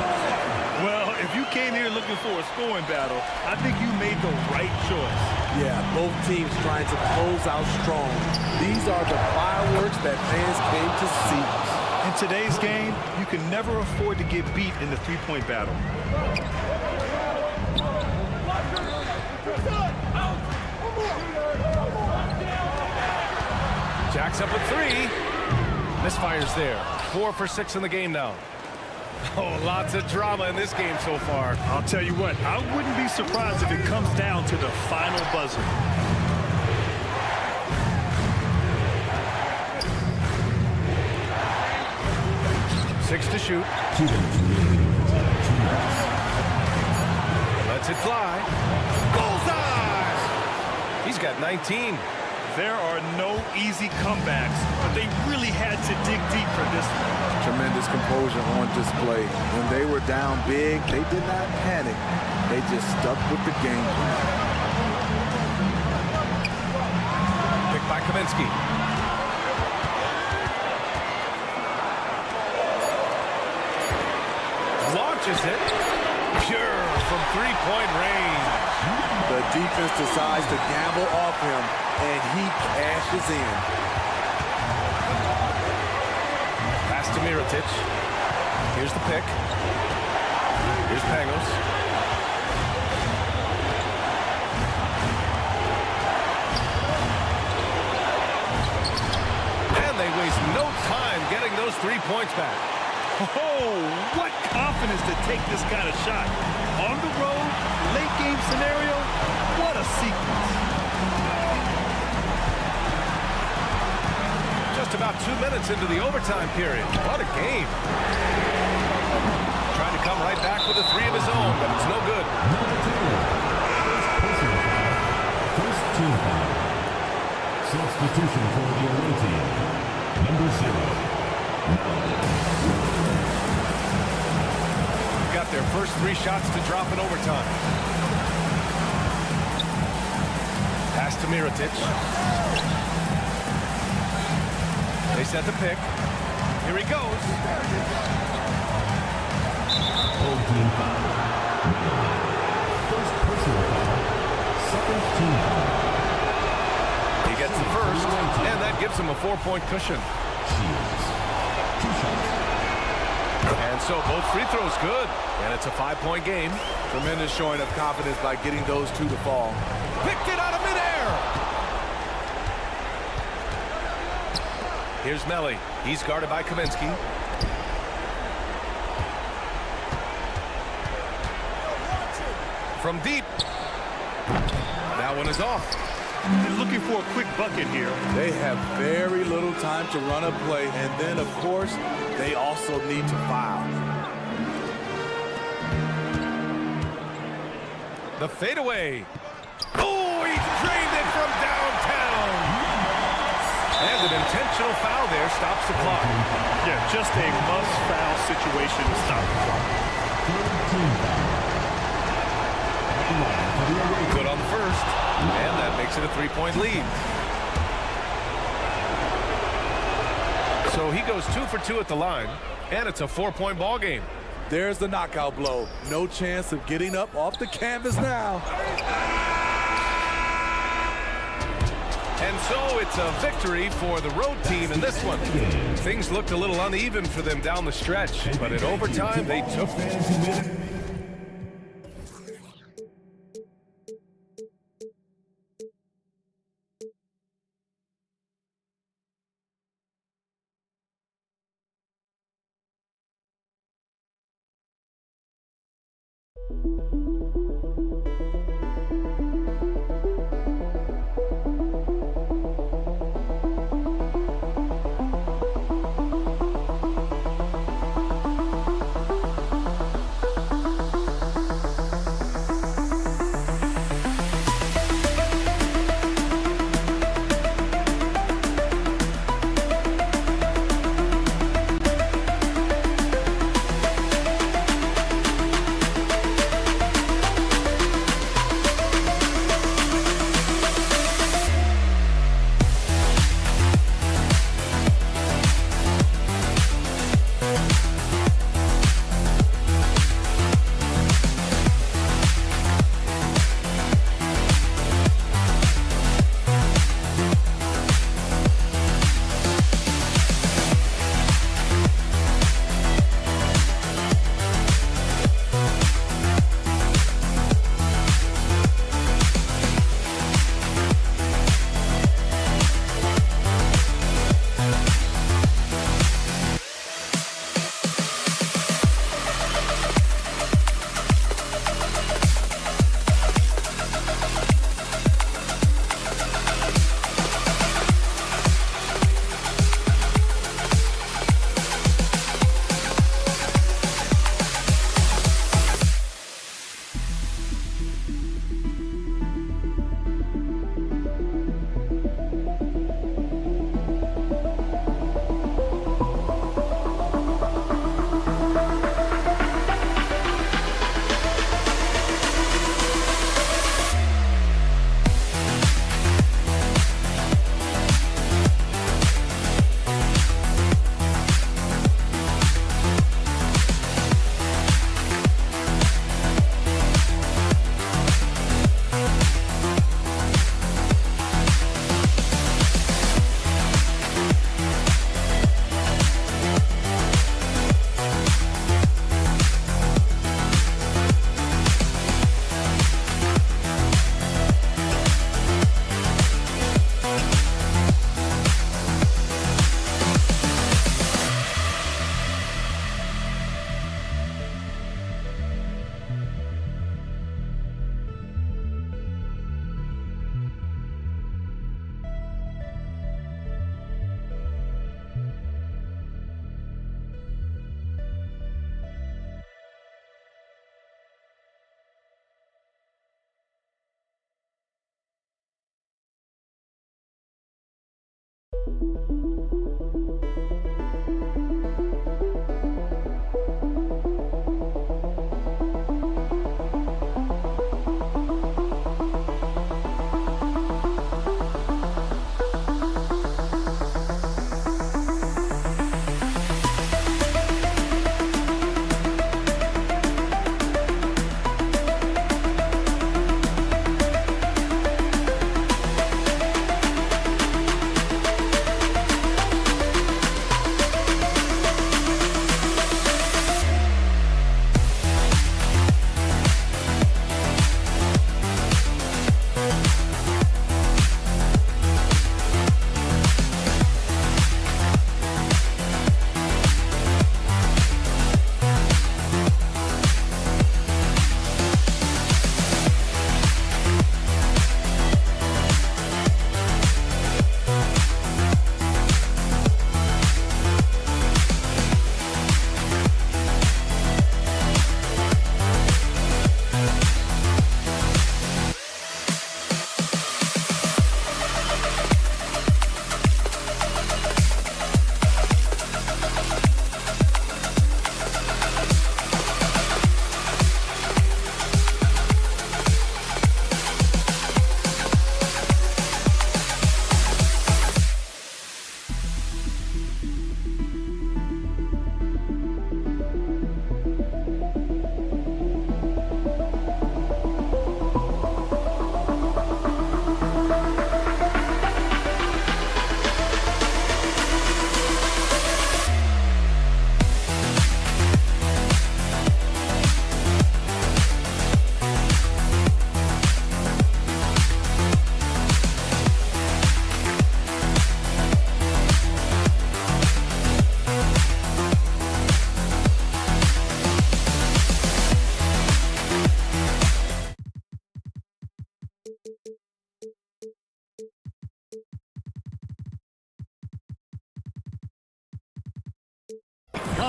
B: Well, if you came here looking for a scoring battle, I think you made the right choice.
D: Yeah, both teams trying to close out strong. These are the fireworks that fans came to see.
B: In today's game, you can never afford to get beat in the three-point battle.
A: Jacks up with three. Misfires there. 4 for 6 in the game now. Oh, lots of drama in this game so far.
B: I'll tell you what, I wouldn't be surprised if it comes down to the final buzzer.
A: Six to shoot. Lets it fly. Bullseye! He's got 19.
B: There are no easy comebacks, but they really had to dig deep for this one.
D: Tremendous composure on display. When they were down big, they did not panic. They just stuck with the game plan.
A: Picked by Kaminsky. Launches it. Pure from three-point range.
D: The defense decides to gamble off him, and he cashes in.
A: Pass to Mirotic. Here's the pick. Here's Pangos. And they waste no time getting those 3 points back.
B: Oh, what confidence to take this kind of shot. On the road, late game scenario, what a sequence.
A: Just about 2 minutes into the overtime period. What a game. Trying to come right back with a three of his own, but it's no good.
C: First team foul. Substitution for the away team. Number 0.
A: Got their first 3 shots to drop in overtime. Pass to Mirotic. They set the pick. Here he goes.
C: Home team foul. First personal foul. Second team foul.
A: He gets the first, and that gives him a 4-point cushion. And so both free throws good, and it's a 5-point game.
D: Tremendous showing of confidence by getting those 2 to fall.
A: Picked it out of midair. Here's Melly. He's guarded by Kaminsky. From deep. That one is off.
B: They're looking for a quick bucket here.
D: They have very little time to run a play, and then, of course, they also need to foul.
A: The fadeaway. Oh, he drained it from downtown. And an intentional foul there stops the clock.
B: Yeah, just a must-foul situation to stop the clock.
A: Good on the first, and that makes it a 3-point lead. So he goes 2 for 2 at the line, and it's a 4-point ball game.
D: There's the knockout blow. No chance of getting up off the canvas now.
A: And so it's a victory for the road team in this one. Things looked a little uneven for them down the stretch, but in overtime they took it.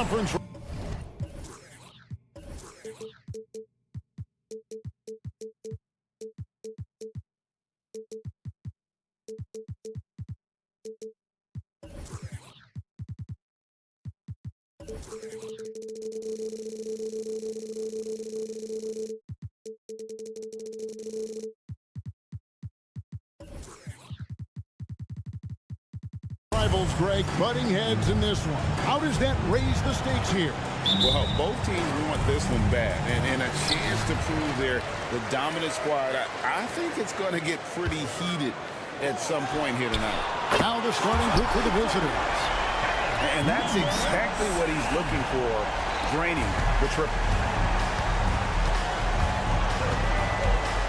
H: conference. Rivals, Greg, butting heads in this one. How does that raise the stakes here?
J: Well, both teams want this one bad, and a chance to prove they're the dominant squad. I think it's going to get pretty heated at some point here tonight.
H: Now the starting group for the visitors.
J: And that's exactly what he's looking for, draining the triple.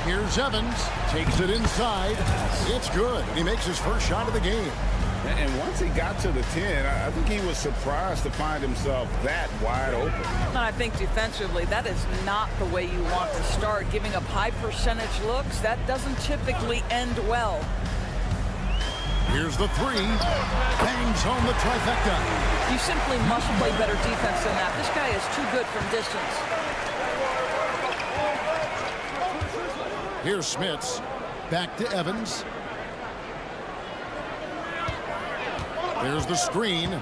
H: Here's Evans, takes it inside. It's good. He makes his first shot of the game.
J: And once he got to the 10, I think he was surprised to find himself that wide open.
I: And I think defensively, that is not the way you want to start. Giving up high percentage looks, that doesn't typically end well.
H: Here's the three. Bangs home the trifecta.
I: You simply must play better defense than that. This guy is too good from distance.
H: Here's Smits. Back to Evans. There's the screen.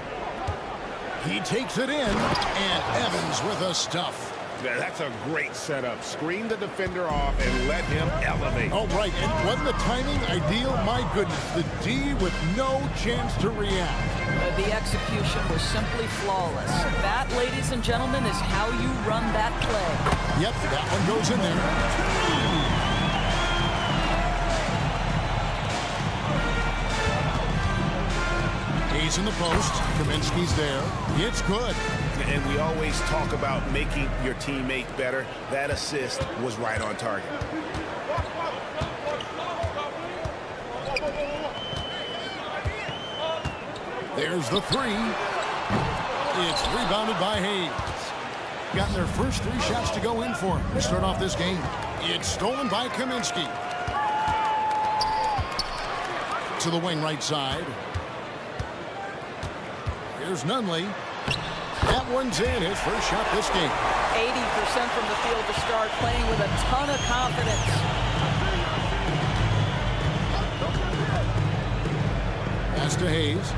H: He takes it in, and Evans with a stuff.
J: Yeah, that's a great setup. Screen the defender off and let him elevate.
H: Oh, right, and wasn't the timing ideal? My goodness, the D with no chance to react.
I: The execution was simply flawless. That, ladies and gentlemen, is how you run that play.
H: Yep, that one goes in there. He's in the post. Kaminsky's there. It's good.
J: And we always talk about making your teammate better. That assist was right on target.
H: There's the three. It's rebounded by Hayes. Got their first three shots to go in for him to start off this game. It's stolen by Kaminsky. To the wing right side. Here's Nunley. That one's in. His first shot this game.
I: 80% from the field to start, playing with a ton of confidence.
H: Pass to Hayes.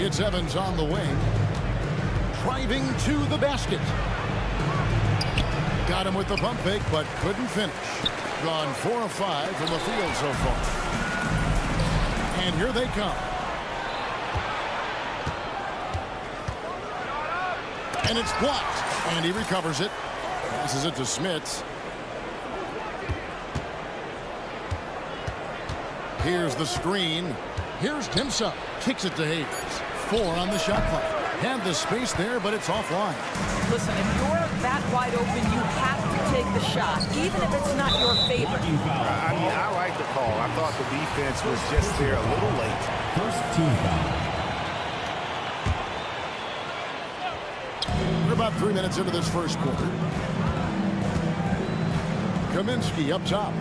H: It's Evans on the wing. Driving to the basket. Got him with the pump fake, but couldn't finish. Gone 4 of 5 from the field so far. And here they come. And it's blocked. And he recovers it. Passes it to Smits. Here's the screen. Here's Timsa. Kicks it to Hayes. 4 on the shot clock. Had the space there, but it's offline.
I: Listen, if you're that wide open, you have to take the shot, even if it's not your favorite.
J: I like the call. I thought the defense was just there a little late.
C: First team foul.
H: We're about 3 minutes into this first quarter. Kaminsky up top.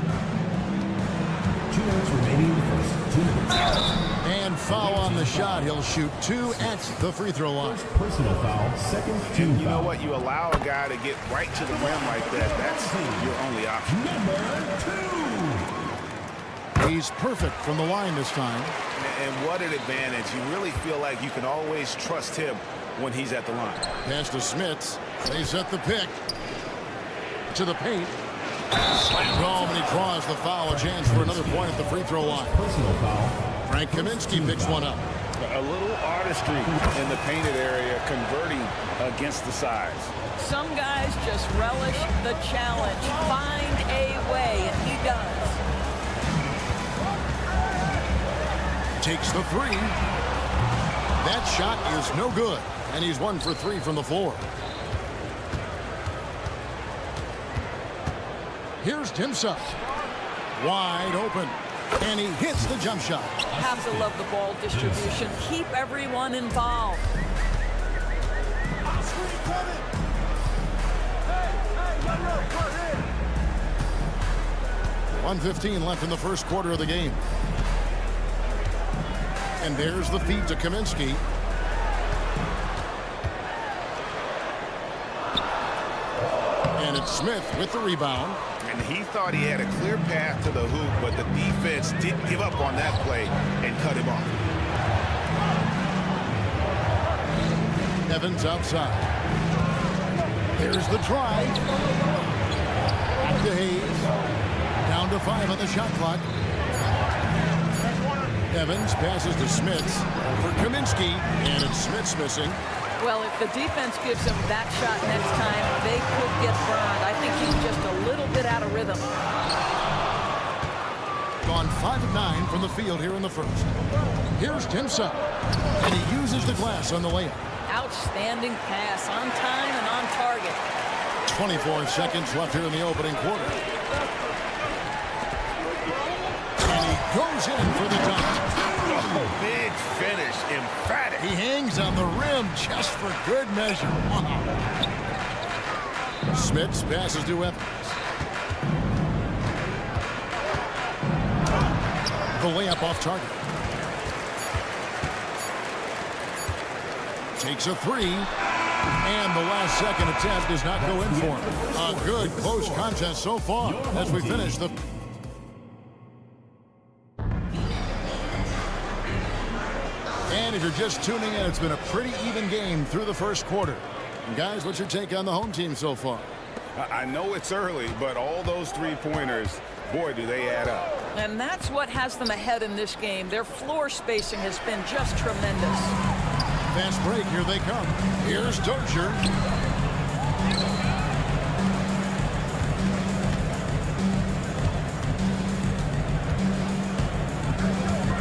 C: 2 minutes remaining in the first 2 minutes.
H: And foul on the shot. He'll shoot 2 at the free throw line.
C: First personal foul, second team foul.
J: You know what? You allow a guy to get right to the rim like that. That's your only option.
C: Number 2.
H: He's perfect from the line this time.
J: And what an advantage. You really feel like you can always trust him when he's at the line.
H: Pass to Smits. They set the pick. To the paint. Slammed home, and he draws the foul. A chance for another point at the free throw line.
C: Personal foul.
H: Frank Kaminsky picks one up.
J: A little artistry in the painted area, converting against the size.
I: Some guys just relish the challenge. Find a way, and he does.
H: Takes the three. That shot is no good, and he's 1 for 3 from the floor. Here's Timsa. Wide open. And he hits the jump shot.
I: Have to love the ball distribution. Keep everyone involved.
H: 1:15 left in the first quarter of the game. And there's the feed to Kaminsky. And it's Smith with the rebound.
J: And he thought he had a clear path to the hoop, but the defense didn't give up on that play and cut him off.
H: Evans outside. There's the drive. Back to Hayes. Down to 5 on the shot clock. Evans passes to Smith for Kaminsky, and it's Smith's missing.
I: Well, if the defense gives him that shot next time, they could get burned. I think he's just a little bit out of rhythm.
H: Gone 5 of 9 from the field here in the first. Here's Timpson, and he uses the glass on the layup.
I: Outstanding pass, on time and on target.
H: 24 seconds left here in the opening quarter. And he goes in for the dunk.
J: Oh, big finish, emphatic.
H: He hangs on the rim just for good measure. Wow. Smith passes to Evans. The layup off target. Takes a 3. And the last second attempt does not go in for him. A good close contest so far as we finish the... And if you're just tuning in, it's been a pretty even game through the first quarter. And guys, what's your take on the home team so far?
J: I know it's early, but all those three-pointers, boy, do they add up.
I: And that's what has them ahead in this game. Their floor spacing has been just tremendous.
H: Fast break, here they come. Here's Dozier.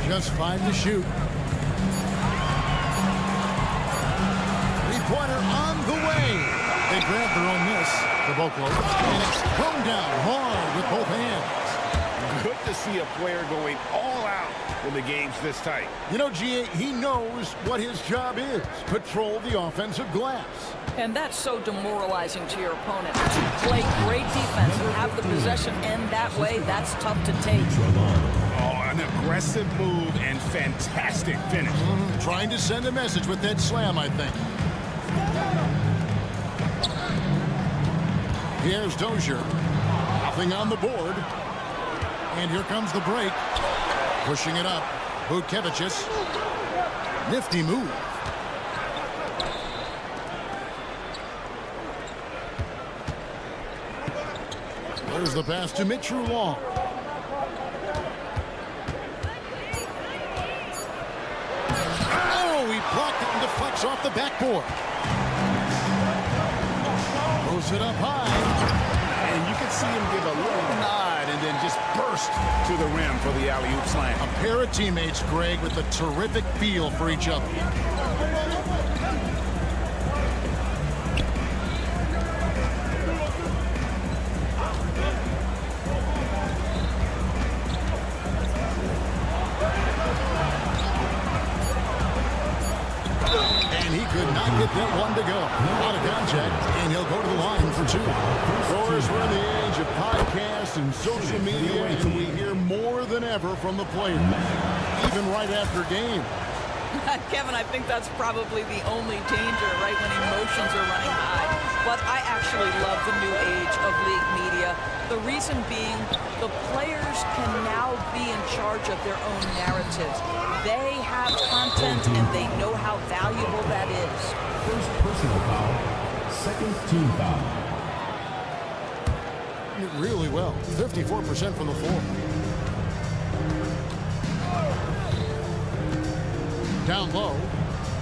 H: Just 5 to shoot. Three-pointer on the way. They grab their own miss, the Boclo, and it's thrown down hard with both hands.
J: Good to see a player going all out when the game's this tight.
H: You know, G.A., he knows what his job is. Patrol the offensive glass.
I: And that's so demoralizing to your opponent. To play great defense and have the possession end that way, that's tough to take.
J: Oh, an aggressive move and fantastic finish.
H: Trying to send a message with that slam, I think. Here's Dozier. Nothing on the board. And here comes the break. Pushing it up. Butkevicius. Nifty move. There's the pass to Mitchell Long. Oh, he blocked it and deflects off the backboard. Throws it up high.
J: And you can see him give a little nod and then just burst to the rim for the alley-oop slam.
H: A pair of teammates, Greg, with a terrific feel for each other. And he could not get that one to go. Out of contact, and he'll go to the line for 2. Of course, we're in the age of podcasts and social media, and we hear more than ever from the players, even right after game.
I: Kevin, I think that's probably the only danger, right, when emotions are running high. But I actually love the new age of league media. The reason being, the players can now be in charge of their own narratives. They have content, and they know how valuable that is.
C: First personal foul, second team foul.
H: Really well. 54% from the floor. Down low.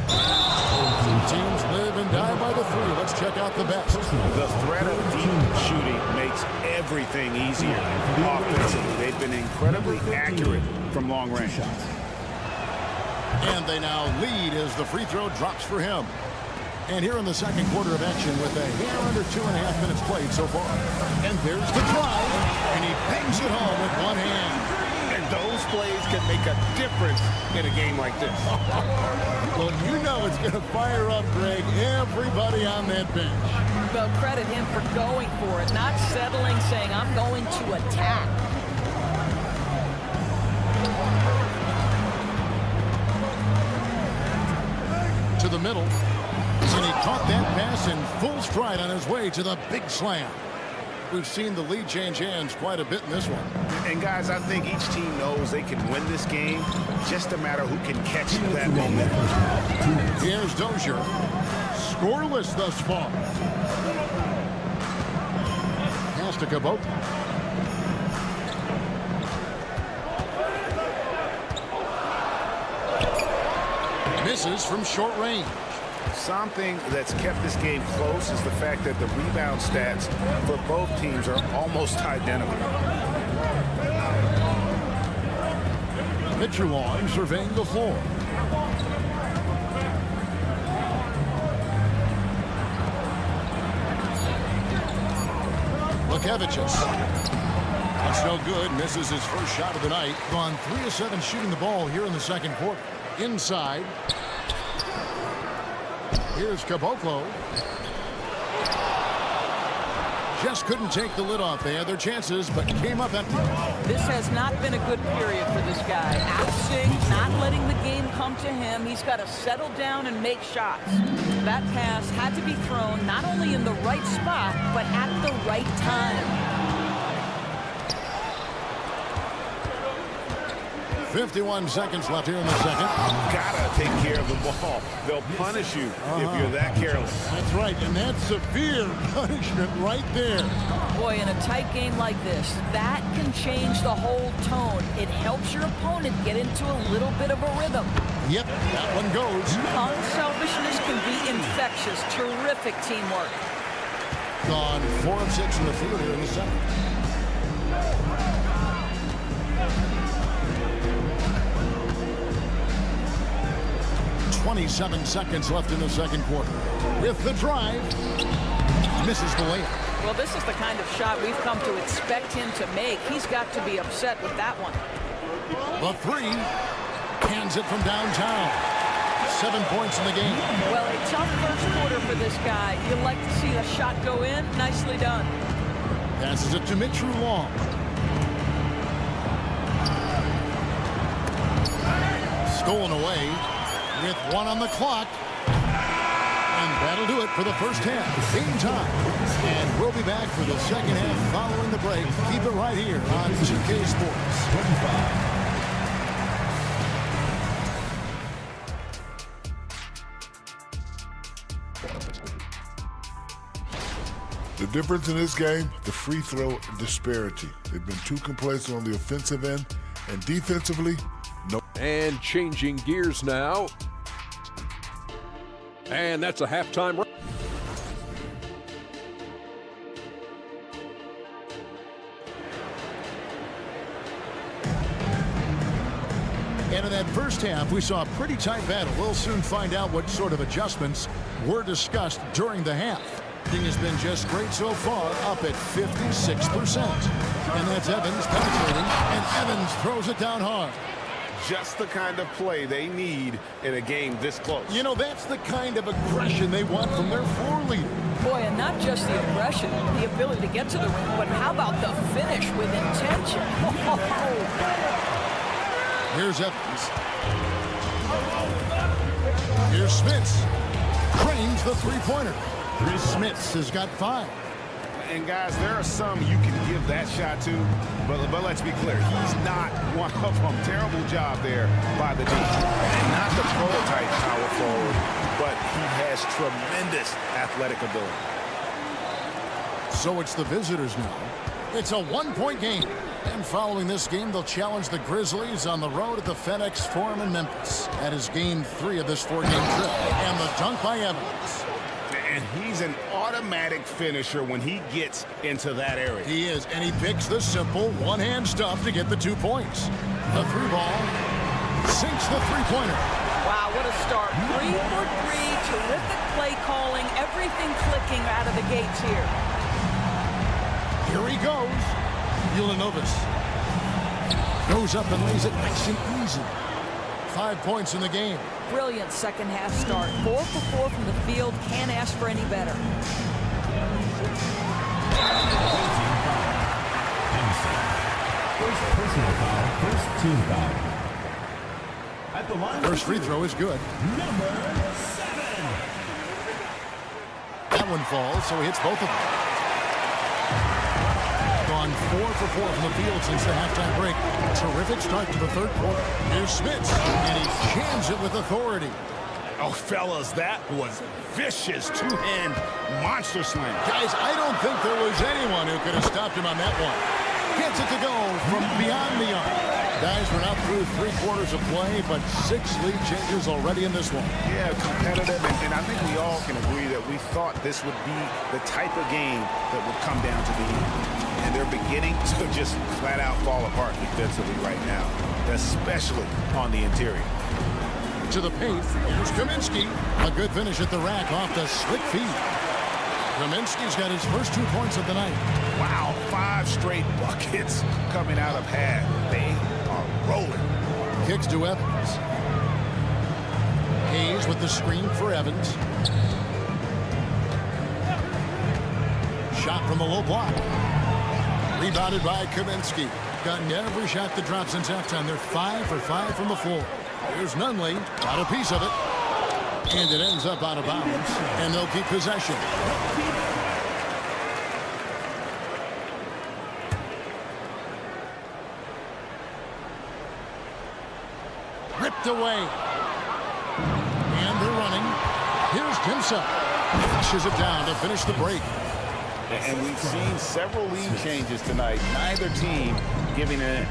H: Both teams live and die by the 3. Let's check out the best.
J: The threat of deep shooting makes everything easier. Offensively, they've been incredibly accurate from long range.
H: And they now lead as the free throw drops for him. And here in the second quarter of action with a hair under 2.5 minutes played so far. And there's the drive, and he bangs it home with one hand.
J: And those plays can make a difference in a game like this.
H: Well, you know it's going to fire up, Greg, everybody on that bench.
I: Well, credit him for going for it, not settling, saying, I'm going to attack.
H: the middle. And he caught that pass in full stride on his way to the big slam. We've seen the lead change hands quite a bit in this one.
J: And guys, I think each team knows they can win this game. Just a matter who can catch that momentum.
H: Here's Dozier. Scoreless thus far. Pass to Cabot. Misses from short range.
J: Something that's kept this game close is the fact that the rebound stats for both teams are almost identical.
H: Mitrulon surveying the floor. Lukevicius. That's no good. Misses his first shot of the night. Gone 3 of 7 shooting the ball here in the second quarter. Inside. Here's Caboclo. Just couldn't take the lid off. They had their chances, but came up empty.
I: This has not been a good period for this guy. Out of sync, not letting the game come to him. He's got to settle down and make shots. That pass had to be thrown not only in the right spot, but at the right time.
H: 51 seconds left here in the second.
J: Gotta take care of the ball. They'll punish you if you're that careless.
H: That's right, and that's severe punishment right there.
I: Boy, in a tight game like this, that can change the whole tone. It helps your opponent get into a little bit of a rhythm.
H: Yep, that one goes.
I: Unselfishness can be infectious. Terrific teamwork.
H: Gone 4 of 6 in the field here in the second. 27 seconds left in the second quarter. With the drive, misses the layup.
I: Well, this is the kind of shot we've come to expect him to make. He's got to be upset with that one.
H: The three, cans it from downtown. 7 points in the game.
I: Well, a tough first quarter for this guy. You'd like to see a shot go in. Nicely done.
H: Passes it to Mitrulon. Stolen away with 1 on the clock. And that'll do it for the first half. Game time. And we'll be back for the second half following the break. Keep it right here on 2K Sports. 25.
O: The difference in this game, the free throw disparity. They've been too complacent on the offensive end, and defensively, no.
G: And changing gears now. And that's a halftime run.
H: And in that first half, we saw a pretty tight battle. We'll soon find out what sort of adjustments were discussed during the half. Has been just great so far, up at 56%. And that's Evans penetrating, and Evans throws it down hard.
J: Just the kind of play they need in a game this close.
H: You know, that's the kind of aggression they want from their floor leader.
I: Boy, and not just the aggression, the ability to get to the rim, but how about the finish with intention?
H: Here's Evans. Here's Smits. Cranes the three-pointer. Smits has got 5.
J: And guys, there are some you can give that shot to, but let's be clear, he's not one of them. Terrible job there by the team. And not the prototype power forward, but he has tremendous athletic ability.
H: So it's the visitors now. It's a 1-point game. And following this game, they'll challenge the Grizzlies on the road at the FedEx Forum in Memphis. That is game 3 of this 4-game trip. And the dunk by Evans.
J: And he's an automatic finisher when he gets into that area.
H: He is, and he picks the simple one-hand stuff to get the 2 points. The through ball sinks the three-pointer.
I: Wow, what a start. 3 for 3, terrific play calling, everything clicking out of the gates here.
H: Here he goes. Ulanovas goes up and lays it nice and easy. 5 points in the game.
I: Brilliant second half start. 4 for 4 from the field. Can't ask for any better.
C: First personal foul, first team foul. At the line.
H: First free throw is good.
C: Number 7.
H: one falls, so he hits both of them. Gone 4 for 4 from the field since the halftime break. Terrific start to the third quarter. Here's Smits, and he jams it with authority.
P: Oh, fellas, that was vicious two-hand monster slam.
H: Guys, I don't think there was anyone who could have stopped him on that one. Gets it to go from beyond the arc. Guys, we're now through 3 quarters of play, but 6 lead changes already in this one.
J: Yeah, competitive, and I think we all can agree that we thought this would be the type of game that would come down to the end. And they're beginning to just flat out fall apart defensively right now, especially on the interior.
H: To the paint, here's Kaminsky. A good finish at the rack off the slick feed. Kaminsky's got his first 2 points of the night.
J: Wow, 5 straight buckets coming out of half. They are rolling.
H: Kicks to Evans. Hayes with the screen for Evans. Shot from the low block. Rebounded by Kaminsky. Gotten every shot that dropped since halftime. They're 5 for 5 from the floor. Here's Nunley. Got a piece of it. And it ends up out of bounds. And they'll keep possession. Ripped away. And they're running. Here's Dimsa. Flushes it down to finish the break.
J: And we've seen several lead changes tonight. Neither team giving an inch.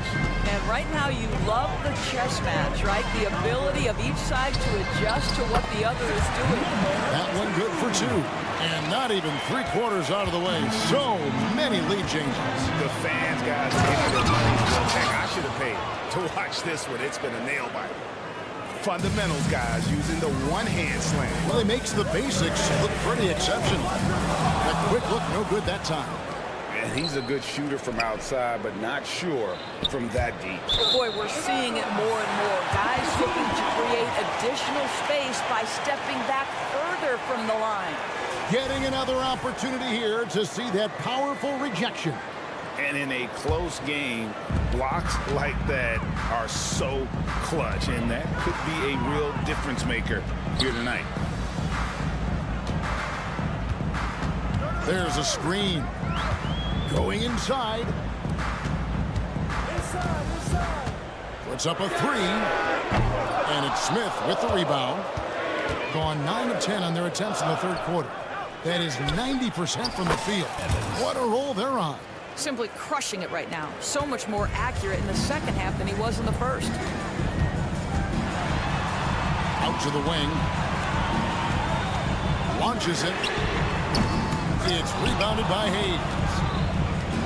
I: And right now you love the chess match, right? The ability of each side to adjust to what the other is doing.
H: That one good for 2. And not even 3 quarters out of the way. So many lead changes.
J: The fans, guys, getting their money's worth. Heck, I should have paid to watch this one. It's been a nail biter. Fundamentals, guys, using the one-hand slam.
H: Well, he makes the basics look pretty exceptional. A quick look, no good that time.
J: And he's a good shooter from outside, but not sure from that deep.
I: Boy, we're seeing it more and more. Guys looking to create additional space by stepping back further from the line.
H: Getting another opportunity here to see that powerful rejection.
J: And in a close game, blocks like that are so clutch, and that could be a real difference maker here tonight.
H: There's a screen. Going inside. Puts up a 3. And it's Smith with the rebound. Gone 9 of 10 on their attempts in the third quarter. That is 90% from the field. What a roll they're on.
I: Simply crushing it right now. So much more accurate in the second half than he was in the first.
H: Out to the wing. Launches it. It's rebounded by Hayes.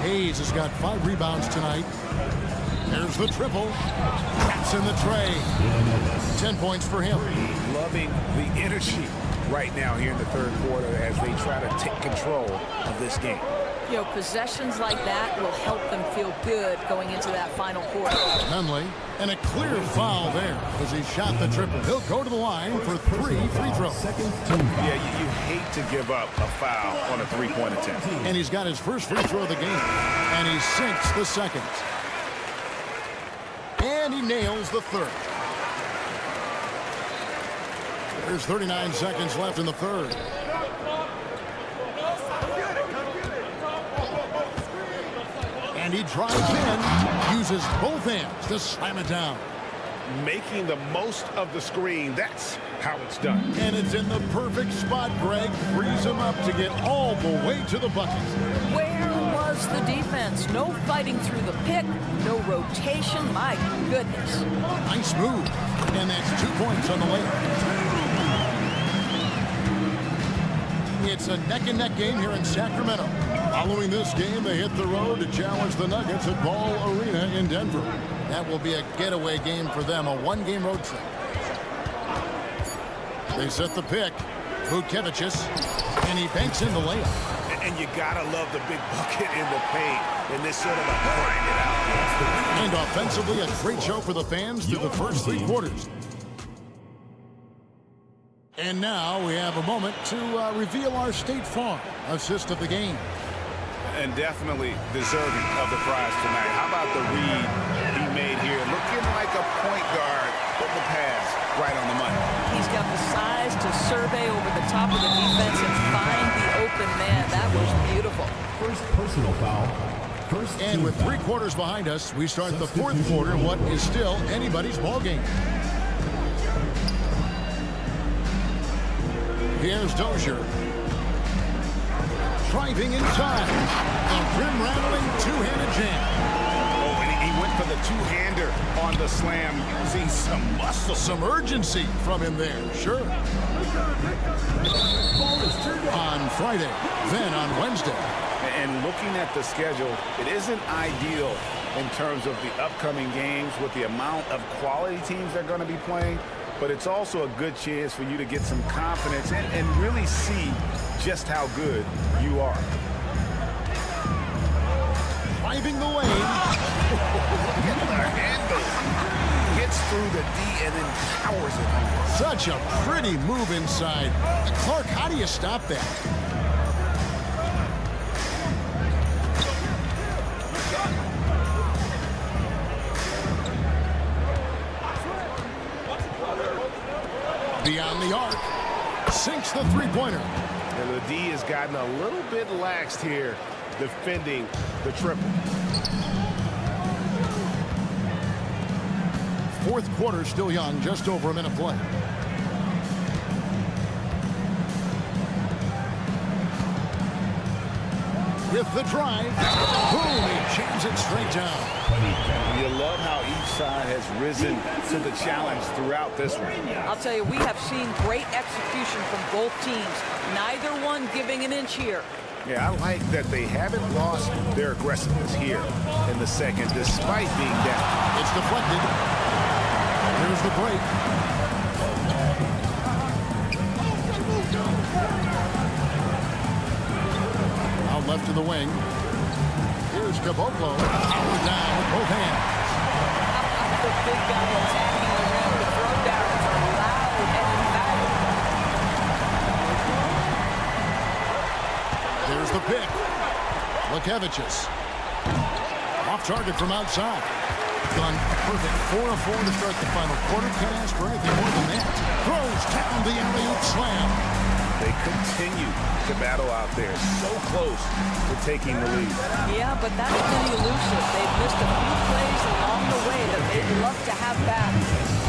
H: Hayes has got 5 rebounds tonight. There's the triple. That's in the tray. 10 points for him.
J: Loving the energy right now here in the third quarter as they try to take control of this game.
I: You know, possessions like that will help them feel good going into that final quarter.
H: Nunley, and a clear foul there as he shot the triple. He'll go to the line for 3 free throws.
J: Yeah, you hate to give up a foul on a 3-point attempt.
H: And he's got his first free throw of the game. And he sinks the second. And he nails the third. There's 39 seconds left in the third. And he drives in, uses both hands to slam it down.
J: Making the most of the screen, that's how it's done.
H: And it's in the perfect spot. Greg frees him up to get all the way to the bucket.
I: Where was the defense? No fighting through the pick, no rotation. My goodness.
H: Nice move. And that's 2 points on the layup. It's a neck-and-neck game here in Sacramento. Following this game, they hit the road to challenge the Nuggets at Ball Arena in Denver. That will be a getaway game for them, a 1-game road trip. They set the pick. Vutkevicius, and he banks in the layup.
J: And you gotta love the big bucket in the paint in this sort of a grind it out.
H: And offensively, a great show for the fans through the first 3 quarters. And now we have a moment to reveal our State Farm assist of the game.
J: And definitely deserving of the prize tonight. How about the read he made here? Looking like a point guard, but the pass right on the money.
I: He's got the size to survey over the top of the defense and find the open man. That was beautiful.
C: First personal foul. First
H: And with
C: foul.
H: 3 quarters behind us, we start the 4th quarter, what is still anybody's ball game. Here's Dozier. Driving in time. A rim-rattling two-handed jam.
J: Oh, and he went for the two-hander on the slam, using some muscle.
H: Some urgency from him there, sure. On Friday, then on Wednesday.
J: And looking at the schedule, it isn't ideal in terms of the upcoming games with the amount of quality teams they're going to be playing, but it's also a good chance for you to get some confidence and really see just how good you are.
H: Driving the lane.
J: Look at the handle. Gets through the D and then powers it home.
H: Such a pretty move inside. Clark, how do you stop that? Beyond the arc. Sinks the three-pointer.
J: And the D has gotten a little bit laxed here defending the triple.
H: 4th quarter still young, just over a minute play. With the drive, boom, he jams it straight down.
J: You love how each side has risen to the challenge throughout this one.
I: I'll tell you, we have seen great execution from both teams. Neither one giving an inch here.
J: Yeah, I like that they haven't lost their aggressiveness here in the second, despite being down.
H: It's deflected. Here's the break. Out left to the wing. Here's Caboclo. Power down with both hands.
I: The big guy attacking the rim. The throwdowns are loud and emphatic.
H: There's the pick. Lukevicius. Off target from outside. Done a perfect 4 of 4 to start the final quarter. Can't ask for anything more than that. Throws down the alley-oop slam.
J: They continue to battle out there, so close to taking the lead.
I: Yeah, but that's pretty elusive. They've missed a few plays along the way that they'd love to have back.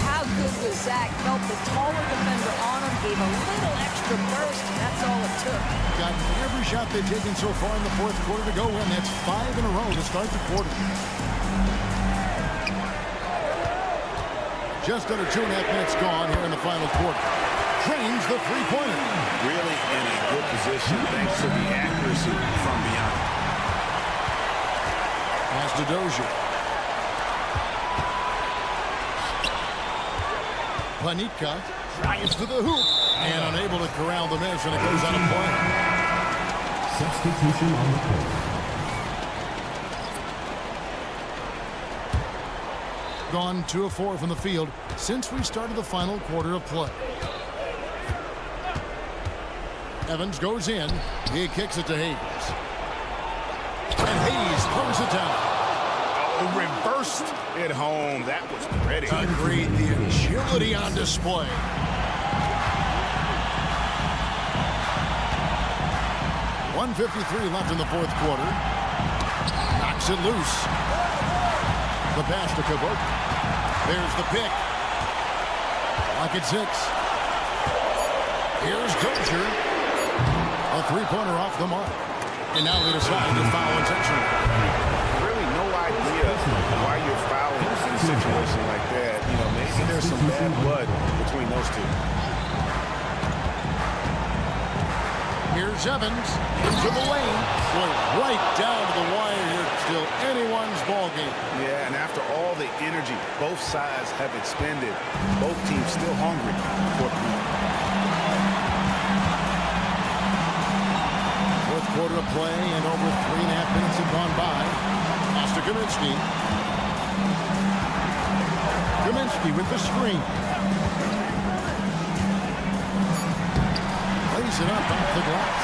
I: How good was Zach? Felt the taller defender on him, gave a little extra burst, and that's all it took.
H: Got every shot they've taken so far in the 4th quarter to go in. That's 5 in a row to start the quarter. Just under 2.5 minutes gone here in the final quarter. Drains the three-pointer.
J: Really in a good position thanks to the accuracy from beyond.
H: Pass to Dozier. Panitka drives to the hoop and unable to corral the miss, and it goes out of play.
C: Substitution on the court.
H: Gone 2 of 4 from the field since we started the final quarter of play. Evans goes in. He kicks it to Hayes. And Hayes throws it down.
J: Oh, reversed it home. That was pretty.
H: Agreed. The agility on display. .153 left in the 4th quarter. Knocks it loose. The pass to Caboclo. There's the pick. Lock at 6. Here's Dozier. A three-pointer off the mark. And now they decide to foul intentionally.
J: Really no idea why you're fouling in a situation like that. You know, maybe there's some bad blood between those two.
H: Here's Evans into the lane. Boy, right down to the wire here. Still anyone's ball game.
J: Yeah, and after all the energy both sides have expended, both teams still hungry for the point.
H: 4th quarter of play, and over 3.5 minutes have gone by. Pass to Kaminsky. Kaminsky with the screen. Lays it up off the glass.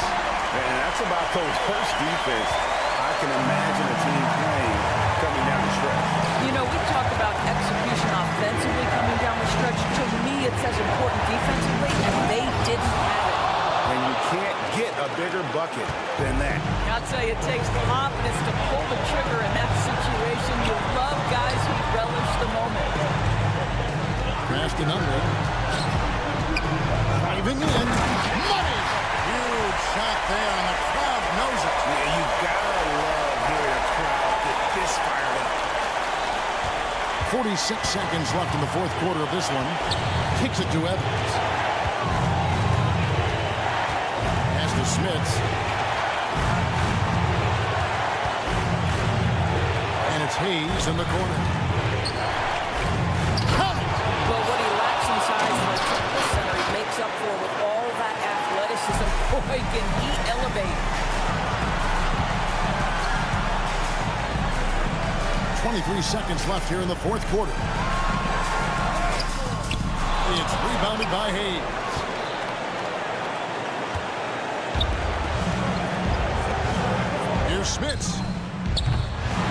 J: And that's about the worst defense I can imagine a team playing coming down the stretch.
I: You know, we talk about execution offensively coming down the stretch. To me, it's as important defensively, and they didn't have it.
J: And you can't get a bigger
P: bucket than that.
I: I'll tell you, it takes confidence to pull the trigger in that situation. You love guys who relish the moment.
H: Pass to Nunley. Driving in. Money! Huge shot there, and the crowd knows it.
P: Yeah, you gotta love hearing a crowd get this fired up.
H: 46 seconds left in the fourth quarter of this one. Kicks it to Evans. Pass to Smits. And it's Hayes in the corner.
I: Well, what he lacks in size for a triple center, he makes up for with all that athleticism. Boy, can he elevate.
H: 23 seconds left here in the fourth quarter. It's rebounded by Hayes. Here's Smits.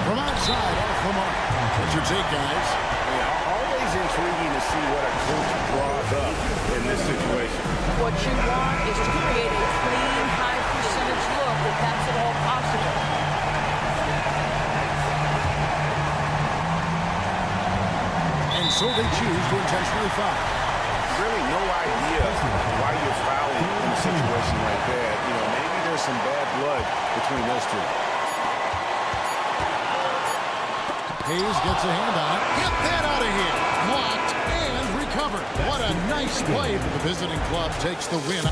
H: From outside, off the mark. What's your take, guys?
P: Yeah, always intriguing to see what a coach draws up in this situation.
I: What you want is to create a clean, high percentage look if that's at all possible.
H: And so they choose to intentionally foul.
J: Really no idea why you're fouling in a situation like that. You know, maybe there's some bad blood between those two.
H: Hayes gets a hand on it. Get that out of here. Blocked and recovered. What a nice play. The visiting club takes the win.